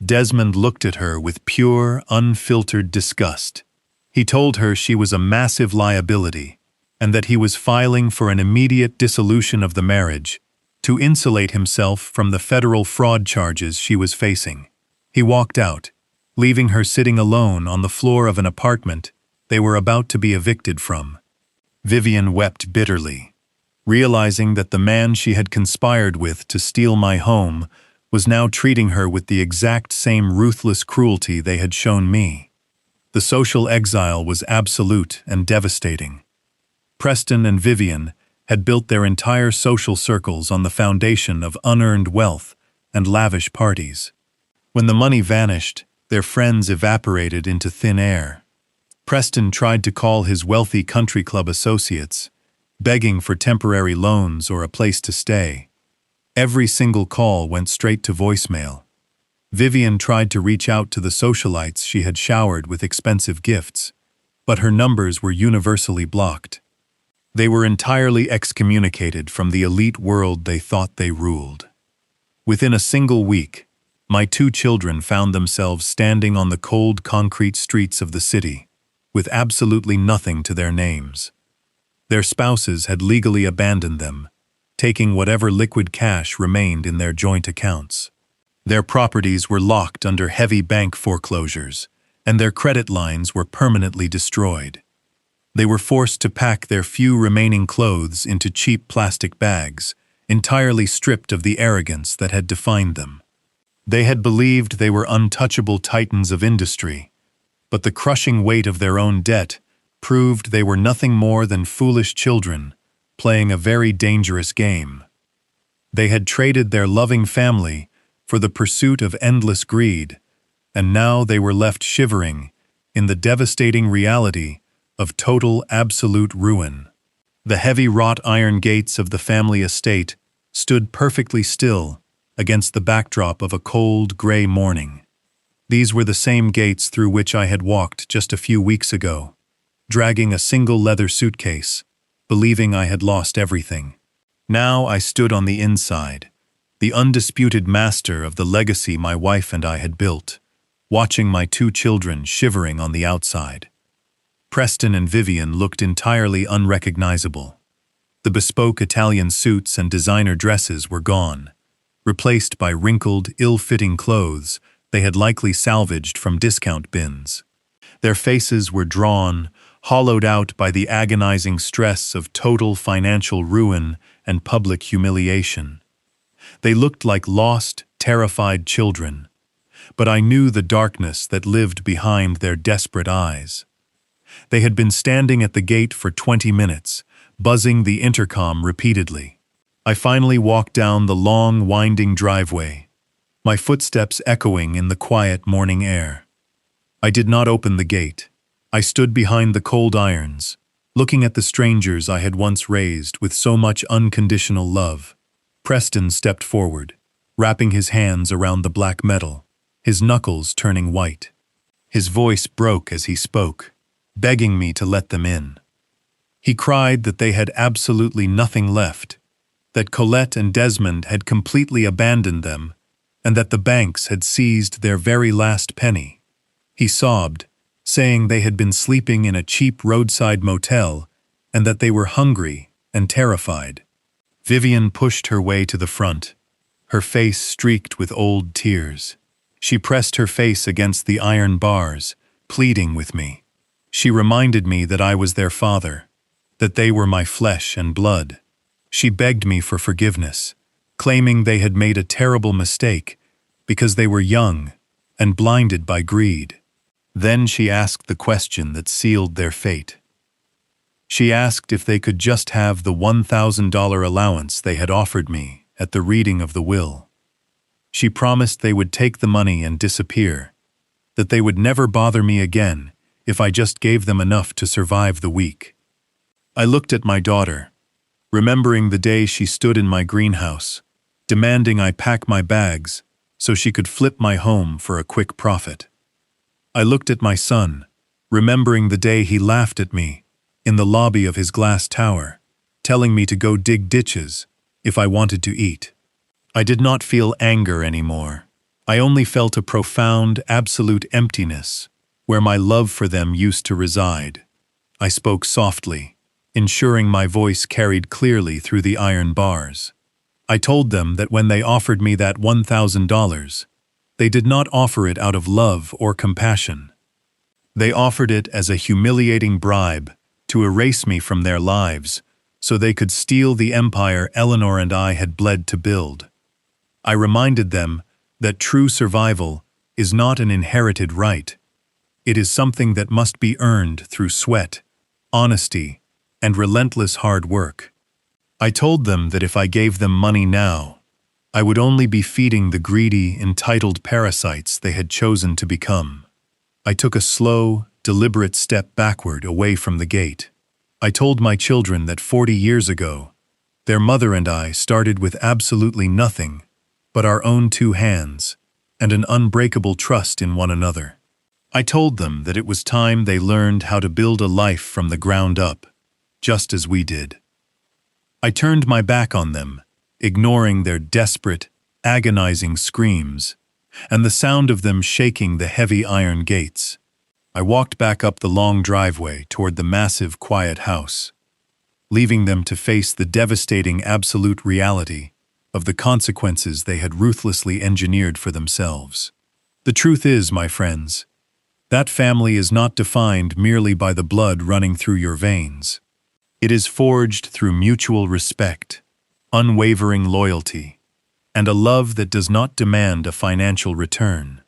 Desmond looked at her with pure, unfiltered disgust. He told her she was a massive liability, and that he was filing for an immediate dissolution of the marriage to insulate himself from the federal fraud charges she was facing. He walked out, leaving her sitting alone on the floor of an apartment they were about to be evicted from. Vivian wept bitterly, realizing that the man she had conspired with to steal my home was now treating her with the exact same ruthless cruelty they had shown me. The social exile was absolute and devastating. Preston and Vivian had built their entire social circles on the foundation of unearned wealth and lavish parties. When the money vanished, their friends evaporated into thin air. Preston tried to call his wealthy country club associates, begging for temporary loans or a place to stay. Every single call went straight to voicemail. Vivian tried to reach out to the socialites she had showered with expensive gifts, but her numbers were universally blocked. They were entirely excommunicated from the elite world they thought they ruled. Within a single week, my 2 children found themselves standing on the cold concrete streets of the city, with absolutely nothing to their names. Their spouses had legally abandoned them, taking whatever liquid cash remained in their joint accounts. Their properties were locked under heavy bank foreclosures, and their credit lines were permanently destroyed. They were forced to pack their few remaining clothes into cheap plastic bags, entirely stripped of the arrogance that had defined them. They had believed they were untouchable titans of industry, but the crushing weight of their own debt proved they were nothing more than foolish children playing a very dangerous game. They had traded their loving family for the pursuit of endless greed, and now they were left shivering in the devastating reality of total, absolute ruin. The heavy wrought iron gates of the family estate stood perfectly still against the backdrop of a cold, gray morning. These were the same gates through which I had walked just a few weeks ago, dragging a single leather suitcase, believing I had lost everything. Now I stood on the inside, the undisputed master of the legacy my wife and I had built, watching my 2 children shivering on the outside. Preston and Vivian looked entirely unrecognizable. The bespoke Italian suits and designer dresses were gone, replaced by wrinkled, ill-fitting clothes they had likely salvaged from discount bins. Their faces were drawn, hollowed out by the agonizing stress of total financial ruin and public humiliation. They looked like lost, terrified children, but I knew the darkness that lived behind their desperate eyes. They had been standing at the gate for 20 minutes, buzzing the intercom repeatedly. I finally walked down the long, winding driveway, my footsteps echoing in the quiet morning air. I did not open the gate. I stood behind the cold irons, looking at the strangers I had once raised with so much unconditional love. Preston stepped forward, wrapping his hands around the black metal, his knuckles turning white. His voice broke as he spoke, begging me to let them in. He cried that they had absolutely nothing left, that Colette and Desmond had completely abandoned them, and that the banks had seized their very last penny. He sobbed, saying they had been sleeping in a cheap roadside motel and that they were hungry and terrified. Vivian pushed her way to the front, her face streaked with old tears. She pressed her face against the iron bars, pleading with me. She reminded me that I was their father, that they were my flesh and blood. She begged me for forgiveness, claiming they had made a terrible mistake because they were young and blinded by greed. Then she asked the question that sealed their fate. She asked if they could just have the $1,000 allowance they had offered me at the reading of the will. She promised they would take the money and disappear, that they would never bother me again if I just gave them enough to survive the week. I looked at my daughter, remembering the day she stood in my greenhouse, demanding I pack my bags so she could flip my home for a quick profit. I looked at my son, remembering the day he laughed at me in the lobby of his glass tower, telling me to go dig ditches if I wanted to eat. I did not feel anger anymore. I only felt a profound, absolute emptiness where my love for them used to reside. I spoke softly, ensuring my voice carried clearly through the iron bars. I told them that when they offered me that $1,000, they did not offer it out of love or compassion. They offered it as a humiliating bribe to erase me from their lives so they could steal the empire Eleanor and I had bled to build. I reminded them that true survival is not an inherited right. It is something that must be earned through sweat, honesty, and relentless hard work. I told them that if I gave them money now, I would only be feeding the greedy, entitled parasites they had chosen to become. I took a slow, deliberate step backward away from the gate. I told my children that 40 years ago, their mother and I started with absolutely nothing but our own 2 hands and an unbreakable trust in one another. I told them that it was time they learned how to build a life from the ground up, just as we did. I turned my back on them, ignoring their desperate, agonizing screams and the sound of them shaking the heavy iron gates. I walked back up the long driveway toward the massive, quiet house, leaving them to face the devastating absolute reality of the consequences they had ruthlessly engineered for themselves. The truth is, my friends, that family is not defined merely by the blood running through your veins. It is forged through mutual respect, unwavering loyalty, and a love that does not demand a financial return.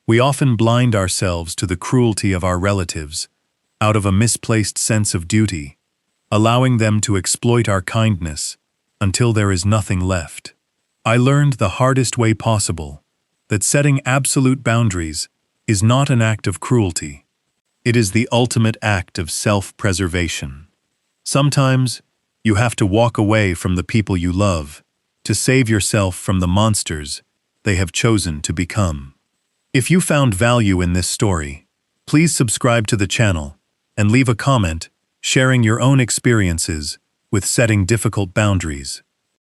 We often blind ourselves to the cruelty of our relatives out of a misplaced sense of duty, allowing them to exploit our kindness until there is nothing left. I learned the hardest way possible that setting absolute boundaries is not an act of cruelty. It is the ultimate act of self-preservation. Sometimes you have to walk away from the people you love to save yourself from the monsters they have chosen to become. If you found value in this story, please subscribe to the channel and leave a comment sharing your own experiences with setting difficult boundaries.